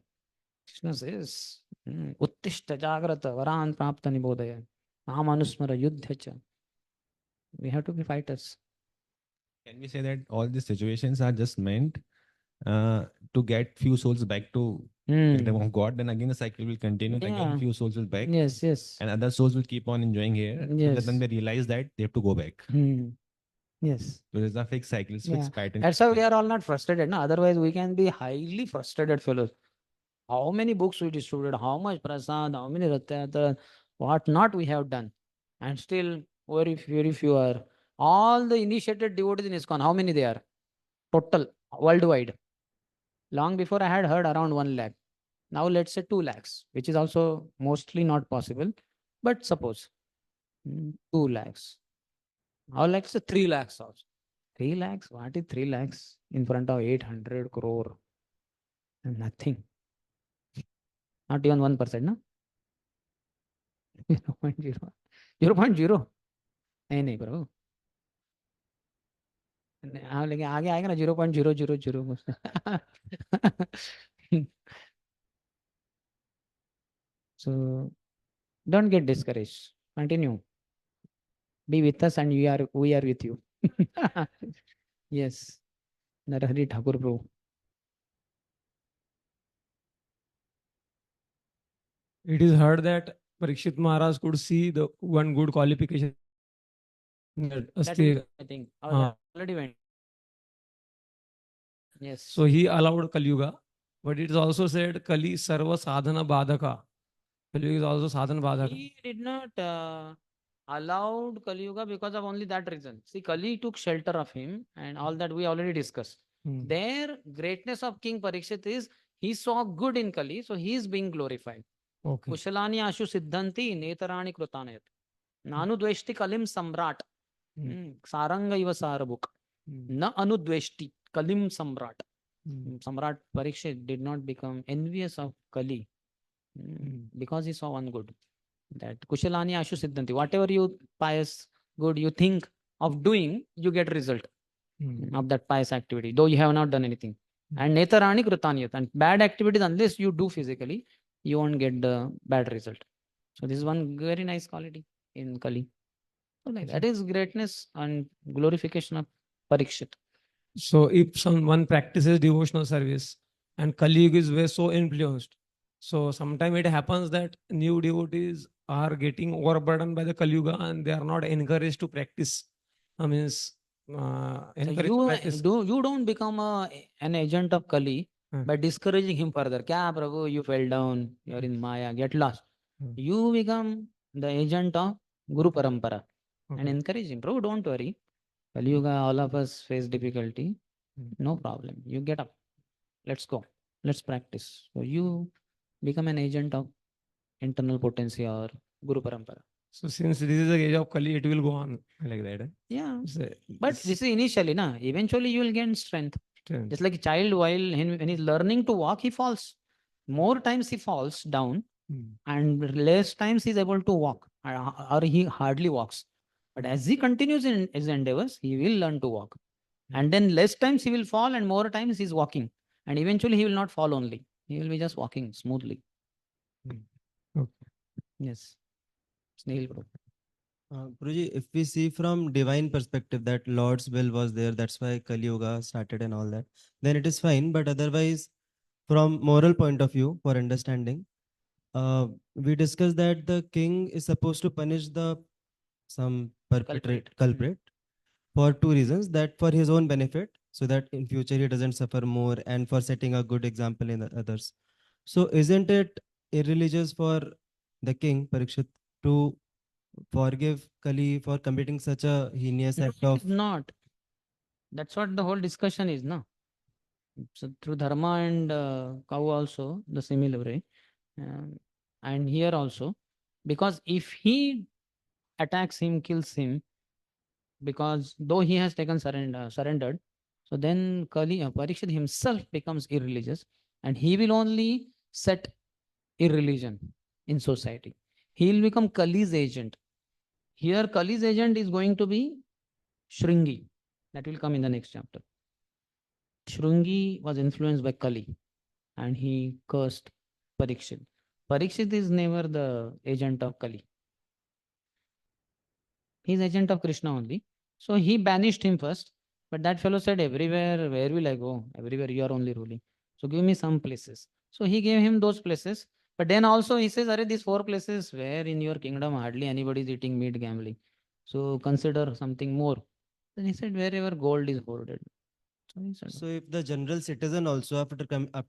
Krishna says, Uttishta Jagrata Varan Prapta Nibodaya Amanusmara Yuddha cha. We have to be fighters. Can we say that all these situations are just meant to get few souls back to kingdom of God? Then again the cycle will continue. Yeah. Again few souls will back. Yes, yes. And other souls will keep on enjoying here. Yes. Then they realize that they have to go back. Yes. So there's a fixed cycle, it's fixed pattern. That's why we are all not frustrated. No? Otherwise, we can be highly frustrated fellows. How many books we distributed, how much prasad, how many rathayatra, what not we have done. And still, very few are. All the initiated devotees in ISKCON, how many they are? Total, worldwide. Long before I had heard around 1 lakh. Now let's say 2 lakhs, which is also mostly not possible. But suppose 2 lakhs. How lakhs? 3 lakhs also. 3 lakhs? What is 3 lakhs in front of 800 crore? Nothing. Not even 1%, no? 0.0. 0.0. नहीं प्रभु. हाँ लेकिन आगे आएगा ना 0.000. So don't get discouraged. Continue. Be with us and we are with you. Yes. Narahari Thakur Prabhu. It is heard that Parikshit Maharaj could see the one good qualification. That Asti- is, I think. That already went. Yes. So he allowed Kali Yuga, but it is also said Kali Sarva Sadhana Badhaka. Kali Yuga is also Sadhana Badhaka. He did not allowed Kali Yuga because of only that reason. See, Kali took shelter of him and all that we already discussed. Their greatness of King Parikshit is he saw good in Kali, so he is being glorified. Okay. Kushalani Ashu Siddhanti Netarani Krutanayat. Nanu Dveshti Kalim Samrat. Saranga Iva Sarabuk. Na Anudveshti Kalim Samrat. Samrat Parikshit did not become envious of Kali because he saw one good. That Kushalani Ashu Siddhanti. Whatever you pious good you think of doing, you get result of that pious activity, though you have not done anything. And Netarani Krutaniyat. And bad activities, unless you do physically, you won't get the bad result. So this is one very nice quality in Kali. So like that is greatness and glorification of Parikshit. So if someone practices devotional service and Kali Yuga is very so influenced, so sometimes it happens that new devotees are getting overburdened by the Kali Yuga and they are not encouraged to practice. I mean, So encouraged to practice. you don't become an agent of Kali by discouraging him further. Kya Prabhu, you fell down, you're in Maya, get lost. You become the agent of Guru Parampara and encourage him. Prabhu, don't worry. Kali Yuga, all of us face difficulty. No problem. You get up. Let's go. Let's practice. So you become an agent of internal potency or Guru Parampara. So since this is the age of Kali, it will go on like that. Eh? Yeah. So, But this is initially, na. Eventually you will gain strength. strength. Just like a child, while when he's learning to walk, he falls. More times he falls down, and less times he's able to walk, or he hardly walks. But as he continues in his endeavors, he will learn to walk. And then less times he will fall, and more times he's walking. And eventually he will not fall only. He will be just walking smoothly. Okay. Yes. Snail Prabhu. Guruji, if we see from divine perspective that Lord's will was there, that's why Kali Yuga started and all that, then it is fine. But otherwise, from moral point of view, for understanding, we discussed that the king is supposed to punish some culprit for two reasons: that for his own benefit, so that in future he doesn't suffer more, and for setting a good example in others. So isn't it irreligious for the king Parikshit to forgive Kali for committing such a heinous act It of? is not. That's what the whole discussion is, no? So through dharma and cow also the similar way, and here also Because if he attacks him, kills him, because though he has taken surrendered, so then Parikshit himself becomes irreligious, and he will only set irreligion in society. He will become Kali's agent. Here, Kali's agent is going to be Shringi. That will come in the next chapter. Shringi was influenced by Kali and he cursed Parikshit. Parikshit is never the agent of Kali. He's agent of Krishna only. So he banished him first. But that fellow said, everywhere, where will I go? Everywhere you are only ruling. So give me some places. So he gave him those places. But then also he says, these 4 places where in your kingdom hardly anybody is eating meat, gambling. So consider something more. Then he said, wherever gold is hoarded. So he said, So if the general citizen also after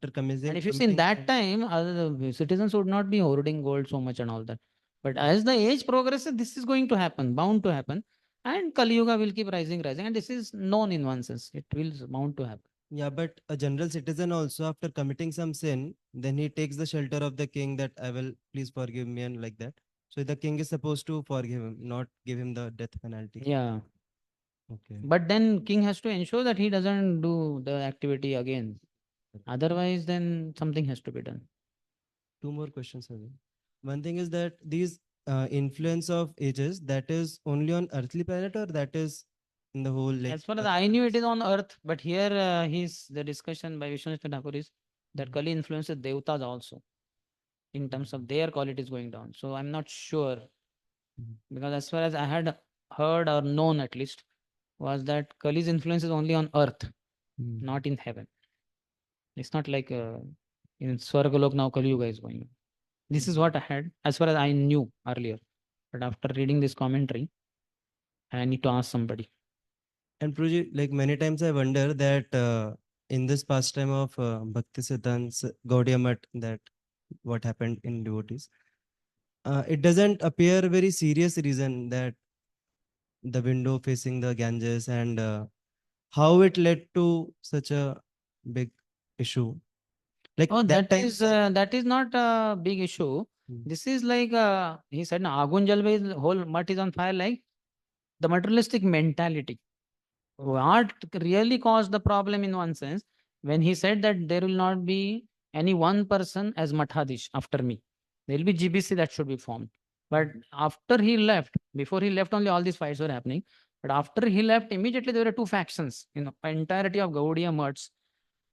committing and if you see in that time, the citizens would not be hoarding gold so much and all that. But as the age progresses, this is going to happen, bound to happen. And Kali Yuga will keep rising. And this is known in one sense. It will bound to happen. Yeah, but a general citizen also after committing some sin, then he takes the shelter of the king that I will please forgive me and like that. So the king is supposed to forgive him, not give him the death penalty. Yeah. Okay. But then king has to ensure that he doesn't do the activity again. Otherwise, then something has to be done. 2 more questions. One thing is that these influence of ages, that is only on earthly planet or that is in the whole like As far as I knew, it is on earth. But here, the discussion by Vishwanath Thakur is that Kali influences Devatas also in terms of their qualities going down. So I'm not sure, because as far as I had heard or known at least, was that Kali's influence is only on earth, not in heaven. It's not like in Swargalok now Kali Yuga is going on. This is what I had as far as I knew earlier. But after reading this commentary, I need to ask somebody. And Prabhuji, like many times I wonder that in this pastime of Bhakti Siddhant's Gaudiya Math, that what happened in devotees, it doesn't appear very serious reason that the window facing the Ganges and how it led to such a big issue. Like Oh, that that is not a big issue. This is like he said, Agun Jalve, whole mutt is on fire, like the materialistic mentality. What really caused the problem in one sense, when he said that there will not be any one person as Mathadish after me. There will be GBC that should be formed. But after he left, before he left, only all these fights were happening. But after he left, immediately there were 2 factions in the entirety of Gaudiya Mutts.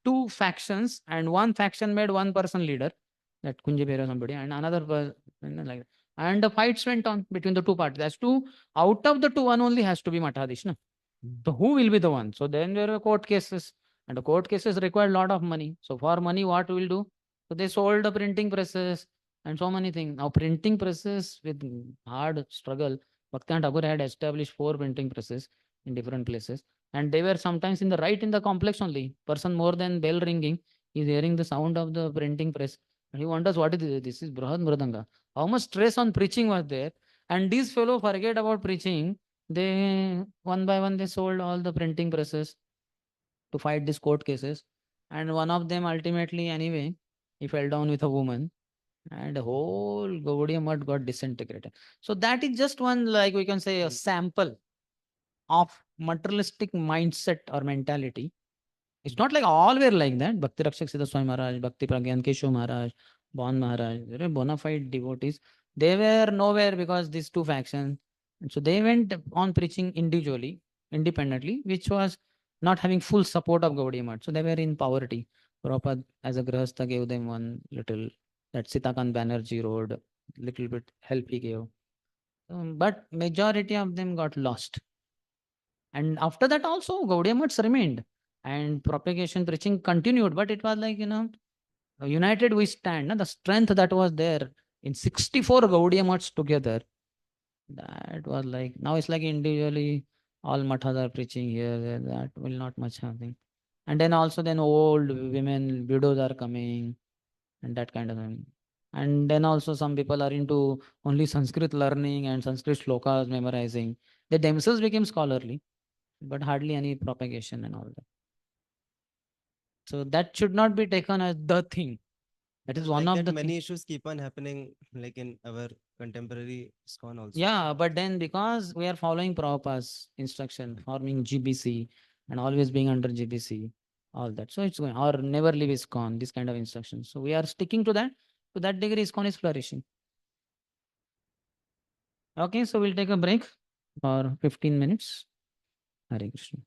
2 factions, and one faction made one person leader, that Kunjibera or somebody, and another was like that. And the fights went on between the 2 parties. As to out of the 2, one only has to be Mathadish. No? So who will be the one? So then there were court cases, and the court cases required a lot of money. So for money, what will do? So they sold the printing presses and so many things. Now printing presses with hard struggle, Bhakti Thakur had established 4 printing presses in different places, and they were sometimes in the complex only. Person more than bell ringing is hearing the sound of the printing press, and he wonders what is this? This is Brahad Mridanga. How much stress on preaching was there? And these fellow forget about preaching. They one by one they sold all the printing presses to fight these court cases, and one of them ultimately anyway he fell down with a woman, and the whole Gaudiya Mutt got disintegrated. So that is just one, like we can say, a sample of materialistic mindset or mentality. It's not like all were like that. Bhakti Rakshak Siddha Swami Maharaj, Bhakti Pragyan Keshav Maharaj, Bon Maharaj, they were bona fide devotees. They were nowhere because these 2 factions. And so they went on preaching individually, independently, which was not having full support of Gaudiya Math. So they were in poverty. Prabhupada, as a Grahastha, gave them one little, that Sitakan Banerjee road, little bit help he gave. But majority of them got lost. And after that also, Gaudiya Maths remained. And propagation preaching continued, but it was like, united we stand. The strength that was there in 64 Gaudiya Maths together, that was like, now it's like individually all mathas are preaching here, there, that will not much happen. And then also then old women, widows are coming and that kind of thing. And then also some people are into only Sanskrit learning and Sanskrit shlokas memorizing. They themselves became scholarly, but hardly any propagation and all that. So that should not be taken as the thing. That is one like of that the many things. issues keep on happening like in our contemporary ISKCON also. Yeah, but then because we are following Prabhupada's instruction, forming GBC and always being under GBC, all that. So it's going, or never leave ISKCON, this kind of instructions. So we are sticking to that. To that degree, ISKCON is flourishing. Okay, so we'll take a break for 15 minutes. Hare Krishna.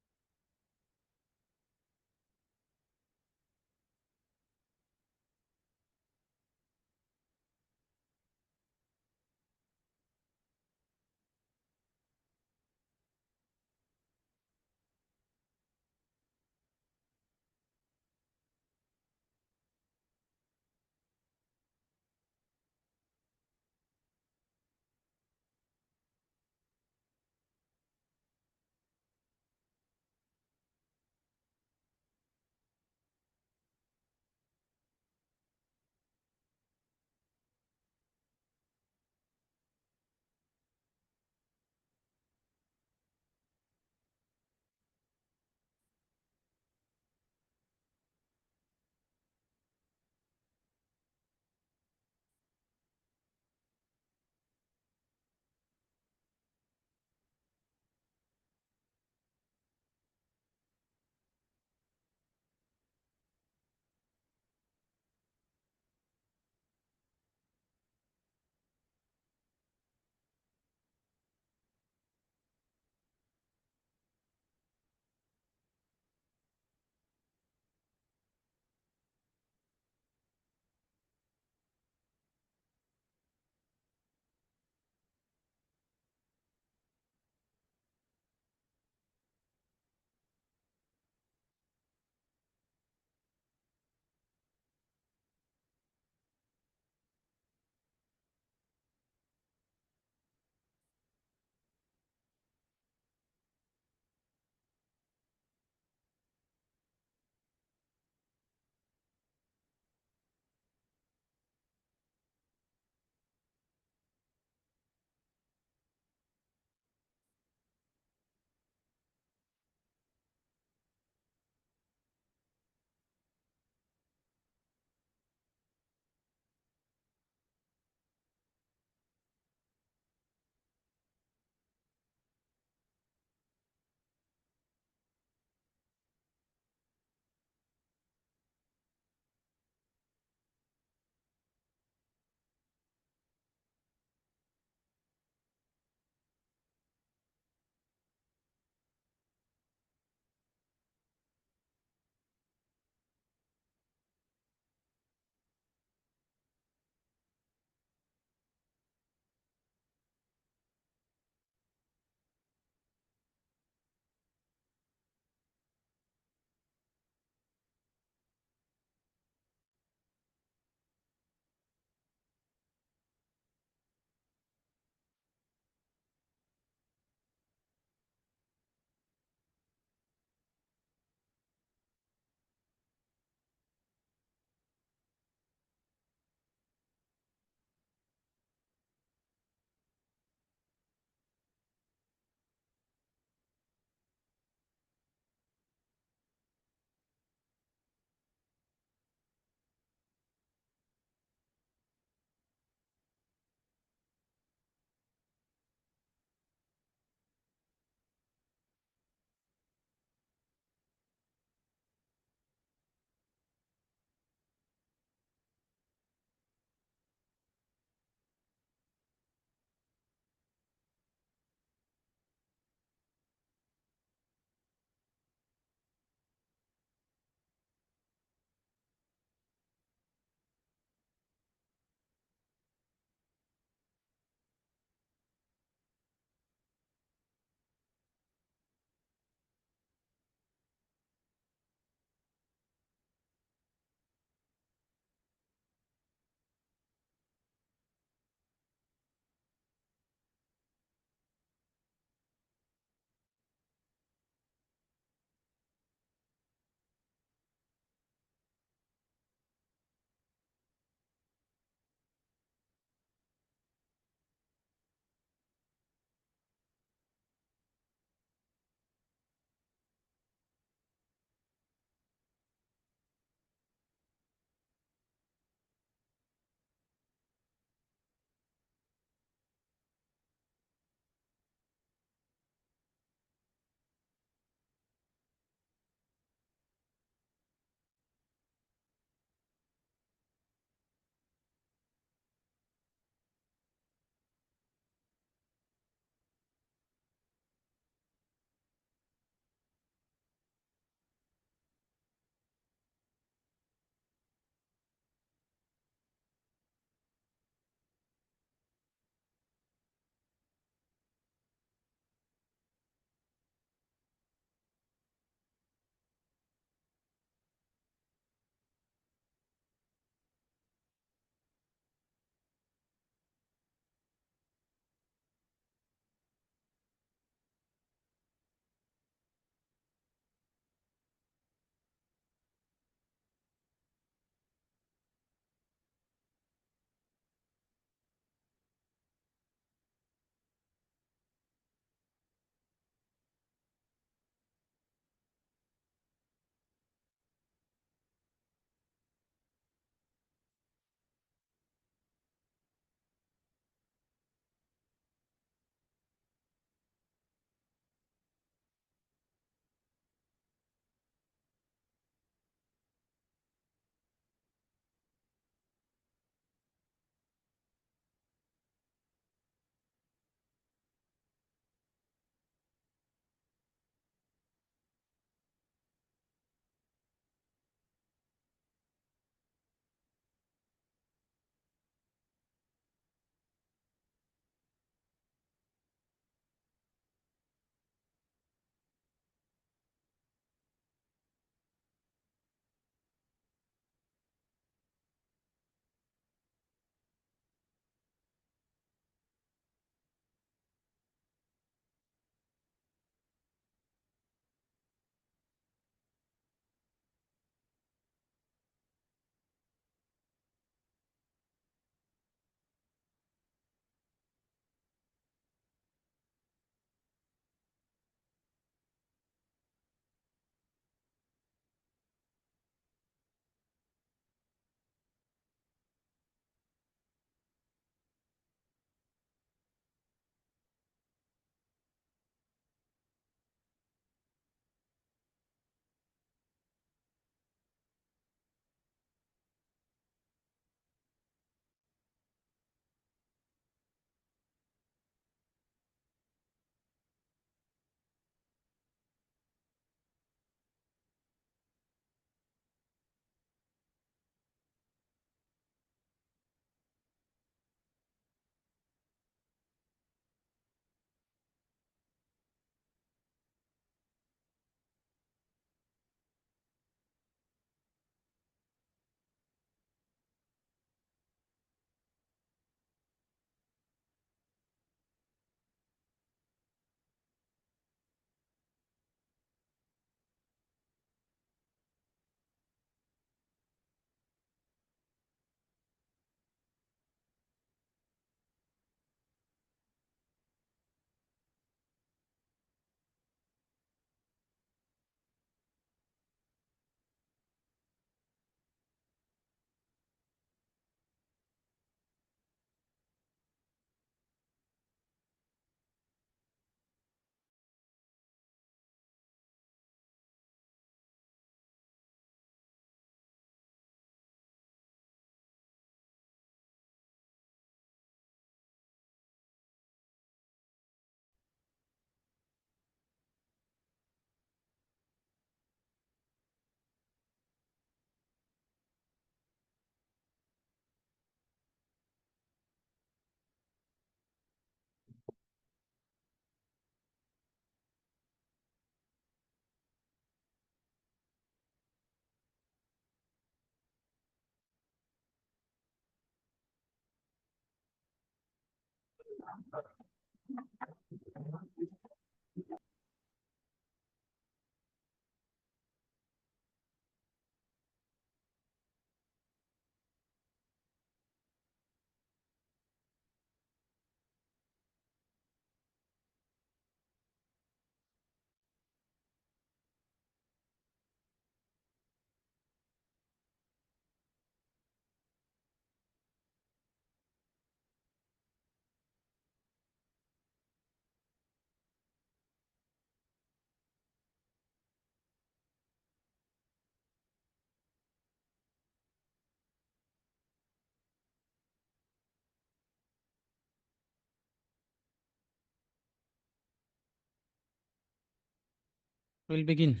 We'll begin.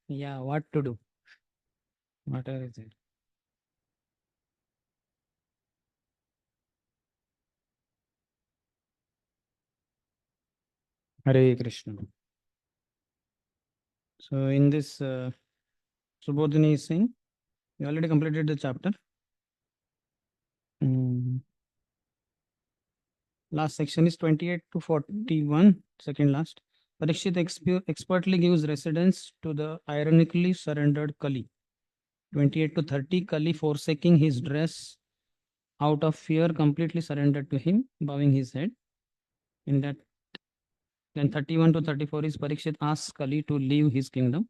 Yeah, what to do? Whatever is it. Hare Krishna. So in this, Subodhini is saying, we already completed the chapter. Last section is 28 to 41, second last. Parikshit expertly gives residence to the ironically surrendered Kali. 28 to 30, Kali forsaking his dress out of fear completely surrendered to him, bowing his head. In that, then 31 to 34 is Parikshit asks Kali to leave his kingdom.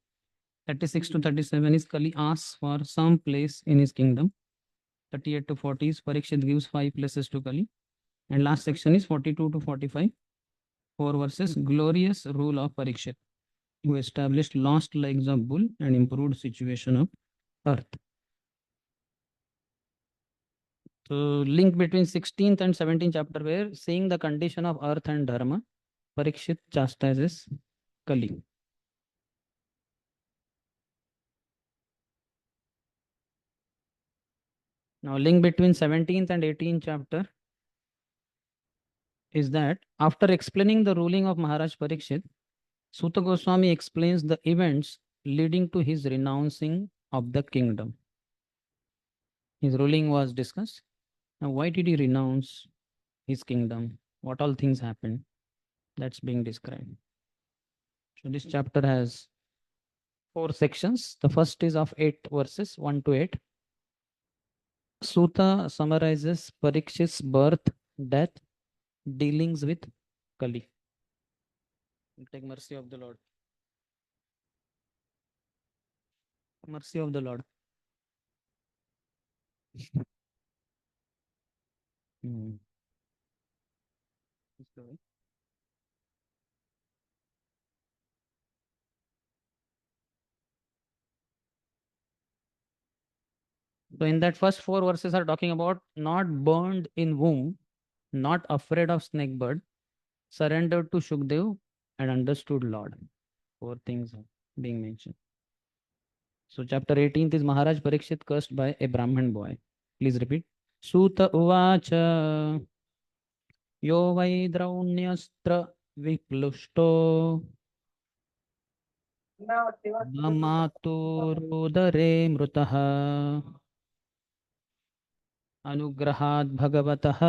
36 to 37 is Kali asks for some place in his kingdom. 38 to 40 is Parikshit gives 5 places to Kali. And last section is 42 to 45, 4 verses, glorious rule of Parikshit, who established lost legs of bull and improved situation of earth. So link between 16th and 17th chapter, where seeing the condition of earth and dharma, Parikshit chastises Kali. Now link between 17th and 18th chapter is that after explaining the ruling of Maharaj Parikshit, Suta Goswami explains the events leading to his renouncing of the kingdom. His ruling was discussed. Now, why did he renounce his kingdom? What all things happened? That's being described. So this chapter has 4 sections. The first is of 8 verses, 1 to 8. Suta summarizes Parikshit's birth, death, dealings with Kali. Take mercy of the Lord. Mercy of the Lord. So in that first 4 verses are talking about not burned in womb, not afraid of snake bird, surrendered to Shukdev and understood Lord. 4 things are being mentioned. So chapter 18th is Maharaj Parikshit cursed by a Brahman boy. Please repeat. Suta uvacha yo vai draunastra viplushto mamaturdare mrutaha अनुग्रहात् भगवतः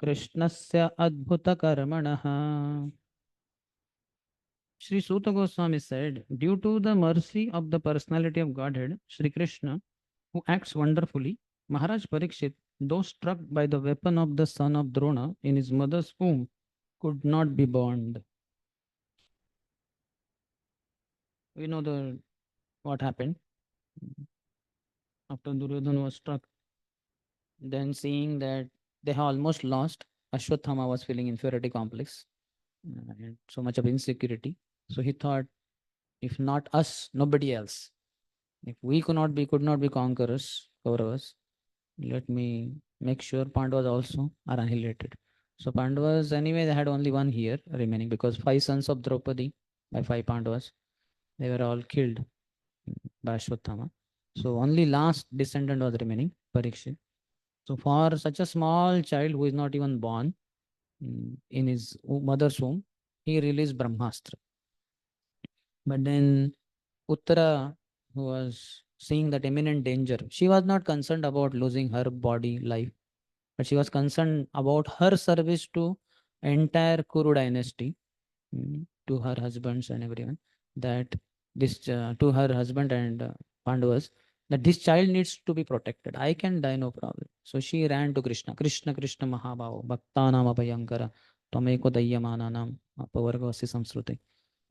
कृष्णस्य अद्भुतकर्मणः. Sri Suta Goswami said, due to the mercy of the personality of Godhead, Sri Krishna, who acts wonderfully, Maharaj Parikshit, though struck by the weapon of the son of Drona in his mother's womb, could not be burned. We know what happened after Duryodhana was struck. Then seeing that they have almost lost, Ashwathama was feeling inferiority complex and so much of insecurity. So he thought, if not us, nobody else. If we could not be conquerors, Kauravas, let me make sure Pandavas also are annihilated. So Pandavas, anyway, they had only one here remaining because 5 sons of Draupadi by 5 Pandavas, they were all killed by Ashwathama. So only last descendant was remaining, Parikshit. So for such a small child who is not even born in his mother's womb, he released Brahmastra. But then Uttara, who was seeing that imminent danger. She was not concerned about losing her body life, but she was concerned about her service to entire Kuru dynasty, to her husbands and everyone, that this to her husband and Pandavas, that this child needs to be protected. I can die, no problem. So she ran to Krishna. Krishna, Krishna Mahabhavo, Bhaktanam Abhayankara, Tameko Dayyamananam, Apavargavasi Samsruti.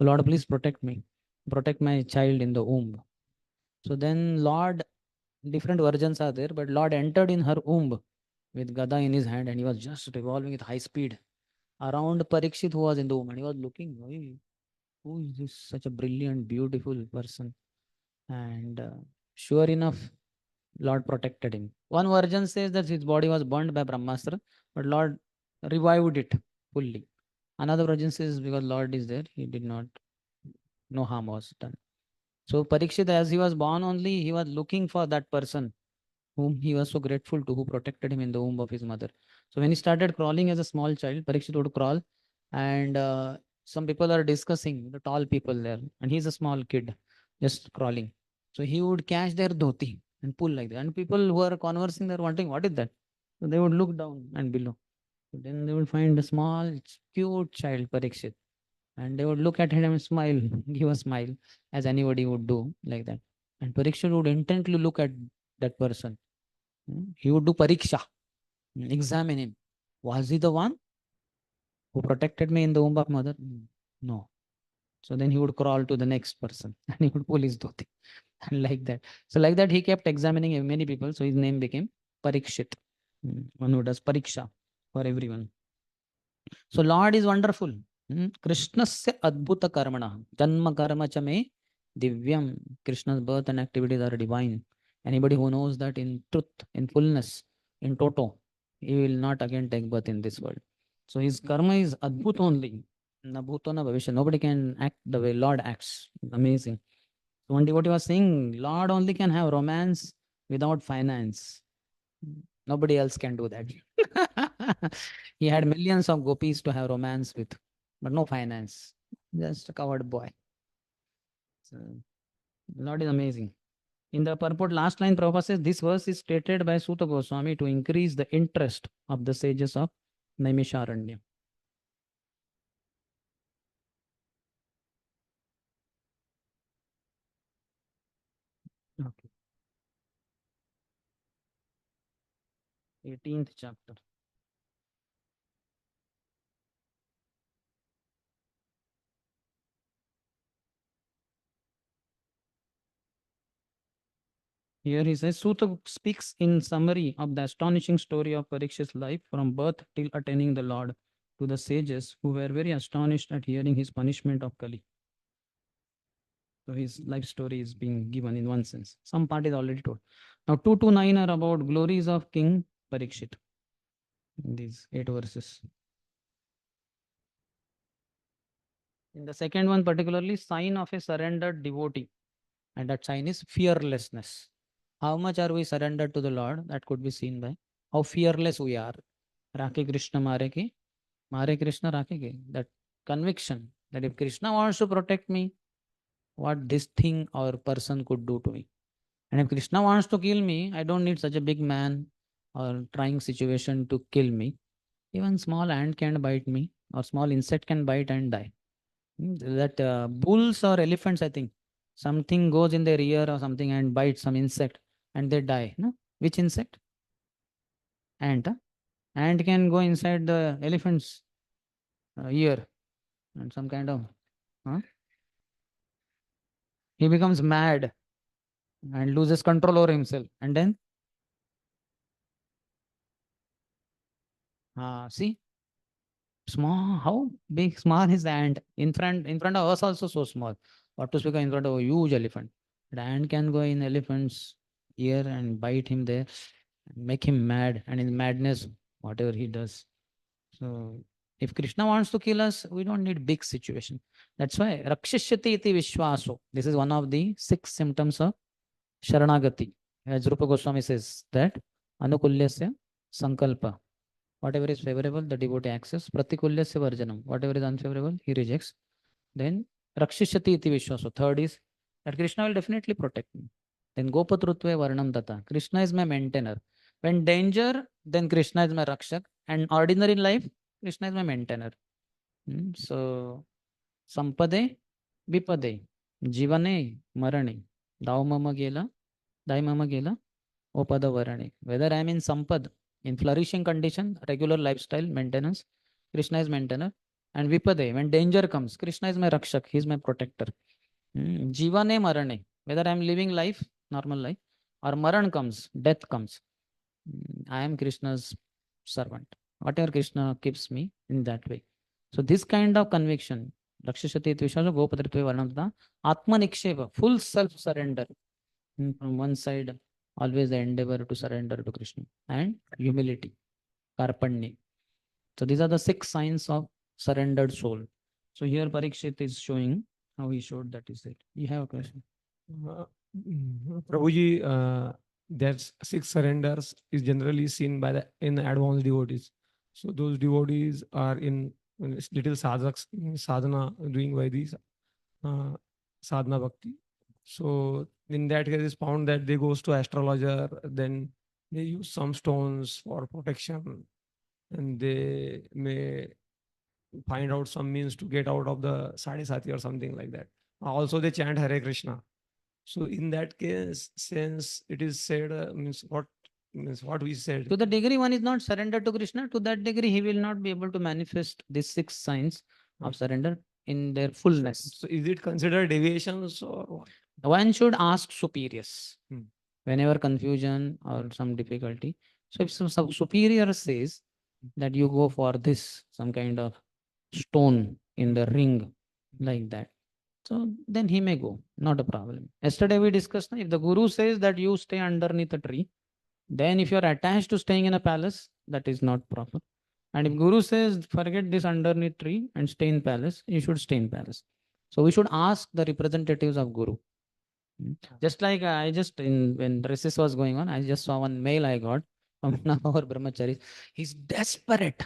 Lord, please protect me. Protect my child in the womb. So then Lord, different versions are there, but Lord entered in her womb with Gada in his hand, and he was just revolving with high speed around Parikshit, who was in the womb, and he was looking, "Oi, who is this such a brilliant, beautiful person?" And sure enough, Lord protected him. One version says that his body was burned by Brahmastra, but Lord revived it fully. Another version says because Lord is there, he did not, no harm was done. So Parikshit, as he was born only, he was looking for that person whom he was so grateful to, who protected him in the womb of his mother. So when he started crawling as a small child, Parikshit would crawl, and some people are discussing, the tall people there, and he's a small kid, just crawling. So he would catch their dhoti and pull like that. And people who are conversing, they're wondering, what is that? So they would look down and below. So then they would find a small, cute child, Parikshit, and they would look at him and smile, give a smile, as anybody would do, like that. And Parikshit would intently look at that person. He would do pariksha, examine him. Was he the one who protected me in the womb of mother? No. So then he would crawl to the next person and he would pull his dhoti. And like that. So like that he kept examining many people. So his name became Parikshit. One who does pariksha for everyone. So Lord is wonderful. Krishnasya adbhuta karmana. Janma karma cha me divyam. Krishna's birth and activities are divine. Anybody who knows that in truth, in fullness, in toto, he will not again take birth in this world. So his karma is adbhut only. Na bhuto na bhavishyat. Nobody can act the way Lord acts. Amazing. So one devotee was saying, Lord only can have romance without finance. Nobody else can do that. He had millions of gopis to have romance with, but no finance. Just a coward boy. So, Lord is amazing. In the purport, last line, Prabhupada says, this verse is stated by Sutta Goswami to increase the interest of the sages of Naimisharanya. Okay. 18th chapter. Here he says, Sutta speaks in summary of the astonishing story of Parikshit's life from birth till attaining the Lord to the sages who were very astonished at hearing his punishment of Kali. So his life story is being given in one sense. Some part is already told. Now 2 to 9 are about glories of King Parikshit. In these 8 verses. In the second one particularly, sign of a surrendered devotee. And that sign is fearlessness. How much are we surrendered to the Lord? That could be seen by how fearless we are. Rakhe Krishna Mare ki, Mare Krishna Rakhe ki. That conviction that if Krishna wants to protect me, what this thing or person could do to me. And if Krishna wants to kill me, I don't need such a big man or trying situation to kill me. Even small ant can bite me or small insect can bite and die. That bulls or elephants, I think, something goes in their ear or something and bites some insect and they die. No? Which insect? Ant. Huh? Ant can go inside the elephant's ear and some kind of. Huh? He becomes mad and loses control over himself. And then, see, small, how big, small is the ant? In front of us also so small. What to speak of in front of a huge elephant? The ant can go in elephant's ear and bite him there, make him mad, and in madness, whatever he does. So if Krishna wants to kill us, we don't need big situation. That's why Rakshishyati iti Vishwaso. This is one of the 6 symptoms of Sharanagati. As Rupa Goswami says that Anukulyasya Sankalpa. Whatever is favorable, the devotee accepts. Pratikulyasya Varjanam. Whatever is unfavorable, he rejects. Then Rakshishyati iti Vishwaso. Third is that Krishna will definitely protect me. Then Gopatrutve Varnam Tata. Krishna is my maintainer. When danger, then Krishna is my Rakshak. And ordinary life, Krishna is my maintainer. So, Sampade, Vipade, Jivane, Marane, Dao Mama Gela, Dai Mama Gela, Opada Varane. Whether I am in Sampad, in flourishing condition, regular lifestyle, maintenance, Krishna is maintainer. And Vipade, when danger comes, Krishna is my Rakshak, he is my protector. Jivane Marane, whether I am living life, normal life, or Maran comes, death comes, I am Krishna's servant. Whatever Krishna keeps me in that way. So this kind of conviction, Rakshashati Tvishasa Gopadritve Varnamta, Atma Niksheva, full self-surrender. From one side, always the endeavor to surrender to Krishna. And humility, Karpanni. So these are the 6 signs of surrendered soul. So here Parikshit is showing how he showed that is it. You have a question? Prabhuji, that 6 surrenders is generally seen by the in advanced devotees. So those devotees are in little sadhaks, sadhana, doing by these sadhana bhakti. So in that case, it's found that they goes to astrologer, then they use some stones for protection, and they may find out some means to get out of the sadhisati or something like that. Also, they chant Hare Krishna. So in that case, since it is said, means what we said. To the degree one is not surrendered to Krishna, to that degree he will not be able to manifest these 6 signs of surrender in their fullness. So is it considered deviations or what? One should ask superiors Hmm. whenever confusion or some difficulty. So if some superior says that you go for this, some kind of stone in the ring like that, so then he may go, not a problem. Yesterday we discussed, if the guru says that you stay underneath a tree, then if you are attached to staying in a palace, that is not proper. And if guru says forget this underneath tree and stay in palace, you should stay in palace. So we should ask the representatives of guru. Just like I just when recess was going on, I just saw one mail I got from one of our brahmacharis. He's desperate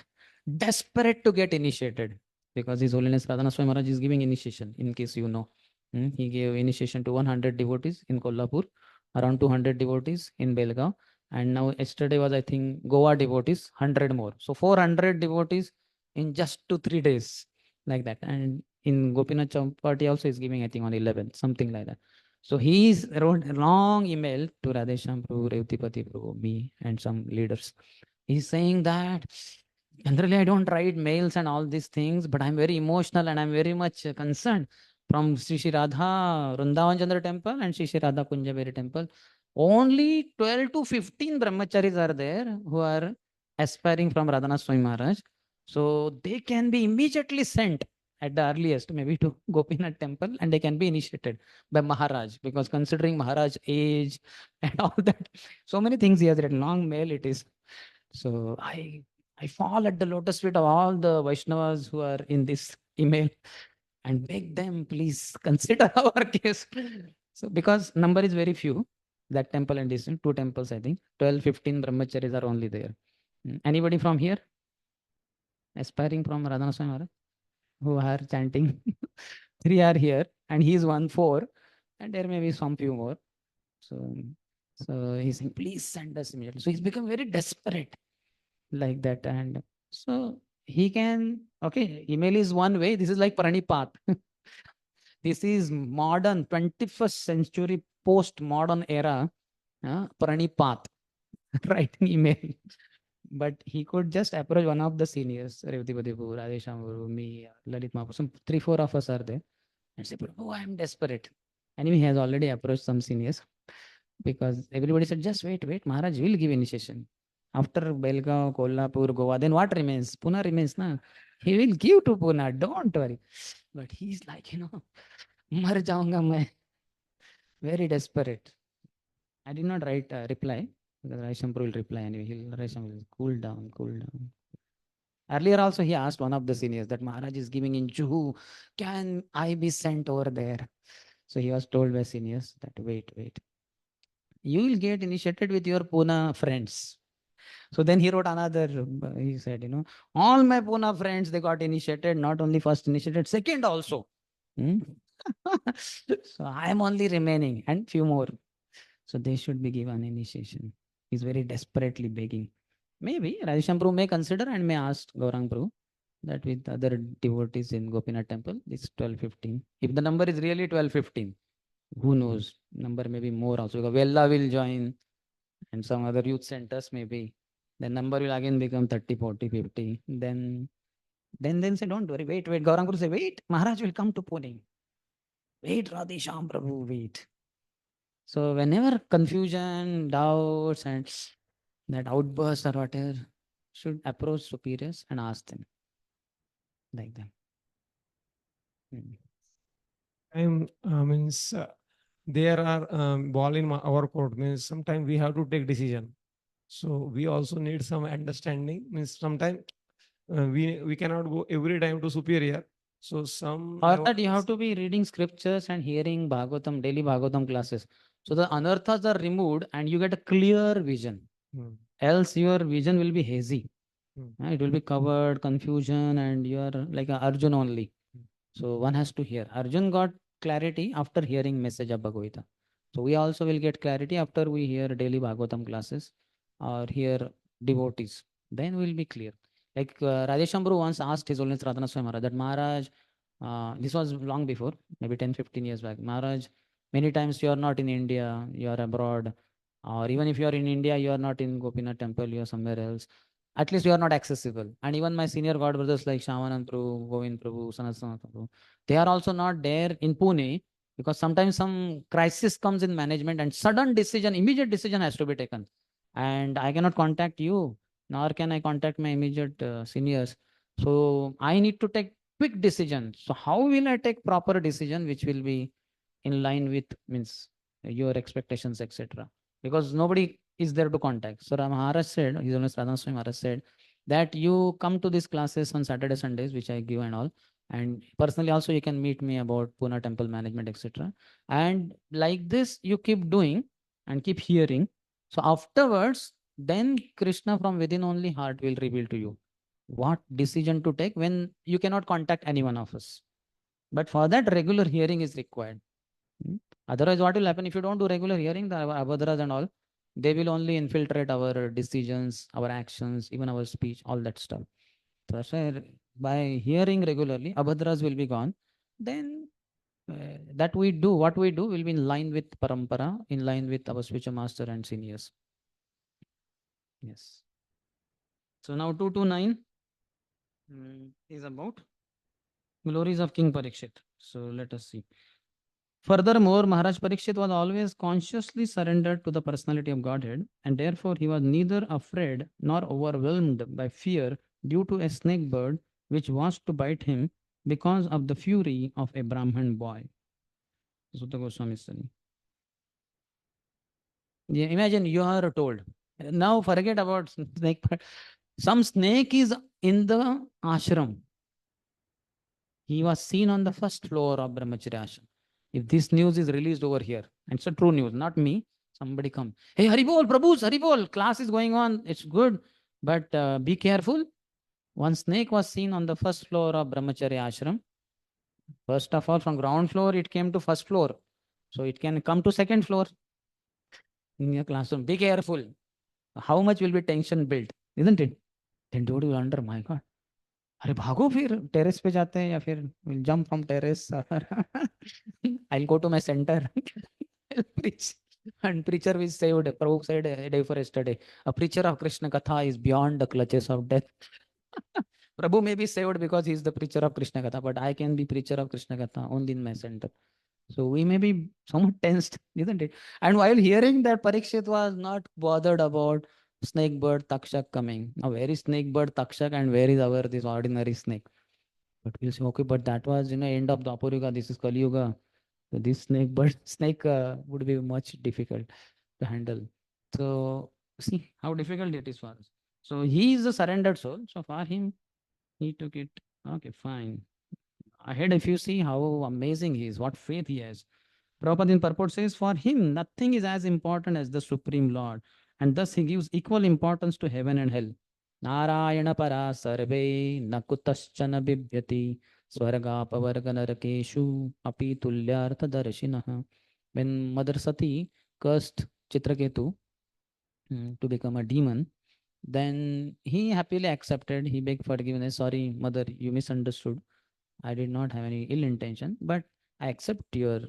to get initiated because His Holiness Radhana Swami Maharaj is giving initiation. In case you know, he gave initiation to 100 devotees in Kolhapur, around 200 devotees in Belgaum, and now yesterday was I think Goa devotees, 100 more. So 400 devotees in just 2-3 days, like that. And in Gopinath Champati also is giving I think on 11th, something like that. So he wrote a long email to SundarshyamPrabhu, Revtipati Prabhu, me, and some leaders. He's saying that generally I don't write mails and all these things, but I'm very emotional and I'm very much concerned from Sri Sri Radha Vrindavan Chandra temple and Sri Sri Radha Kunjaberi temple. Only 12 to 15 brahmacharis are there who are aspiring from Radhanath Swami Maharaj. So they can be immediately sent at the earliest, maybe to Gopinath temple, and they can be initiated by Maharaj, because considering Maharaj age and all that, so many things he has written, long mail it is. So I fall at the lotus feet of all the Vaishnavas who are in this email and beg them, please consider our case. So because number is very few, that temple and this 2 temples, I think 12, 15 brahmacharis are only there. Anybody from here aspiring from Radhana Swami Maharaj who are chanting? 3 are here, and he is 1-4, and there may be some few more. So he's saying, please send us immediately. So he's become very desperate like that. And so he can, okay, email is one way. This is like Pranipat. This is modern 21st century post-modern era Pranipat, writing email. But he could just approach one of the seniors, Revtipati Prabhu, Radhesham Prabhu, me, Lalit Mahaprabhu, some 3-4 of us are there, and say, Prabhu, I am desperate. Anyway, he has already approached some seniors because everybody said, just wait, Maharaj will give initiation. After Belgaum, Kolhapur, Goa, then what remains? Pune remains, na? He will give to Pune, don't worry. But he's like, mar jaunga main. Very desperate. I did not write a reply because Raishampur will reply anyway. Raisham will cool down. Earlier also he asked one of the seniors that Maharaj is giving in Juhu. Can I be sent over there? So he was told by seniors that wait. You will get initiated with your Pune friends. So then he wrote another, he said, all my Pune friends, they got initiated, not only first initiated, second also. So I am only remaining and few more. So they should be given initiation. He's very desperately begging. Maybe Radheshyam may consider and may ask Gaurang Prabhu that with other devotees in Gopinath temple, it's 12:15. If the number is really 12:15, who knows? Number may be more also. Because Vella will join and some other youth centers maybe. The number will again become 30, 40, 50. Then say, don't worry, wait. Gaurang Prabhu say, wait, Maharaj will come to Pune. Wait, Radheshyam Prabhu, wait. So whenever confusion, doubts, and that outburst or whatever, should approach superiors and ask them like that. Means there are ball in our court, means sometimes we have to take decision. So we also need some understanding. Means sometimes we cannot go every time to superior. So some For that, you have to be reading scriptures and hearing Bhagavatam, daily Bhagavatam classes. So the anarthas are removed and you get a clear vision. Else your vision will be hazy. It will be covered, confusion, and you are like a Arjun only. So one has to hear. Arjun got clarity after hearing message of Bhagavad Gita. So we also will get clarity after we hear daily Bhagavatam classes or hear devotees. Then we'll be clear. Like Radheshyam once asked His Holiness Radhanath Swami Maharaj that Maharaj, this was long before, maybe 10, 15 years back. Maharaj, many times you are not in India, you are abroad, or even if you are in India, you are not in Gopinath temple, you are somewhere else. At least you are not accessible. And even my senior God brothers like Shamanand Prabhu, Govind Prabhu, Sanat Prabhu, they are also not there in Pune because sometimes some crisis comes in management and sudden decision, immediate decision has to be taken. And I cannot contact you, nor can I contact my immediate seniors. So I need to take quick decision. So how will I take proper decision which will be in line with means your expectations, etc. Because nobody is there to contact. So Maharaj said, His Holiness Radhanath Swami Maharaj said that you come to these classes on Saturday, Sundays, which I give and all. And personally also you can meet me about Pune temple management, etc. And like this, you keep doing and keep hearing. So afterwards, then Krishna from within only heart will reveal to you what decision to take when you cannot contact any one of us. But for that, regular hearing is required. Otherwise, what will happen if you don't do regular hearing, the abhadras and all, they will only infiltrate our decisions, our actions, even our speech, all that stuff. So that's why by hearing regularly, abhadras will be gone. Then that we do, what we do will be in line with parampara, in line with our spiritual master and seniors. Yes. So now 229 is about glories of King Parikshit. So let us see. Furthermore, Maharaj Parikshit was always consciously surrendered to the personality of Godhead, and therefore he was neither afraid nor overwhelmed by fear due to a snake bird which was to bite him because of the fury of a Brahman boy. Sutta Goswami study. Yeah, imagine you are told. Now forget about snake. Some snake is in the ashram. He was seen on the first floor of Brahmacharya ashram. If this news is released over here, and it's a true news, not me, somebody come. Hey, Haribol, Prabhus, Haribol, class is going on. It's good, but be careful. One snake was seen on the first floor of Brahmacharya ashram. First of all, from ground floor, it came to first floor. So it can come to second floor in your classroom. Be careful. How much will be tension built, isn't it? Then dude will wonder, my God. अरे भागो फिर terrace पे जाते हैं या फिर we'll jump from terrace. I'll go to my center. I'll preach. And preacher is saved. Prabhu said a day for yesterday, a preacher of Krishna Katha is beyond the clutches of death. Prabhu may be saved because he is the preacher of Krishna Katha, but I can be preacher of Krishna Katha only in my center. So we may be somewhat tensed, isn't it? And while hearing that, Parikshit was not bothered about snake bird Takshak coming. Now, where is snake bird Takshak and where is our this ordinary snake? But we'll say, okay, but that was end of the Apurika. This is Kali Yuga. So this snake bird snake would be much difficult to handle. So see how difficult it is for us. So he is a surrendered soul. So for him, he took it. Okay, fine. Ahead, if you see how amazing he is, what faith he has. Prabhupada in purport says, for him, nothing is as important as the Supreme Lord. And thus he gives equal importance to heaven and hell. Narayana para sarve nakutaschana bibhyati swarga pavarga narakeshu api tulyartha darshinaha. When Mother Sati cursed Chitraketu to become a demon, then he happily accepted. He begged forgiveness. Sorry, mother, you misunderstood. I did not have any ill intention, but I accept your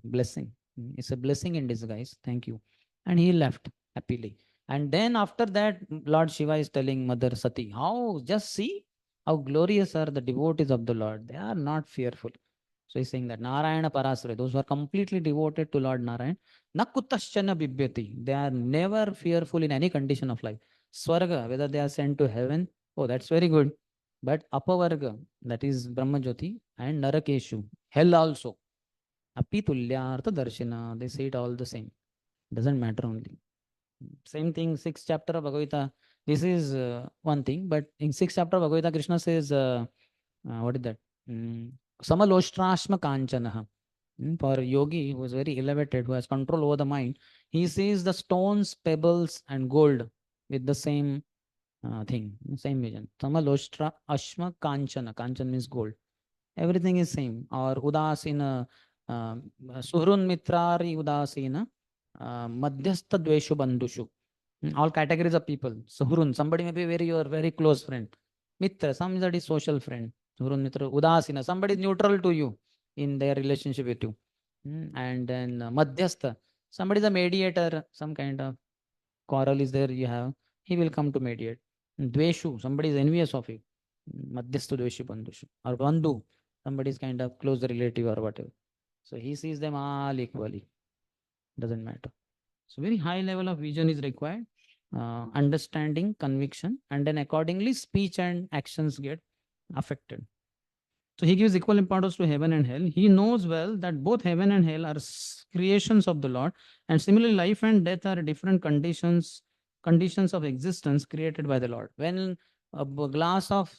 blessing. It's a blessing in disguise. Thank you. And he left happily. And then after that, Lord Shiva is telling Mother Sati, how just see how glorious are the devotees of the Lord. They are not fearful. So he's saying that Narayana Parasura, those who are completely devoted to Lord Narayan, Nakutasthana Bibhyati. They are never fearful in any condition of life. Swarga, whether they are sent to heaven, oh, that's very good. But Apavarga, that is Brahmajyoti, and Narakeshu, hell also. Api Tulyartha Darshina, they say it all the same. Doesn't matter only. Same thing, sixth chapter of Bhagavad Gita. This is one thing, but in sixth chapter of Bhagavad Gita, Krishna says, what is that? Samaloshtrashma Kanchanaha. For a yogi who is very elevated, who has control over the mind, he sees the stones, pebbles, and gold with the same thing, same vision. Samaloshtra Ashma Kanchana. Kanchana means gold. Everything is same. Or Udasina, Suhrun Mitrari Udasina, Madhyastha Dveshu Bandhushu. All categories of people. Suhrun, somebody may be your very close friend. Mitra, somebody social friend. Suhrun Mitra, Udasina, somebody neutral to you in their relationship with you. And then Madhyastha, somebody is a mediator, some kind of quarrel is there you have, he will come to mediate. Dveshu, somebody is envious of you. Madhyastu Dveshu Bandhushu. Or Bandhu, somebody is kind of close relative or whatever. So he sees them all equally. Doesn't matter. So very high level of vision is required. Understanding, conviction, and then accordingly speech and actions get affected. So he gives equal importance to heaven and hell. He knows well that both heaven and hell are creations of the Lord, and similarly, life and death are different conditions of existence created by the Lord. When a glass of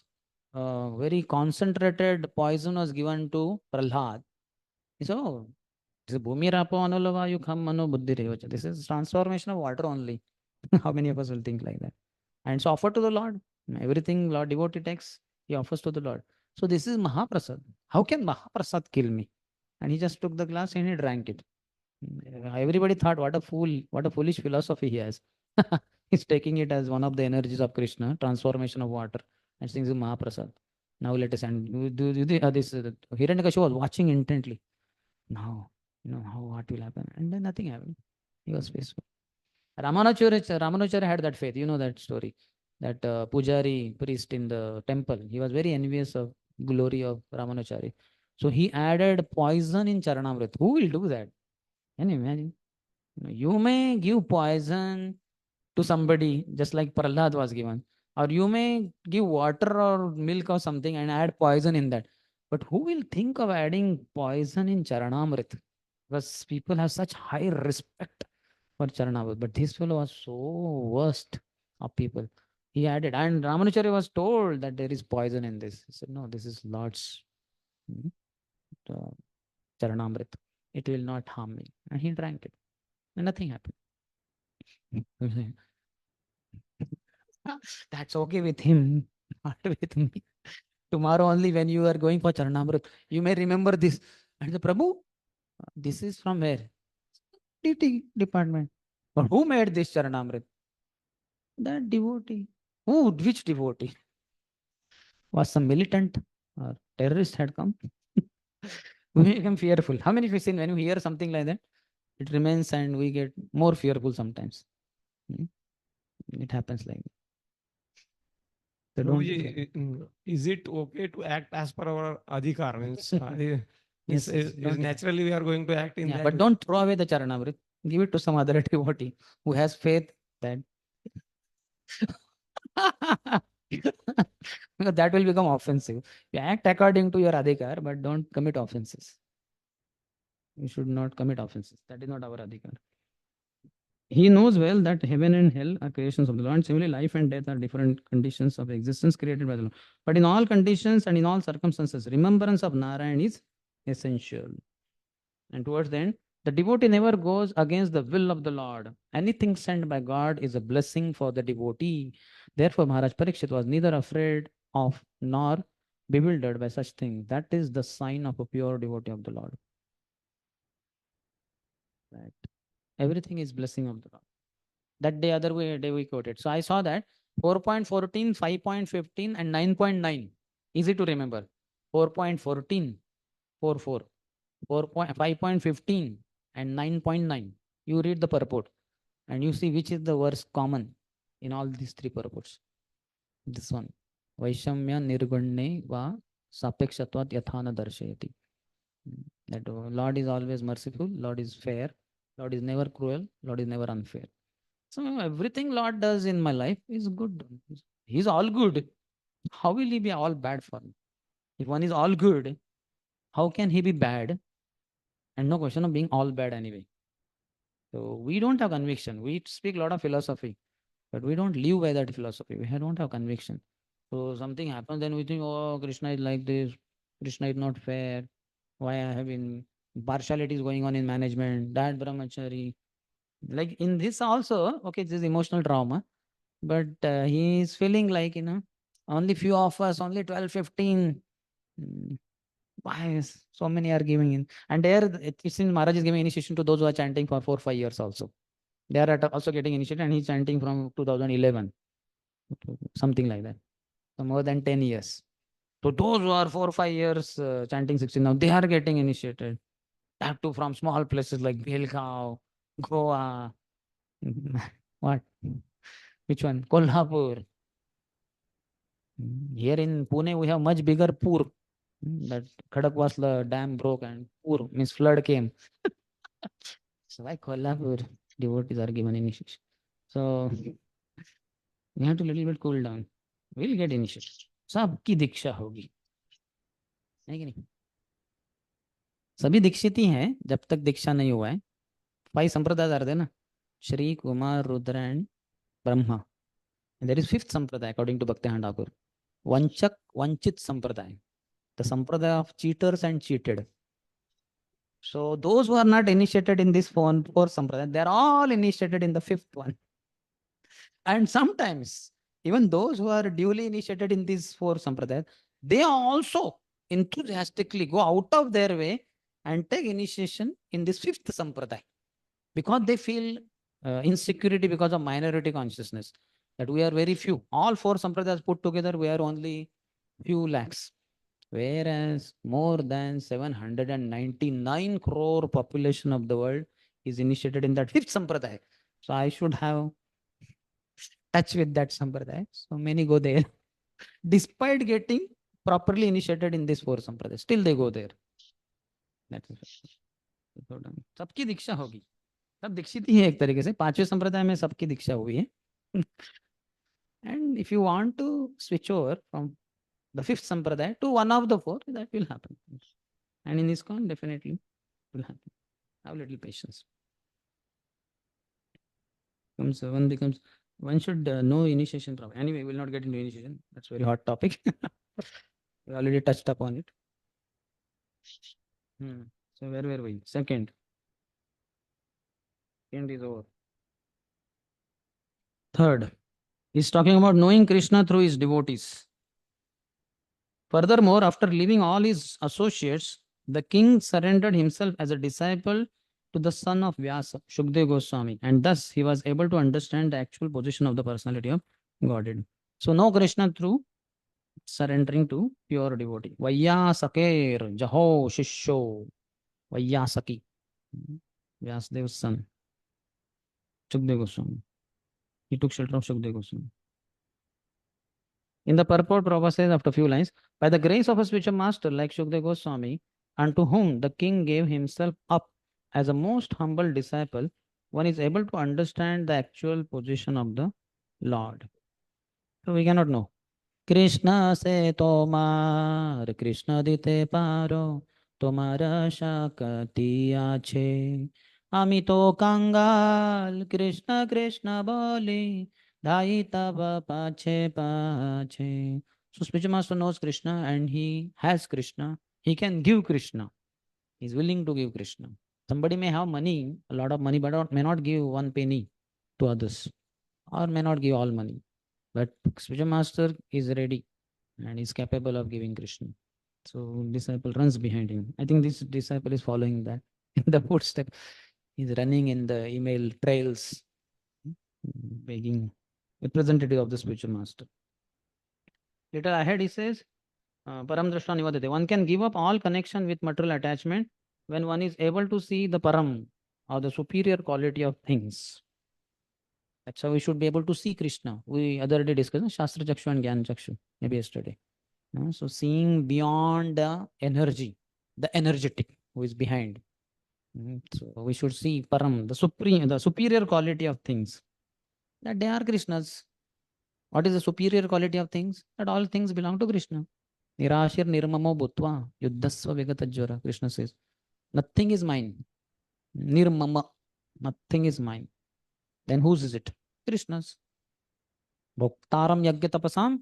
very concentrated poison was given to Prahlad, he said, "Oh, this is Bhumi Rapo Anulavayuk Ham Mano Buddhi Revacha." This is transformation of water only. How many of us will think like that? And it's offered to the Lord. Everything Lord devotee takes, he offers to the Lord. So this is Mahaprasad. How can Mahaprasad kill me? And he just took the glass and he drank it. Everybody thought, what a fool, what a foolish philosophy he has. He's taking it as one of the energies of Krishna, transformation of water, and sings Mahaprasad. Now let us, and this Hiranyakashipu was watching intently. Now, how what will happen? And then nothing happened. He was peaceful. Ramanujacharya had that faith. You know that story. That Pujari priest in the temple, he was very envious of glory of Ramanujacharya. So he added poison in Charanamrit. Who will do that? Can you imagine? You may give poison to somebody just like Prahlad was given. Or you may give water or milk or something and add poison in that. But who will think of adding poison in Charanamrit? Because people have such high respect for Charanamrit. But this fellow was so worst of people. He added, and Ramanujacharya was told that there is poison in this. He said, no, this is Lord's Charanamrit. It will not harm me. And he drank it. And nothing happened. That's okay with him, not with me. Tomorrow only when you are going for Charanamrit, you may remember this. And the Prabhu, this is from where? DT department. But who made this Charanamrit? That devotee. Who? Which devotee? Was some militant or terrorist had come? We become fearful. How many of you seen when you hear something like that? It remains and we get more fearful sometimes. It happens like that. So don't. Is it okay to act as per our adhikar? Means, Yes, naturally we are going to act in that. but don't throw away the Charanamrit. Give it to some other devotee who has faith that because that will become offensive. You act according to your adhikar, but don't commit offenses. You should not commit offenses. That is not our adhikar. He knows well that heaven and hell are creations of the Lord. Similarly, life and death are different conditions of existence created by the Lord. But in all conditions and in all circumstances, remembrance of Narayan is essential. And towards the end, the devotee never goes against the will of the Lord. Anything sent by God is a blessing for the devotee. Therefore, Maharaj Parikshit was neither afraid of nor bewildered by such things. That is the sign of a pure devotee of the Lord. Right. Everything is blessing of the Lord. That day, day we quoted. So I saw that 4.14, 5.15, and 9.9. Easy to remember. 4.14, 4.4, 5.15, and 9.9. You read the purport and you see which is the verse common in all these three purports. This one. Vaishamya nirgunne va sapekshatvat yathana darshayati. That Lord is always merciful, Lord is fair, Lord is never cruel, Lord is never unfair. So everything Lord does in my life is good. He's all good. How will he be all bad for me? If one is all good, how can he be bad? And no question of being all bad anyway. So we don't have conviction. We speak a lot of philosophy, but we don't live by that philosophy. We don't have conviction. So something happens, then we think, oh, Krishna is like this. Krishna is not fair. Why I have been partiality is going on in management, that brahmachari. Like in this also, okay, this is emotional trauma, but he is feeling like, only few of us, only 12, 15. Why so many are giving in? And there, it seems Maharaj is giving initiation to those who are chanting for 4, 5 years also. They are also getting initiated, and he's chanting from 2011, something like that. So more than 10 years. So those who are 4, 5 years chanting 16 now, they are getting initiated. That too from small places like Belgaum, Goa, what? Which one? Kolhapur. Here in Pune, we have much bigger Pur. That Khadakwasla dam broke and Pur means flood came. So why Kolhapur devotees are given initiation? So we have to little bit cool down. We'll get initiated. सबकी दीक्षा होगी, है कि नहीं? सभी दीक्षित ही हैं जब तक दीक्षा नहीं हुआ है. 5 संप्रदाय are there ना? Shri, Kumar, Rudra, and Brahma. And there is 5th sampradaya according to Bhakti Thakur. Vanchak, Vanchit sampradaya. The sampradaya of cheaters and cheated. So those who are not initiated in this 4 sampradaya, they are all initiated in the 5th one. And sometimes even those who are duly initiated in these 4 sampradayas, they also enthusiastically go out of their way and take initiation in this 5th sampradaya, because they feel insecurity because of minority consciousness, that we are very few. All 4 sampradayas put together, we are only few lakhs. Whereas more than 799 crore population of the world is initiated in that 5th sampradaya. So I should have touch with that sampradaya. So many go there. Despite getting properly initiated in this 4 sampradaya, still they go there. That is सबकी दीक्षा होगी. सब दीक्षित ही है एक तरीके से. 5वें संप्रदाय में सबकी दीक्षा हुई है. And if you want to switch over from the 5th sampradaya to one of the 4, that will happen. And in ISKCON, definitely will happen. Have a little patience. One should know initiation problem. Anyway, we will not get into initiation. That's a very hot topic. We already touched upon it. So where were we? Second is over. Third, he's talking about knowing Krishna through his devotees. Furthermore, after leaving all his associates, the king surrendered himself as a disciple to the son of Vyasa, Shukdev Goswami, and thus he was able to understand the actual position of the personality of Godhead. So know Krishna through surrendering to pure devotee. Vayyasaker Jaho Shishyo. Vayyasaki. Vyasadev's son. Shukdev Goswami. He took shelter of Shukdev Goswami. In the purport, Prabhupada says after a few lines, by the grace of a spiritual master like Shukdev Goswami, unto whom the king gave himself up as a most humble disciple, one is able to understand the actual position of the Lord. So we cannot know. Krishna se tomar, Krishna dite paro, tomara shakati ache. Ami to kangal, Krishna Krishna boli, dhai taba pache pache. So spiritual master knows Krishna and he has Krishna. He can give Krishna. He is willing to give Krishna. Somebody may have money, a lot of money, but may not give 1 penny to others, or may not give all money. But spiritual master is ready and is capable of giving Krishna. So disciple runs behind him. I think this disciple is following that in the footstep. He's running in the email trails, begging representative of the spiritual master. Later ahead, he says, Param Drashta Nivadate. One can give up all connection with material attachment when one is able to see the Param, or the superior quality of things. That's how we should be able to see Krishna. We other day discussed Shastra Chakshu and Gyan Chakshu, maybe yesterday. So seeing beyond the energy, the energetic who is behind. So we should see Param, the supreme, the superior quality of things. That they are Krishna's. What is the superior quality of things? That all things belong to Krishna. Nirashir nirmamo bhutva yuddhasva vigatajvara. Krishna says, nothing is mine. Nirmama, nothing is mine. Then whose is it? Krishna's. Bhoktaram yagya tapasam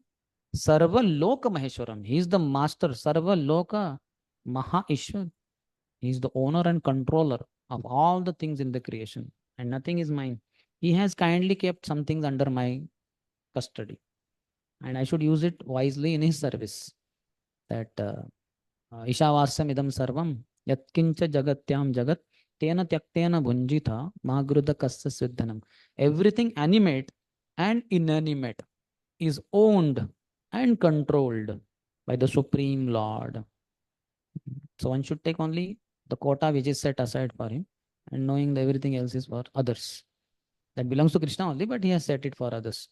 sarva loka maheshwaram. He is the master. Sarva loka maha ishwar. He is the owner and controller of all the things in the creation. And nothing is mine. He has kindly kept some things under my custody. And I should use it wisely in his service. That Ishavasyam idam sarvam yatkincha jagatyam jagat tena tyaktena bhunjita magruda kasya siddhanam. Everything animate and inanimate is owned and controlled by the Supreme Lord. So one should take only the quota which is set aside for him, and knowing that everything else is for others. That belongs to Krishna only, but he has set it for others,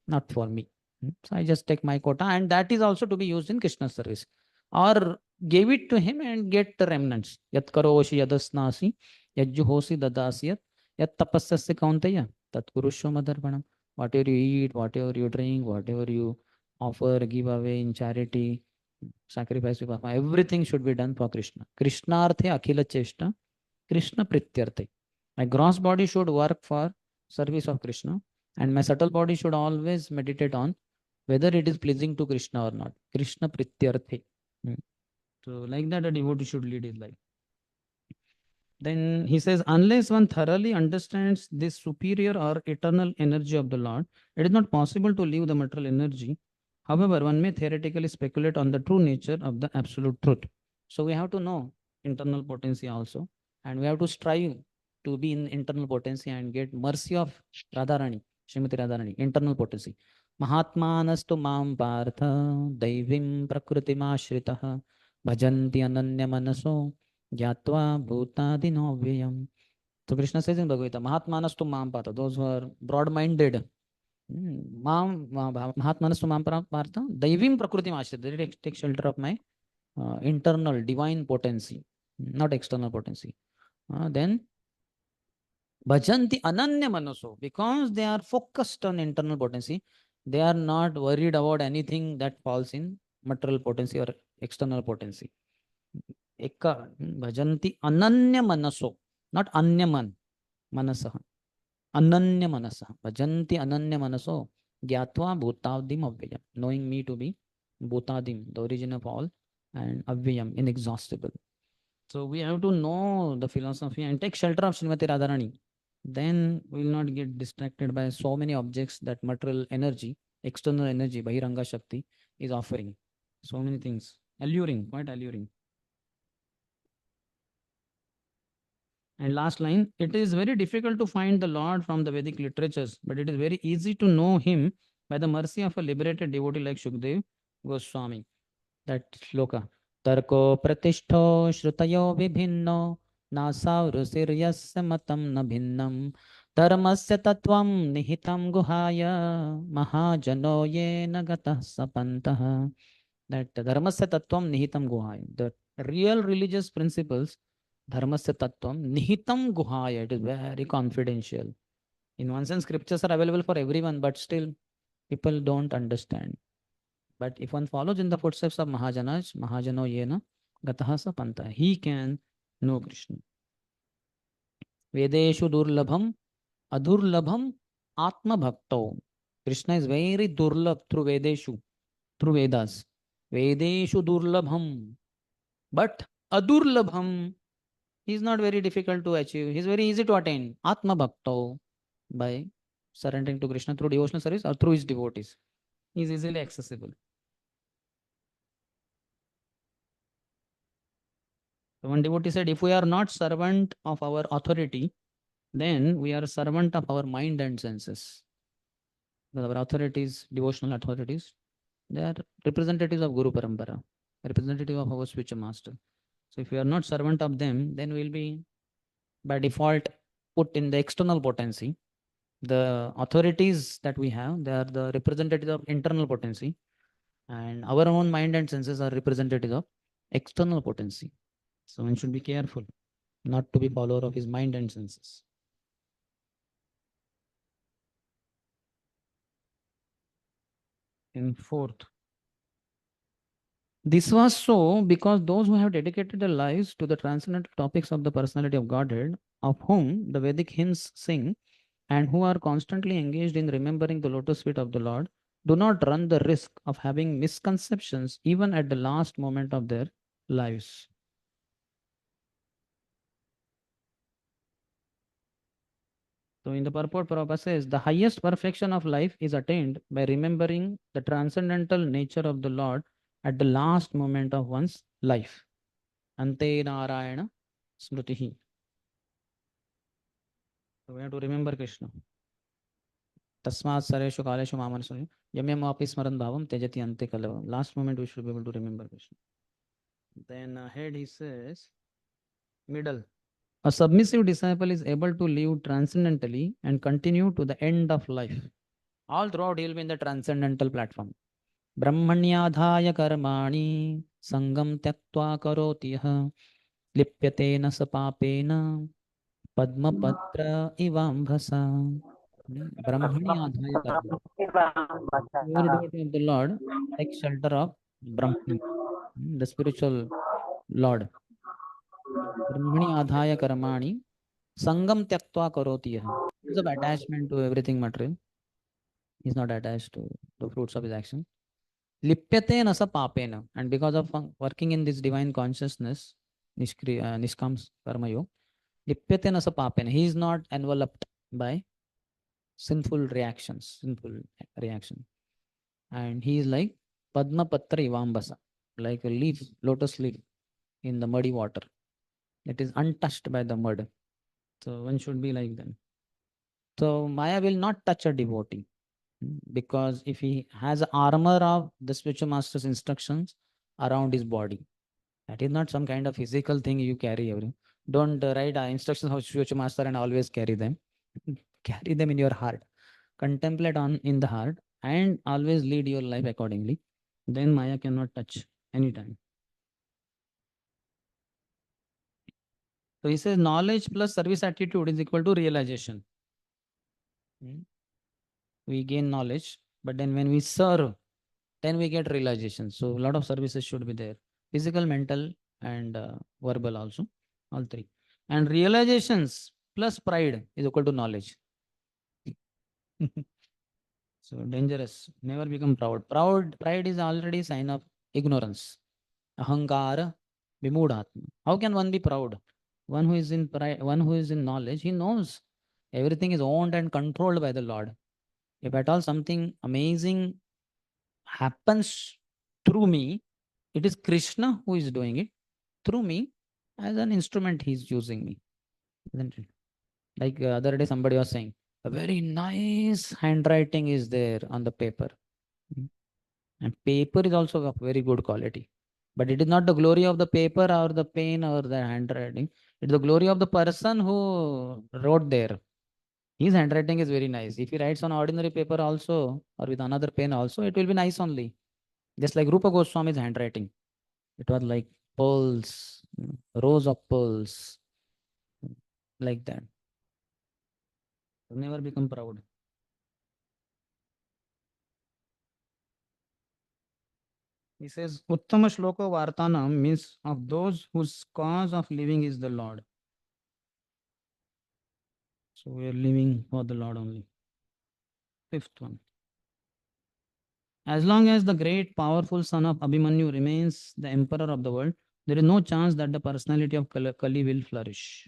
not for me. So I just take my quota, and that is also to be used in Krishna's service. Or give it to him and get the remnants. Yat karoshi yadasnasi, yajjuhosi dadasyat, yat tapasyasya kauntaya, tat kurusho madarpanam. Whatever you eat, whatever you drink, whatever you offer, give away in charity, sacrifice, everything should be done for Krishna. Krishnarthe akhila cheshta, Krishna prityarthe. My gross body should work for service of Krishna, and my subtle body should always meditate on whether it is pleasing to Krishna or not. Krishna prityarthe. So like that, a devotee should lead his life. Then he says, unless one thoroughly understands this superior or eternal energy of the Lord, it is not possible to leave the material energy. However, one may theoretically speculate on the true nature of the absolute truth. So we have to know internal potency also, and we have to strive to be in internal potency and get mercy of Radharani, Srimati Radharani, internal potency. Mahatmanastu mam partha daivim prakrutimashritah bhajanti ananya manaso Gyatva bhutadino vyayam. So Krishna says in Bhagavad Gita, Mahatmanastu mampata, those who are broad-minded, Mahatmanastu mampata, Daivim prakriti mashrita, they take shelter of my internal divine potency, not external potency. Then Bhajanti ananya manaso, because they are focused on internal potency, they are not worried about anything that falls in material potency or external potency. Eka bhajanti ananya manaso, not anyaman manasah. Ananya manasah. Bhajanti ananya manaso. Gyatva bhutadim avyayam. Knowing me to be bhutadim, the origin of all, and avyayam, inexhaustible. So we have to know the philosophy and take shelter of Srimati Radharani. Then we will not get distracted by so many objects that material energy, external energy, Bahiranga Shakti, is offering. So many things. Alluring, quite alluring. And last line, it is very difficult to find the Lord from the Vedic literatures, but it is very easy to know him by the mercy of a liberated devotee like Shukdev Goswami. That shloka. Tarko pratishto shrutayo vibhinno nasavrusir matam na bhinnam dharmasya tatvam nihitam guhaya mahajano yena gatah sapantah. That dharmasya tatvam nihitam guhaya. The real religious principles, dharmasya tattvam nihitam guhaya, it is very confidential. In one sense, scriptures are available for everyone, but still people don't understand. But if one follows in the footsteps of Mahajanas, Mahajano Yena Gataha Sapanta, he can know Krishna. Vedeshu Durlabham Adurlabham Atma Bhakto. Krishna is very durlabh through Vedeshu, through Vedas. Vedeshu Durlabham. But Adurlabham, he is not very difficult to achieve. He is very easy to attain. Atma Bhakto, by surrendering to Krishna through devotional service or through his devotees. He is easily accessible. So one devotee said, if we are not servant of our authority, then we are a servant of our mind and senses. Our authorities, devotional authorities, they are representatives of Guru Parampara, representative of our spiritual master. So if we are not servant of them, then we'll be by default put in the external potency. The authorities that we have, they are the representatives of internal potency, and our own mind and senses are representatives of external potency. So one should be careful not to be follower of his mind and senses. In fourth, this was so because those who have dedicated their lives to the transcendental topics of the personality of Godhead, of whom the Vedic hymns sing, and who are constantly engaged in remembering the lotus feet of the Lord, do not run the risk of having misconceptions even at the last moment of their lives. So in the purport, Prabhupada says, the highest perfection of life is attained by remembering the transcendental nature of the Lord at the last moment of one's life. Ante Narayana Smritihi. So we have to remember Krishna. Tasmat Sareshu Kaleshu Mamanasuni. Yamyamapi Smaran Bhavam Tejati Ante Kalavam. Last moment we should be able to remember Krishna. Then ahead he says, middle. A submissive disciple is able to live transcendentally and continue to the end of life. All throughout he will be in the transcendental platform. Brahmanyadhaya karmani sangam tyaktva karoti yah lipyate na sapapena padmapatra ivambhasa. Brahmani adhaya karmani. Pure devotee of the Lord takes shelter of Brahmani, the spiritual Lord. Brahmani adhaya karmani sangam tyaktva karoti yah. Because of attachment to everything material, he is not attached to the fruits of his action. Lipyate nasa papena. And because of working in this divine consciousness, nishkam karma yoga, lipyate nasa papena. He is not enveloped by sinful reactions, sinful reaction. And he is like Padma Patra Ivambasa, like a leaf, lotus leaf in the muddy water. It is untouched by the mud. So one should be like them. So Maya will not touch a devotee. Because if he has armor of the spiritual master's instructions around his body, that is not some kind of physical thing you carry. Don't write instructions of spiritual master and always carry them. Carry them in your heart. Contemplate on in the heart and always lead your life accordingly. Then Maya cannot touch anytime. So he says knowledge plus service attitude is equal to realization. We gain knowledge, but then when we serve, then we get realization. So a lot of services should be there. Physical, mental, and verbal also. All three. And realizations plus pride is equal to knowledge. So dangerous. Never become proud. Pride is already sign of ignorance. Ahankara, vimudhatma. How can one be proud? One who is in pride, one who is in knowledge, he knows everything is owned and controlled by the Lord. If at all something amazing happens through me, it is Krishna who is doing it through me as an instrument. He is using me, isn't it? Like other day somebody was saying, a very nice handwriting is there on the paper. And paper is also of very good quality. But it is not the glory of the paper or the pen or the handwriting. It's the glory of the person who wrote there. His handwriting is very nice. If he writes on ordinary paper also or with another pen also, it will be nice only. Just like Rupa Goswami's handwriting. It was like pearls, rows of pearls, like that. Never become proud. He says, Uttama Shloka Vartanam means of those whose cause of living is the Lord. So we are living for the Lord only. Fifth one. As long as the great powerful son of Abhimanyu remains the emperor of the world, there is no chance that the personality of Kali will flourish.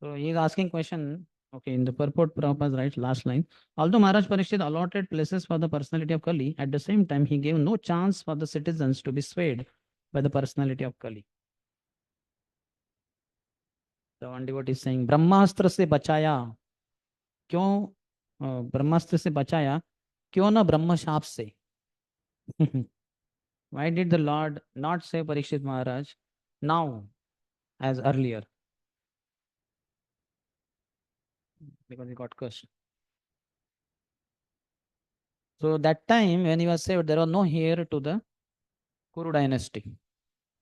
So he is asking question, Okay, in the purport, Prabhupada writes last line. Although Maharaj Parikshit allotted places for the personality of Kali, at the same time he gave no chance for the citizens to be swayed by the personality of Kali. The one devotee is saying, ब्रह्मास्त्र से बचाया क्यों ब्रह्मास्त्र से बचाया क्यों न ब्रह्म शाप से. Why did the Lord not say Parikshit Maharaj now as earlier? Because he got cursed. So that time when he was saved, there was no heir to the Kuru dynasty.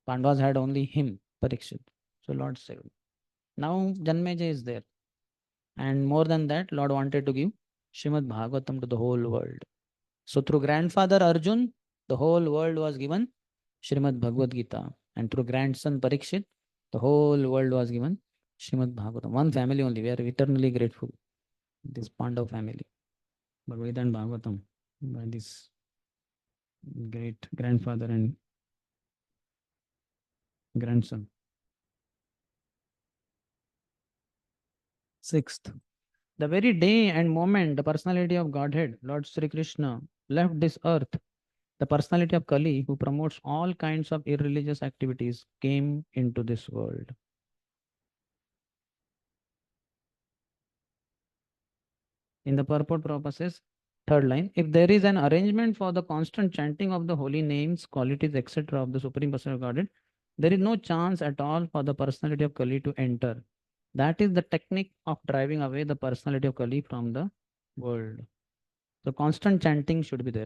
Pandavas had only him, Parikshit. So Lord saved. Now Janmeja is there. And more than that, Lord wanted to give Srimad Bhagavatam to the whole world. So through grandfather Arjun, the whole world was given Srimad Bhagavad Gita. And through grandson Parikshit, the whole world was given Srimad Bhagavatam. One family only. We are eternally grateful. This Pandav family. Bhagavad Gita and Bhagavatam by this great grandfather and grandson. Sixth, the very day and moment the personality of Godhead, Lord Sri Krishna, left this earth, the personality of Kali, who promotes all kinds of irreligious activities, came into this world. In the purport, Prabhupada says, third line, if there is an arrangement for the constant chanting of the holy names, qualities, etc. of the Supreme Personality of Godhead, there is no chance at all for the personality of Kali to enter. That is the technique of driving away the personality of Kali from the world. So constant chanting should be there.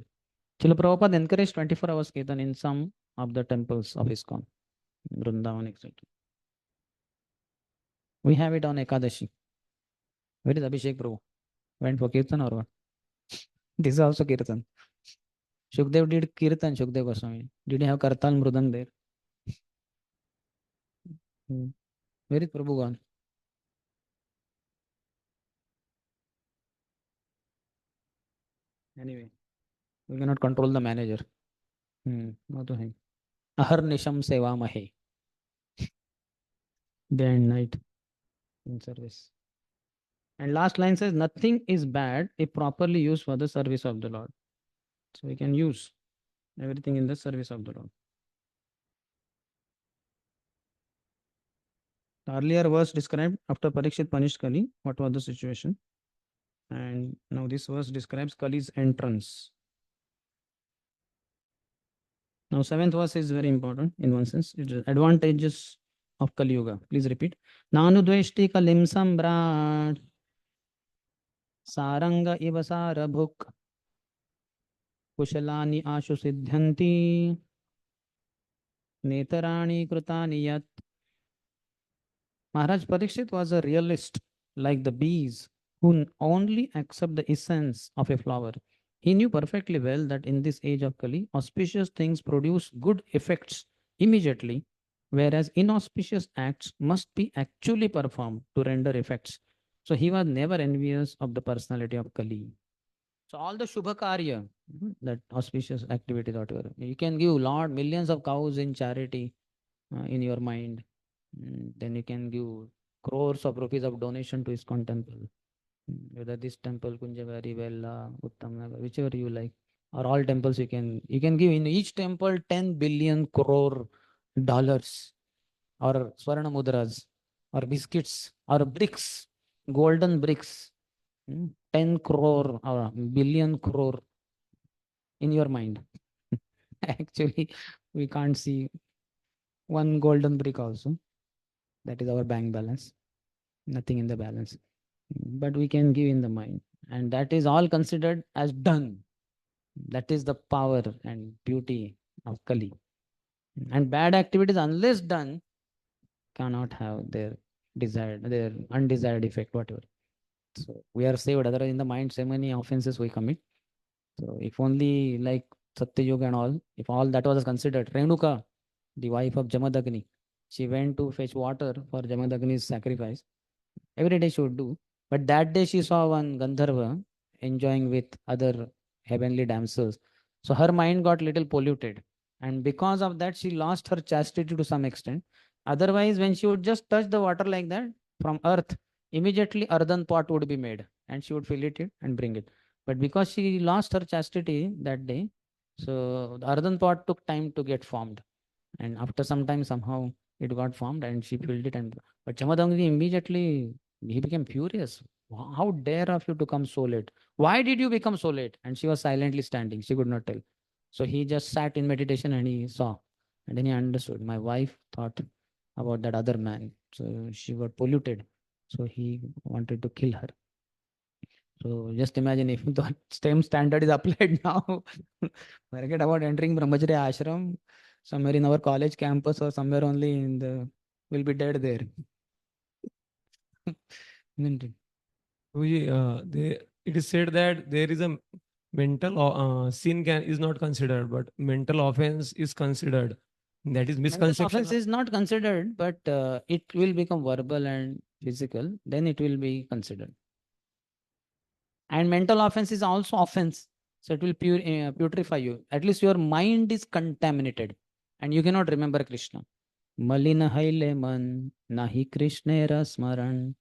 Srila Prabhupada encouraged 24 hours Kirtan in some of the temples of ISKCON, Vrindavan, etc. We have it on Ekadashi. Where is Abhishek Prabhu? Went for Kirtan or what? This is also Kirtan. Shukdev did Kirtan, Shukdev Goswami. Did he have Kartal Mrudang there? Where is Prabhu gone? Anyway, we cannot control the manager. What to hang? Ahar Nisham Seva Mahe. Day and night in service. And last line says, nothing is bad if properly used for the service of the Lord. So we can use everything in the service of the Lord. The earlier verse described after Parikshit punished Kali, what was the situation? And now this verse describes Kali's entrance. Now, seventh verse is very important in one sense. It is advantages of Kali Yuga. Please repeat. Nanu dveshti kalim sambrat saranga iva sarabhuk kushalani ashu siddhanti netarani krutani yat. Maharaj Parikshit was a realist like the bees who only accept the essence of a flower. He knew perfectly well that in this age of Kali, auspicious things produce good effects immediately, whereas inauspicious acts must be actually performed to render effects. So he was never envious of the personality of Kali. So all the Shubha Karya, that auspicious activities, whatever, you can give lot, millions of cows in charity in your mind. Then you can give crores of rupees of donation to ISKCON temple. Whether this temple, Kunjavari, Vella, Uttam, whichever you like, or all temples you can give in each temple 10 billion crore dollars, or Swarna Mudras, or biscuits, or bricks, golden bricks, 10 crore or billion crore in your mind. Actually, we can't see one golden brick also. That is our bank balance. Nothing in the balance. But we can give in the mind. And that is all considered as done. That is the power and beauty of Kali. And bad activities, unless done, cannot have their desired, their undesired effect, whatever. So we are saved. Otherwise, in the mind, so many offenses we commit. So if only like Satya Yuga and all, if all that was considered, Renuka, the wife of Jamadagni, she went to fetch water for Jamadagni's sacrifice. Every day she would do. But that day she saw one Gandharva enjoying with other heavenly damsels. So her mind got little polluted. And because of that, she lost her chastity to some extent. Otherwise, when she would just touch the water like that from earth, immediately earthen pot would be made and she would fill it and bring it. But because she lost her chastity that day, so the earthen pot took time to get formed. And after some time, somehow it got formed and she filled it. And but Jamadangi immediately he became furious. How dare of you to come so late? Why did you become so late? And she was silently standing. She could not tell. So he just sat in meditation and he saw. And then he understood. My wife thought about that other man. So she got polluted. So he wanted to kill her. So just imagine if the same standard is applied now. Forget about entering Brahmacharya ashram. Somewhere in our college campus or somewhere only in the will be dead there. Isn't it? It is said that there is a mental sin is not considered, but mental offense is considered. That is Mental misconception. offense is not considered, but it will become verbal and physical. Then it will be considered. And mental offense is also offense. So it will purify you. At least your mind is contaminated and you cannot remember Krishna. Malina haile man nahi Krishnera smaran.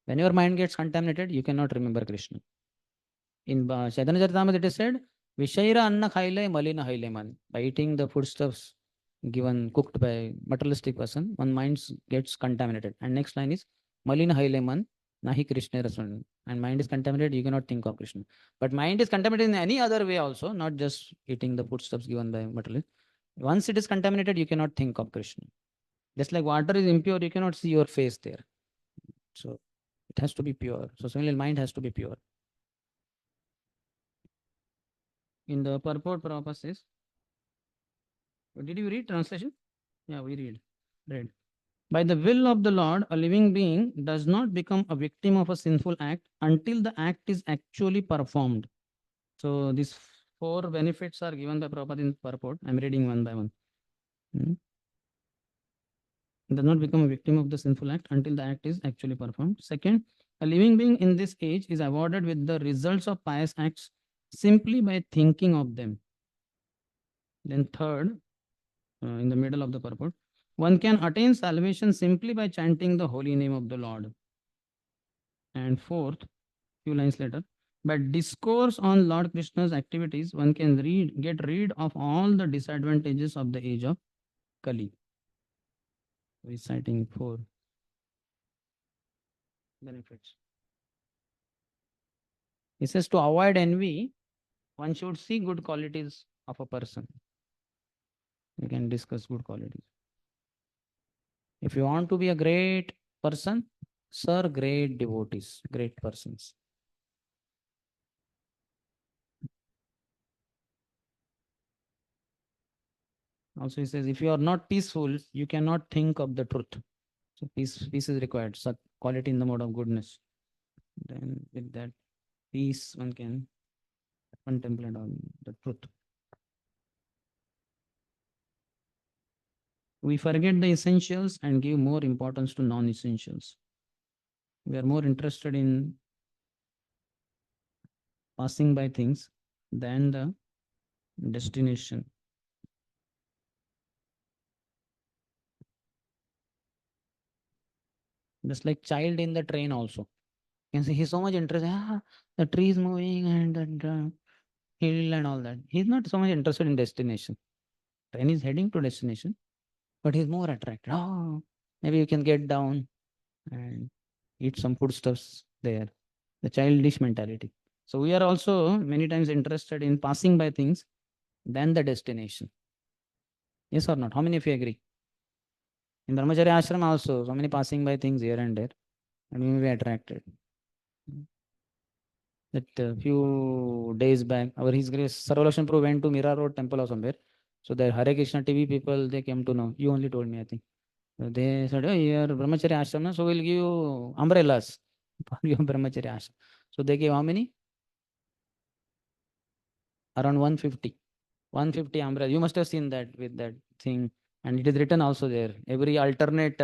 When your mind gets contaminated, you cannot remember Krishna. In Chaitanya Charitamrita it is said, Vishaira anna khaile malina haile man. By eating the foodstuffs given, cooked by materialistic person, one mind gets contaminated. And next line is, Malina haile man nahi Krishna rasman. And mind is contaminated, you cannot think of Krishna. But mind is contaminated in any other way also, not just eating the foodstuffs given by materialist. Once it is contaminated, you cannot think of Krishna. Just like water is impure, you cannot see your face there. So it has to be pure. So similarly, mind has to be pure. In the purport, Prabhupada says, did you read translation? Yeah, we read. By the will of the Lord, a living being does not become a victim of a sinful act until the act is actually performed. So these 4 benefits are given by Prabhupada in purport. I'm reading one by one. Does not become a victim of the sinful act until the act is actually performed. Second, a living being in this age is awarded with the results of pious acts simply by thinking of them. Then third, in the middle of the purport, one can attain salvation simply by chanting the holy name of the Lord. And fourth, few lines later, by discourse on Lord Krishna's activities, one can get rid of all the disadvantages of the age of Kali. Reciting 4 benefits. He says to avoid envy, one should see good qualities of a person. We can discuss good qualities. If you want to be a great person, serve great devotees, great persons. Also, he says, if you are not peaceful, you cannot think of the truth. So peace is required, such quality in the mode of goodness. Then with that peace, one can contemplate on the truth. We forget the essentials and give more importance to non-essentials. We are more interested in passing by things than the destination. Just like child in the train also. You can see he's so much interested. The tree is moving and the hill and all that. He's not so much interested in destination. Train is heading to destination, but he's more attracted. Oh, maybe you can get down and eat some foodstuffs there. The childish mentality. So we are also many times interested in passing by things than the destination. Yes or not? How many of you agree? In Brahmacharya ashram also, so many passing by things here and there, and we may be attracted. That few days back, our His Grace SundarshyamPrabhu went to Mira Road temple or somewhere. So the Hare Krishna TV people, they came to know. You only told me, I think. So they said, oh, you are Brahmacharya ashram, so we'll give you umbrellas for your Brahmacharya ashram. So they gave how many? Around 150. 150 umbrellas. You must have seen that with that thing. And it is written also there. Every alternate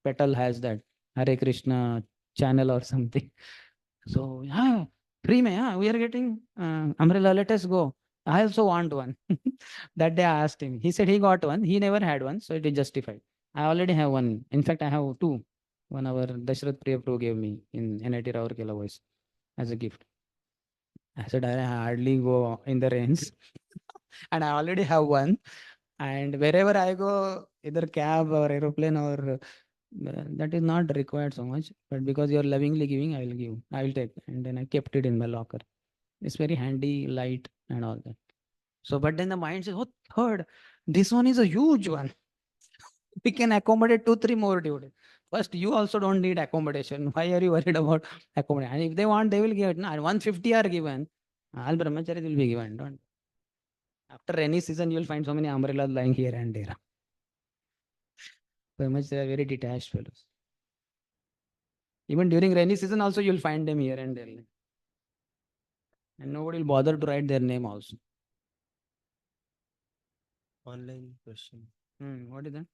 petal has that Hare Krishna channel or something. So, yeah, free mein, yeah, we are getting umbrella. Let us go. I also want one. That day I asked him. He said he got one. He never had one, so it is justified. I already have one. In fact, I have 2. 1 hour Dashrath Priya Pro gave me in NIT Rourkela voice as a gift. I said I hardly go in the rains and I already have one. And wherever I go, either cab or aeroplane or that is not required so much. But because you are lovingly giving, I will give. I will take. And then I kept it in my locker. It's very handy, light, and all that. So, but then the mind says, oh, third, this one is a huge one. We can accommodate 2, 3 more, dude. First, you also don't need accommodation. Why are you worried about accommodation? And if they want, they will give it. No, 150 are given. All brahmacharis will be given. Don't. After rainy season, you will find so many umbrellas lying here and there. Brahmacharis are very detached fellows. Even during rainy season, also you'll find them here and there. And nobody will bother to write their name also. Online question. What is that?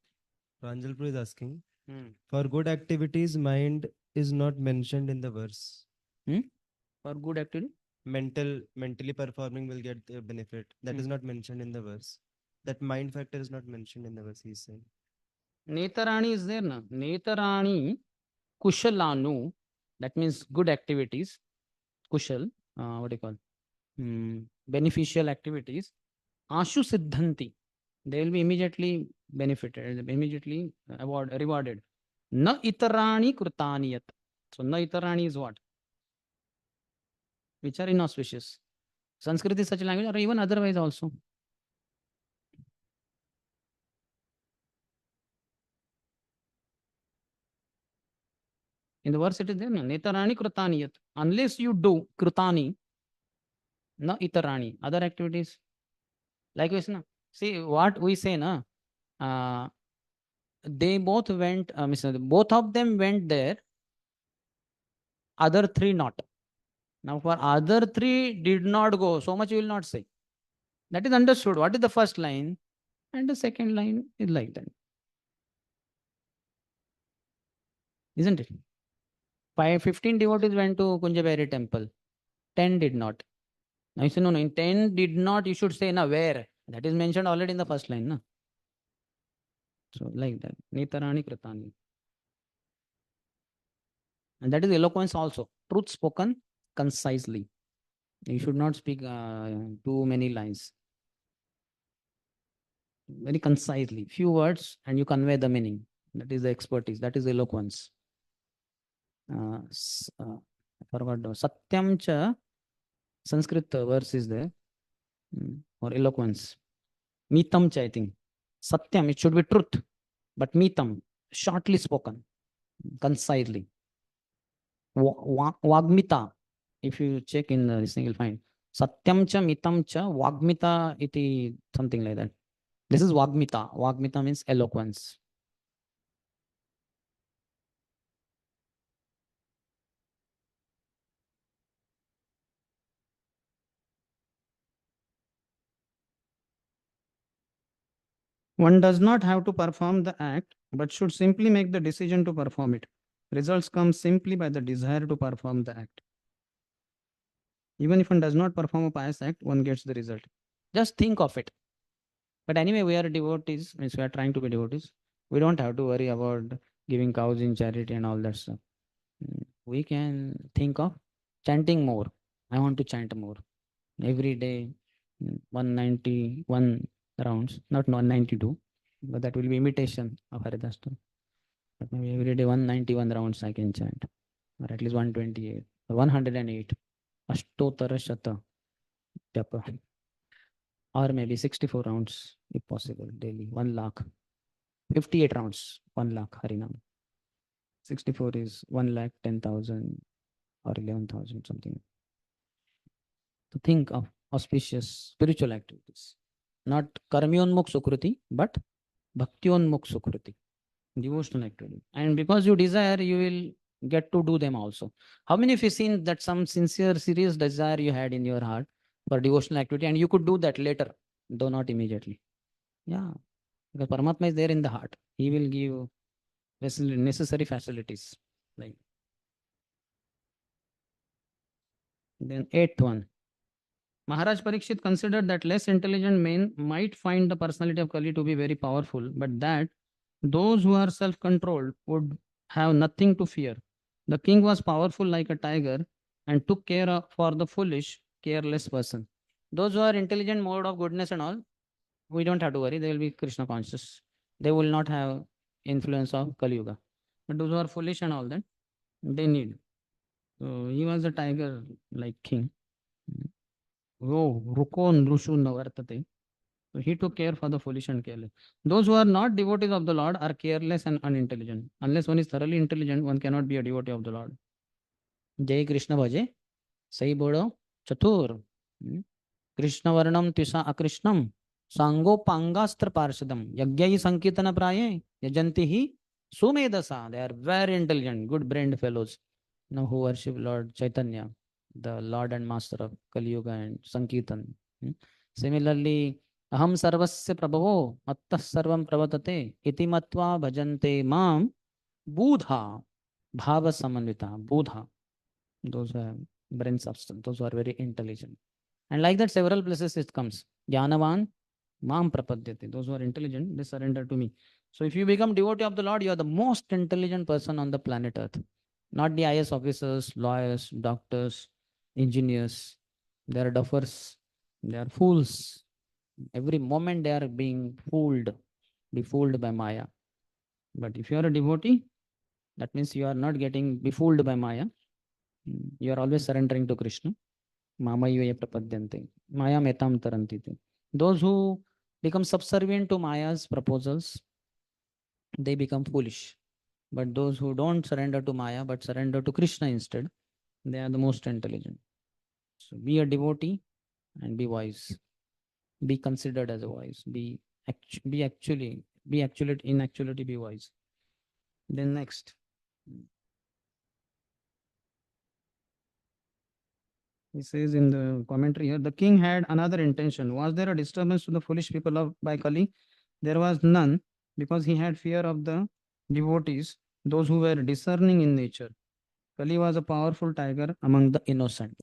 Pranjalpur is asking, Hmm. for good activities, mind is not mentioned in the verse. For good activity? Mentally performing will get the benefit. That is Hmm. not mentioned in the verse. That mind factor is not mentioned in the verse, he's saying. Netarani is there, na? Netarani Kushalanu, that means good activities. Kushal, what do you call? Beneficial activities. Ashu Siddhanti, they will be immediately benefited, immediately rewarded. Na itarani krutaniyat. So na itarani is what? Which are inauspicious. Sanskrit is such a language, or even otherwise also. In the verse it is there, na netarani krutaniyat. Unless you do krutani, na itarani, other activities. Likewise, na. See what we say, na. They both went, both of them went there, other 3 not. Now for other 3 did not go, so much you will not say. That is understood. What is the first line? And the second line is like that. Isn't it? 15 devotees went to Kunjabari temple. 10 did not. Now you say, no, in 10 did not, you should say, na, where? That is mentioned already in the first line. Na? So like that. Nitarani Kritani. And that is eloquence also. Truth spoken concisely. You should not speak too many lines. Very concisely. Few words and you convey the meaning. That is the expertise. That is eloquence. I forgot. Satyam cha. Sanskrit verse is there. Or eloquence. Mitam cha, I think. Satyam, it should be truth. But mitam, shortly spoken. Concisely. Vagmita. If you check in this thing, you'll find. Satyam cha mitam cha vagmita iti, something like that. This is vagmita. Vagmita means eloquence. One does not have to perform the act, but should simply make the decision to perform it. Results come simply by the desire to perform the act. Even if one does not perform a pious act, one gets the result. Just think of it. But anyway, we are devotees, means we are trying to be devotees. We don't have to worry about giving cows in charity and all that stuff. We can think of chanting more. I want to chant more. Every day, 191 rounds, not 192, but that will be imitation of Haridasta. But maybe every day 191 rounds I can chant, or at least 128, or 108. Ashtotara Shata Japa. Or maybe 64 rounds if possible daily, 1 lakh. 58 rounds, 1 lakh Harinam. 64 is 1 lakh 10,000 or 11,000 something. To think of auspicious spiritual activities. Not karmyonmukh sukruti, but bhaktyonmukh sukruti. Devotional activity. And because you desire, you will get to do them also. How many of you seen that some sincere, serious desire you had in your heart for devotional activity and you could do that later, though not immediately? Yeah, because Paramatma is there in the heart. He will give necessary facilities. Like then 8th one. Maharaj Parikshit considered that less intelligent men might find the personality of Kali to be very powerful, but that those who are self-controlled would have nothing to fear. The king was powerful like a tiger and took care of, for the foolish, careless person. Those who are intelligent, mode of goodness and all, we don't have to worry. They will be Krishna conscious. They will not have influence of Kali Yuga. But those who are foolish and all that, they need. So he was a tiger like king. Oh, Ruko Nrushu Navartate. So he took care for the foolish and careless. Those who are not devotees of the Lord are careless and unintelligent. Unless one is thoroughly intelligent, one cannot be a devotee of the Lord. Jai Krishna Bhaje, Sai Bodo, Chatur. Krishna Varnam Tisa Akrishnam, Sango Pangastra Parshadam, Yagyai Sankitana Praye, Yajantihi, Sumedasa. They are very intelligent, good brained fellows. Now who worship Lord Chaitanya, the Lord and Master of Kali Yuga and Sankirtan. Similarly, Aham Sarvasya Prabhavo, Matta Sarvam Pravatate, Iti Matva Bhajante Mam, Budha, Bhava Samanvita, Budha. Those are brain substance, those who are very intelligent. And like that, several places it comes. Jnanavan, Mam Prapadyate. Those who are intelligent, they surrender to me. So if you become devotee of the Lord, you are the most intelligent person on the planet Earth. Not the IS officers, lawyers, doctors, engineers. They are duffers. They are fools. Every moment they are being fooled, befooled by Maya. But if you are a devotee, that means you are not getting befooled by Maya. You are always surrendering to Krishna. Mamayoya prapadyante. Maya metam tarantite. Those who become subservient to Maya's proposals, they become foolish. But those who don't surrender to Maya but surrender to Krishna instead, they are the most intelligent. So be a devotee and be wise. Be considered as a wise. Be actually in actuality be wise. Then next. He says in the commentary here, the king had another intention. Was there a disturbance to the foolish people of by Kali? There was none, because he had fear of the devotees, those who were discerning in nature. Kali was a powerful tiger among the innocent.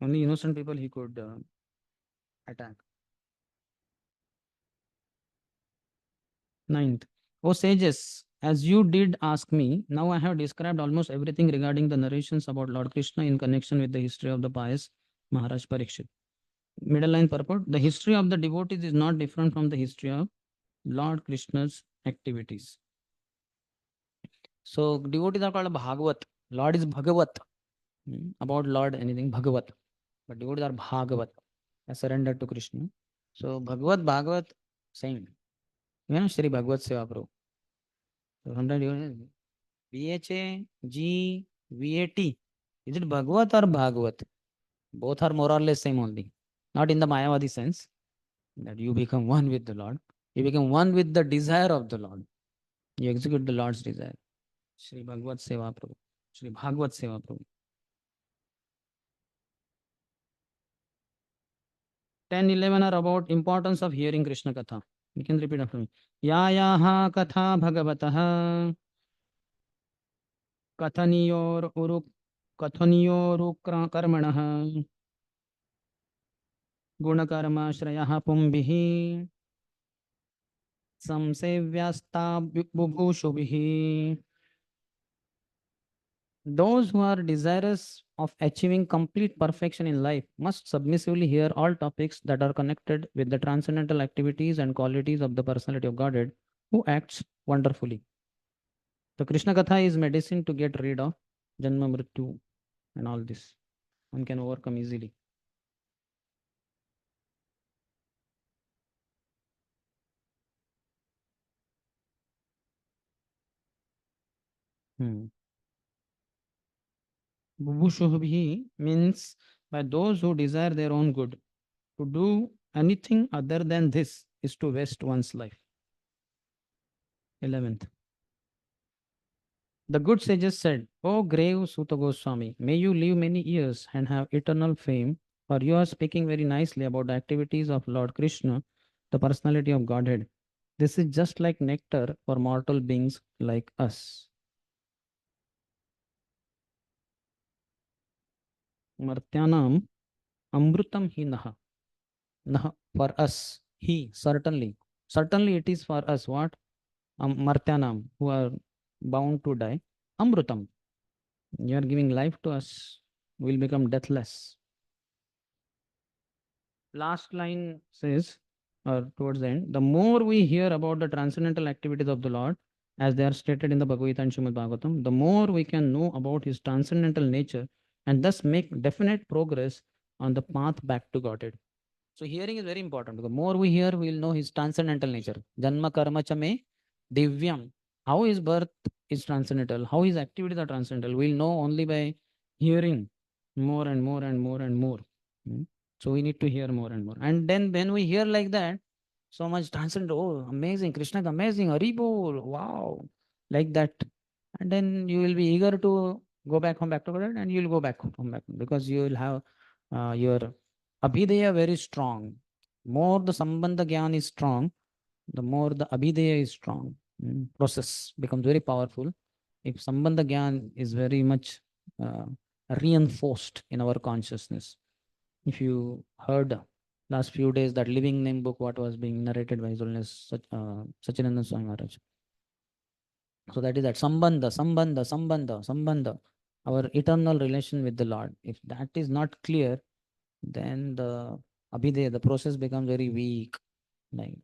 Only innocent people he could attack. Ninth, O sages, as you did ask me, now I have described almost everything regarding the narrations about Lord Krishna in connection with the history of the pious Maharaj Parikshit. Middle line purport, the history of the devotees is not different from the history of Lord Krishna's activities. So devotees are called Bhagavat. Lord is Bhagavat. About Lord anything Bhagavat. But devotees are Bhagavat. I surrendered to Krishna. So Bhagavat, same. You know, Shri Bhagavat Seva Prabhu. So sometimes BHA, G, VAT. Is it Bhagavat or Bhagavat? Both are more or less same only. Not in the Mayavadi sense that you become one with the Lord. You become one with the desire of the Lord. You execute the Lord's desire. Shri Bhagavat Seva Prabhu. Shri Bhagavat Seva Prabhu. 10, 11 are about importance of hearing Krishna Katha. You can repeat after me. Yayaha Katha Bhagavataha Kathaniyor Karmanaha Gunakarma Shrayaha Pumbihi Samsevyasta Bubhushubihi. Those who are desirous of achieving complete perfection in life must submissively hear all topics that are connected with the transcendental activities and qualities of the personality of Godhead who acts wonderfully. The Krishna Katha is medicine to get rid of Janma Mrityu and all this. One can overcome easily. Bubhushuhi means by those who desire their own good. To do anything other than this is to waste one's life. 11th. The good sages said, O grave Suta Goswami, may you live many years and have eternal fame, for you are speaking very nicely about the activities of Lord Krishna, the personality of Godhead. This is just like nectar for mortal beings like us. Martyanam amrutam hi naha. Naha for us. He, certainly. Certainly it is for us. What? Martyanam, who are bound to die. Amrutam, you are giving life to us, we will become deathless. Last line says, or towards the end, the more we hear about the transcendental activities of the Lord, as they are stated in the Bhagavad Gita and Srimad Bhagavatam, the more we can know about his transcendental nature and thus make definite progress on the path back to Godhead. So hearing is very important. The more we hear, we will know his transcendental nature. Janma karma cha me divyam. How his birth is transcendental, how his activities are transcendental. We'll know only by hearing more and more and more and more. So we need to hear more and more. And then when we hear like that, so much transcendental, oh, amazing, Krishna is amazing, Haribol, wow, like that. And then you will be eager to go back home, back to God, and you will go back home, back because you will have your Abhideya very strong. More the Sambandha Gyan is strong, the more the Abhideya is strong. Process becomes very powerful. If Sambandha Gyan is very much uh, reinforced in our consciousness. If you heard last few days that living name book, what was being narrated by His Holiness Sachinandan Swami Maharaj. So that is that Sambandha, our eternal relation with the Lord. If that is not clear, then the Abhideya, the process becomes very weak. Like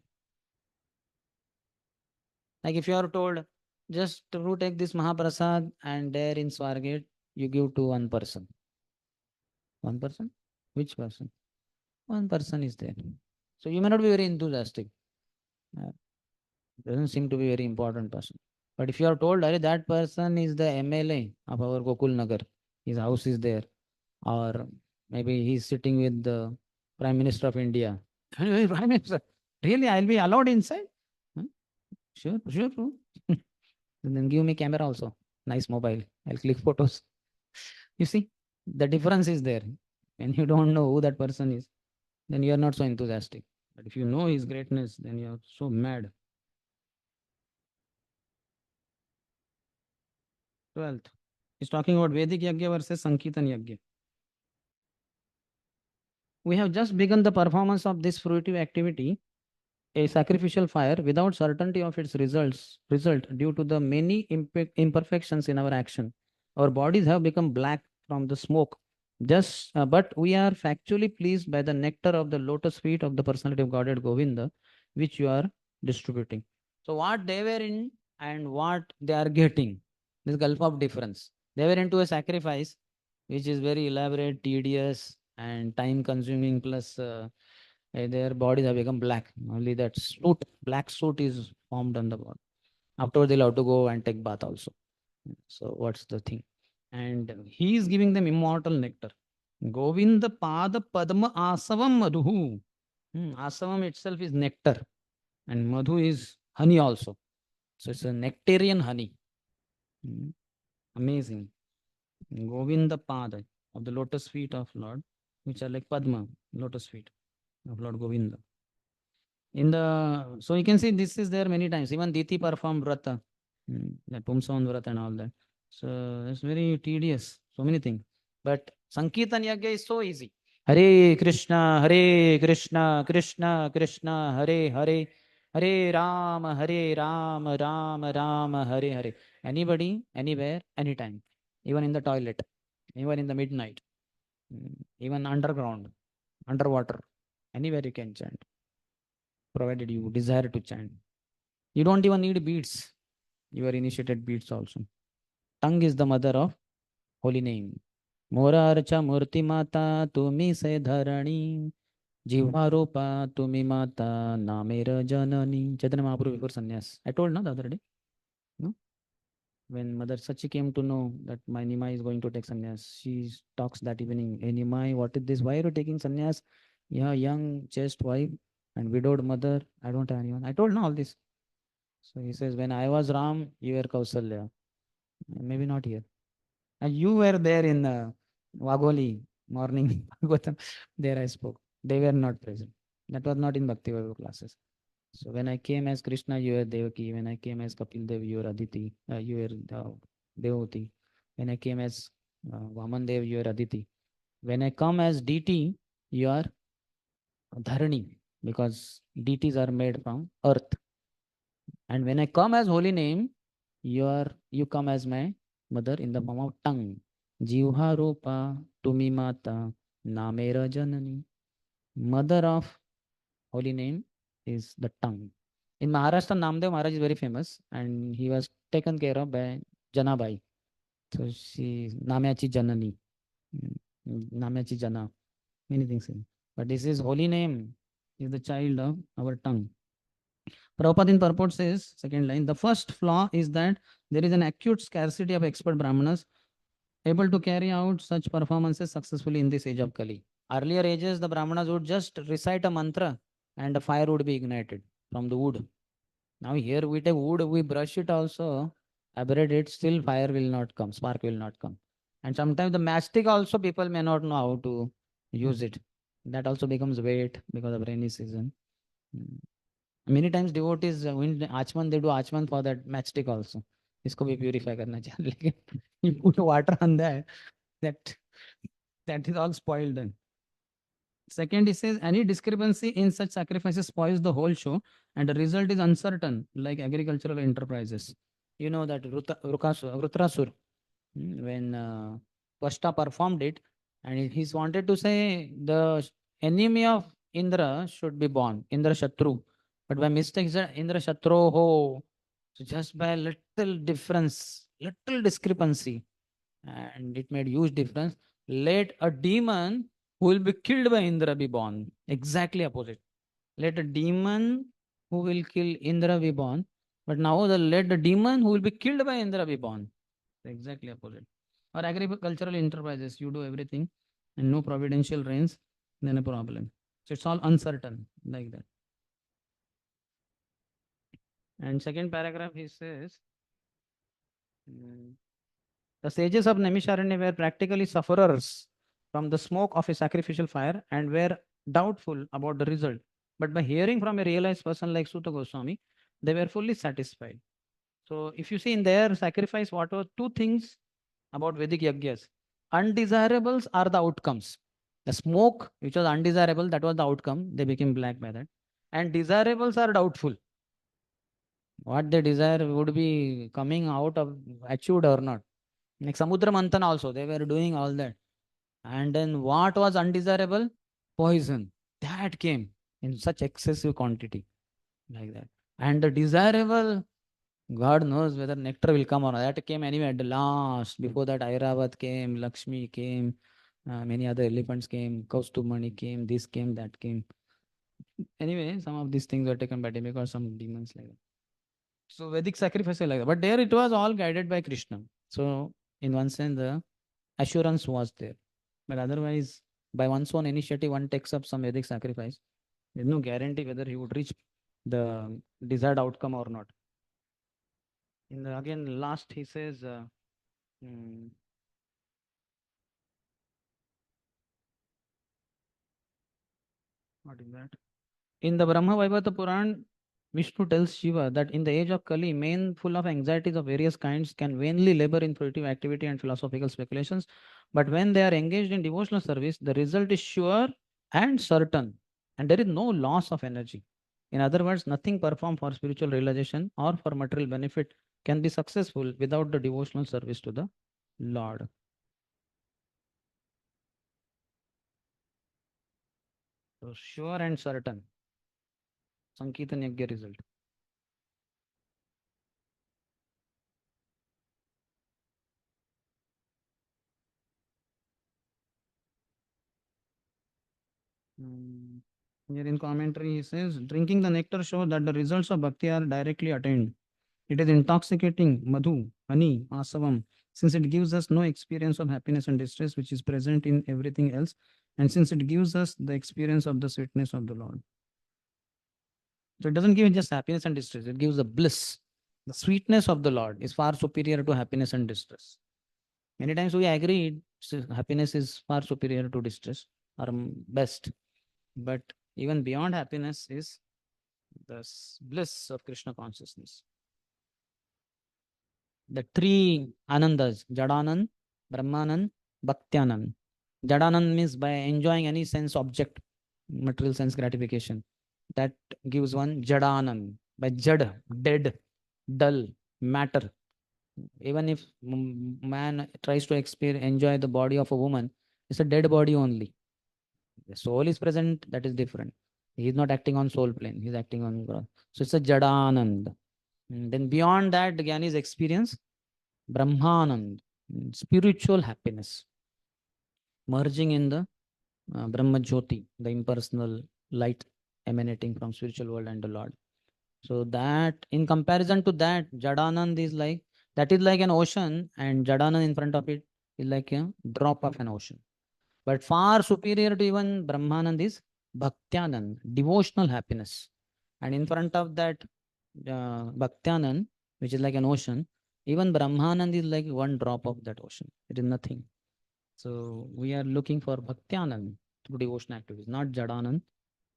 if you are told, just to take this Mahaprasad and there in Swargate, you give to one person. One person? Which person? One person is there. So you may not be very enthusiastic. Doesn't seem to be very important person. But if you are told, that person is the MLA of our Gokul Nagar, his house is there, or maybe he's sitting with the Prime Minister of India. Prime Minister, really, I'll be allowed inside? Sure, sure. Then give me camera also. Nice mobile. I'll click photos. You see, the difference is there. When you don't know who that person is, then you are not so enthusiastic. But if you know his greatness, then you are so mad. 12th. He's talking about Vedic Yajna versus Sankirtan Yajna. We have just begun the performance of this fruitive activity, a sacrificial fire, without certainty of its result due to the many imperfections in our action. Our bodies have become black from the smoke. But we are factually pleased by the nectar of the lotus feet of the personality of Godhead Govinda, which you are distributing. So what they were in and what they are getting, this gulf of difference. They were into a sacrifice, which is very elaborate, tedious, and time consuming, plus their bodies have become black. Only that black suit is formed on the body. Afterwards, they'll have to go and take bath also. So what's the thing? And he is giving them immortal nectar. Govinda Pada Padma Asavam Madhu. Asavam itself is nectar. And Madhu is honey also. So it's a nectarian honey. Amazing. Govinda Pada of the lotus feet of Lord, which are like Padma, lotus feet of Lord Govinda. So you can see this is there many times. Even Diti performed Vrata, that Pumsavan Vrata and all that. So it's very tedious, so many things. But Sankirtan Yajna is so easy. Hare Krishna, Krishna Krishna, Hare Hare, Hare Rama, Rama Rama, Hare Hare. Anybody, anywhere, anytime. Even in the toilet, even in the midnight, even underground, underwater, anywhere you can chant, provided you desire to chant. You don't even need beads. You are initiated beads also. Tongue is the mother of holy name. Mora archa murti mata tumi se dharani. Jiva rupa tumi mata namera janani. Chaitanya Mahaprabhu before sannyas. I told no the other day. No? When Mother Sachi came to know that my Nimai is going to take sannyas, she talks that evening, hey Nimai, what is this? Why are you taking sannyas? Yeah, young, chaste wife and widowed mother. I don't have anyone. I told no all this. So he says, when I was Ram, you were Kausalya. Maybe not here. And you were there in Wagoli morning Bhagavatam. There I spoke. They were not present. That was not in Bhakti Vaibhav classes. So when I came as Krishna, you were Devaki. When I came as Kapil Dev, you were Aditi. You were Devati. When I came as Vaman Dev, you were Aditi. When I come as DT, you are Dharani, because DTs are made from earth. And when I come as holy name, you come as my mother in the form of tongue. Jivha Rupa Tumi Mata Namera Janani. Mother of holy name is the tongue. In Maharashtra, Namdev Maharaj is very famous and he was taken care of by Janabai. So she Namyachi Janani. Namyachi Jana. Many things. But this is holy name, is the child of our tongue. Prabhupada in purport says, second line, the first flaw is that there is an acute scarcity of expert Brahmanas able to carry out such performances successfully in this age of Kali. Earlier ages, the Brahmanas would just recite a mantra and a fire would be ignited from the wood. Now here we take wood, we brush it also, abrade it, still fire will not come, spark will not come. And sometimes the matchstick also people may not know how to use it. That also becomes weight because of rainy season. Many times devotees in Achman, they do Achman for that matchstick also. इसको भी purify करना चाहिए. लेकिन you put water on that, that is all spoiled then. Second, he says any discrepancy in such sacrifices spoils the whole show and the result is uncertain, like agricultural enterprises. You know that Rutrasur, when Pashta performed it, and he's wanted to say the enemy of Indra should be born, Indra Shatru. But by mistake, he said Indra Shatru ho. So just by a little difference, little discrepancy, and it made huge difference. Let a demon who will be killed by Indra be born. Exactly opposite. Let a demon who will kill Indra be born. But now let the demon who will be killed by Indra be born. Exactly opposite. Or agricultural enterprises, you do everything and no providential rains, then a problem. So it's all uncertain like that. And second paragraph he says, the sages of Naimisharanya were practically sufferers from the smoke of a sacrificial fire and were doubtful about the result. But by hearing from a realized person like Sutta Goswami, they were fully satisfied. So if you see in their sacrifice, what were two things about Vedic yajnas? Undesirables are the outcomes. The smoke, which was undesirable, that was the outcome. They became black by that. And desirables are doubtful. What they desire would be coming out of achieved or not. Like Samudra Manthan also, they were doing all that. And then what was undesirable? Poison. That came in such excessive quantity. Like that. And the desirable, God knows whether nectar will come or not. That came anyway at the last. Before that, Airavat came, Lakshmi came, many other elephants came, Kaustubmani came, this came, that came. Anyway, some of these things were taken by them because some demons like that. So Vedic sacrifice like that. But there it was all guided by Krishna. So in one sense, the assurance was there. But otherwise, by one's own initiative, one takes up some Vedic sacrifice. There's no guarantee whether he would reach the desired outcome or not. In the again last he says, what is that? In the Brahma Vaibhava Puran, Vishnu tells Shiva that in the age of Kali, men full of anxieties of various kinds can vainly labor in fruitive activity and philosophical speculations. But when they are engaged in devotional service, the result is sure and certain, and there is no loss of energy. In other words, nothing performed for spiritual realization or for material benefit can be successful without the devotional service to the Lord. So sure and certain. Sankirtan Yajna result. Here in commentary, he says, drinking the nectar shows that the results of bhakti are directly attained. It is intoxicating, madhu, honey, asavam, since it gives us no experience of happiness and distress, which is present in everything else, and since it gives us the experience of the sweetness of the Lord. So it doesn't give just happiness and distress, it gives the bliss. The sweetness of the Lord is far superior to happiness and distress. Many times we agree happiness is far superior to distress, or best. But even beyond happiness is the bliss of Krishna consciousness. The three Anandas, Jadanand, Brahmanand, Bhaktianand. Jadanand means by enjoying any sense object, material sense gratification. That gives one Jadanand. by jad, dead, dull, matter. Even if man tries to enjoy the body of a woman, it's a dead body only. The soul is present, that is different. He is not acting on soul plane, he is acting on ground. So it's a Jadanand. Then beyond that, the Jnani's experience Brahmanand, spiritual happiness, merging in the Brahma Jyoti, the impersonal light emanating from spiritual world and the Lord. So that, in comparison to that, Jadanand is like, that is like an ocean, and Jadanand in front of it is like a drop of an ocean. But far superior to even Brahmanand is Bhaktyanand, devotional happiness. And in front of that Bhaktyanand, which is like an ocean, even Brahmanand is like one drop of that ocean. It is nothing. So we are looking for Bhaktyanand through devotional activities, not Jadanand,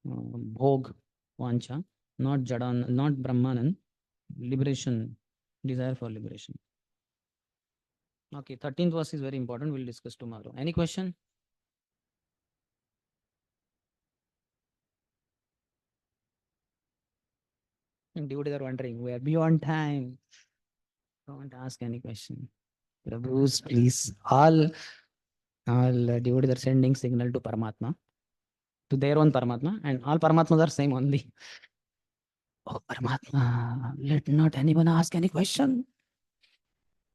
Bhog, Vancha, not Jadan, not Brahmanand, liberation, desire for liberation. Okay, 13th verse is very important. We'll discuss tomorrow. Any question? Devotees are wondering, we are beyond time. Don't ask any question. Prabhus, please. All devotees are sending signal to Paramatma, to their own Paramatma, and all Paramatmas are same only. Oh, Paramatma, let not anyone ask any question.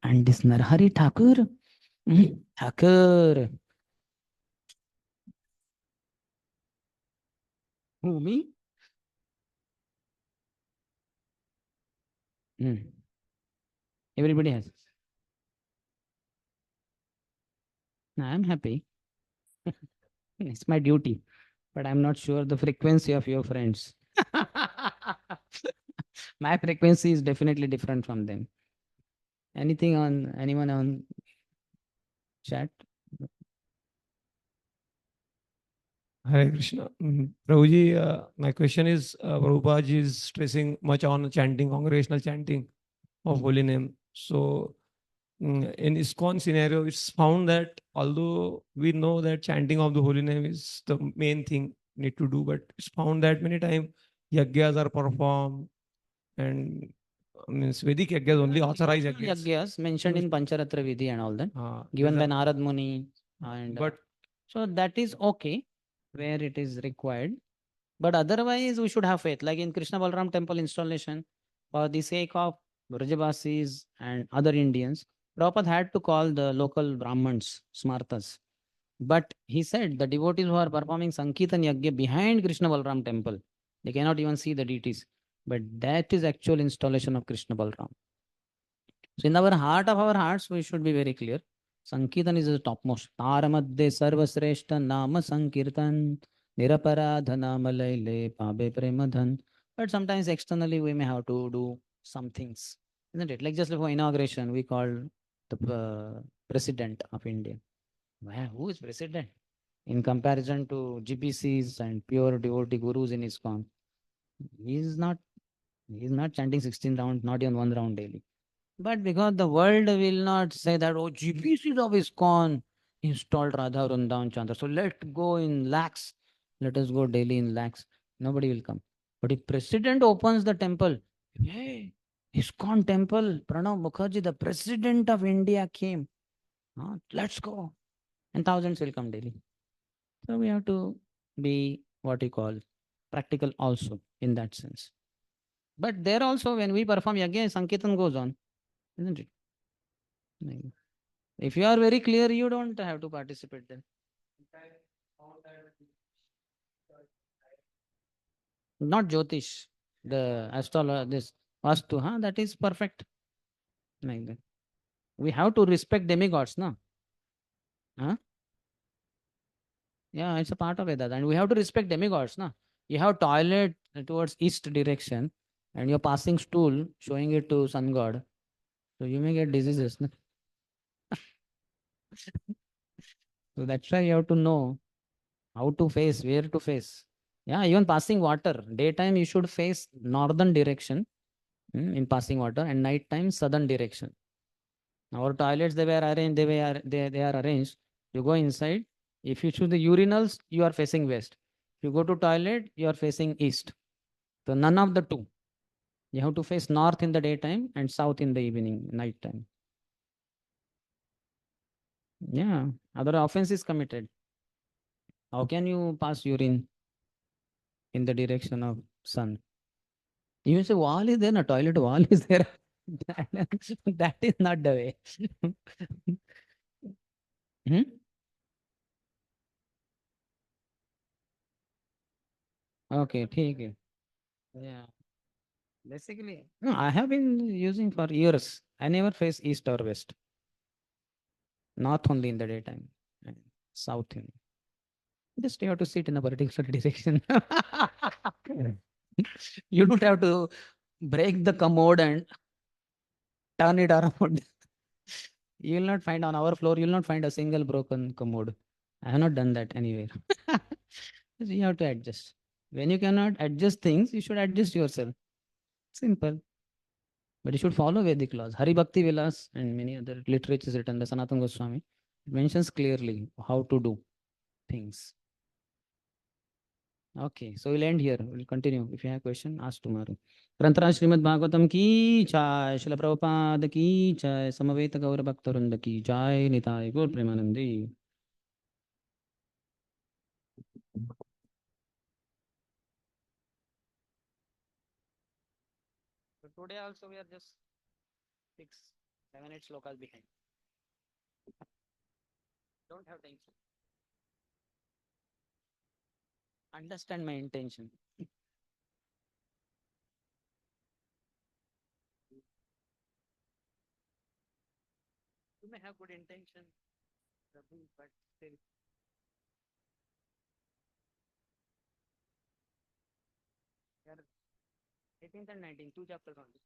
And this Narhari Thakur, Thakur, who, me? Everybody has. I'm happy. It's my duty, but I'm not sure the frequency of your friends. My frequency is definitely different from them. Anyone on chat? Hare Krishna. Prabhuji, my question is, Prabhupada is stressing much on chanting, congregational chanting of holy name. So in ISKCON scenario, it's found that although we know that chanting of the holy name is the main thing need to do, but it's found that many times yagyas are performed, and means Vedic yagyas only authorized yagyas. Yagyas mentioned in Pancharatra Vidhi and all that, given there's by a- Narad Muni. And But so that is okay where it is required. But otherwise, we should have faith. Like in Krishna Balram temple installation, for the sake of Brajabasis and other Indians, Prabhupada had to call the local Brahmins, Smartas. But he said the devotees who are performing Sankirtan Yagya behind Krishna Balram temple, they cannot even see the deities. But that is actual installation of Krishna Balram. So in our heart of our hearts, we should be very clear. Sankirtan is the topmost. Taramadde sarvasreshta nama sankirtan niraparadha nama laile pabe premadhan. But sometimes externally we may have to do some things, isn't it? Like just before inauguration, we called the president of India. Well, who is president? In comparison to GPCs and pure devotee gurus in ISKCON, he is not. He is not chanting 16 rounds, not even one round daily. But because the world will not say that, oh, GPCs of ISKCON installed Radha Vrindavan Chandra. So let go in lakhs. Let us go daily in lakhs. Nobody will come. But if president opens the temple, hey, ISKCON temple, Pranab Mukherjee, the president of India came. Let's go. And thousands will come daily. So we have to be what you call practical also in that sense. But there also, when we perform Yagya, Sankirtan goes on, isn't it? If you are very clear, you don't have to participate then. Not Jyotish, the astrologer, this Vastu, that is perfect. Like that. We have to respect demigods, no? Huh? Yeah, it's a part of Vedas. And we have to respect demigods, no? You have toilet towards east direction and you're passing stool, showing it to sun god. So you may get diseases. No? So that's why you have to know how to face, where to face. Yeah, even passing water. Daytime you should face northern direction in passing water, and night time southern direction. Our toilets they were arranged, they are arranged. You go inside. If you choose the urinals, you are facing west. If you go to toilet, you are facing east. So none of the two. You have to face north in the daytime and south in the evening, night time. Yeah, other offense is committed. How can you pass urine in the direction of sun? You say wall is there, no toilet wall is there. That is not the way. Hmm? Okay, ठीक है. Yeah. Basically, no, I have been using for years. I never face east or west. North only in the daytime, and south in. Just you have to sit in a particular direction. You don't have to break the commode and turn it around. You will not find on our floor, you will not find a single broken commode. I have not done that anywhere. You have to adjust. When you cannot adjust things, you should adjust yourself. Simple. But you should follow Vedic laws. Hari Bhakti Vilas and many other literatures written by Sanatana Goswami. It mentions clearly how to do things. Okay, so we'll end here. We'll continue. If you have a question, ask tomorrow. ग्रंथराज Shrimad Bhagavatam की जय, श्रील प्रभुपाद की जय, समवेत गौर भक्तवृंद की जय, निताय गौर Premanandi. So today also we are just 6, 7, 8 slokas behind. Don't have tension. Understand my intention. You may have good intention, Prabhu, but still. 18th and 19th, 2 chapters only.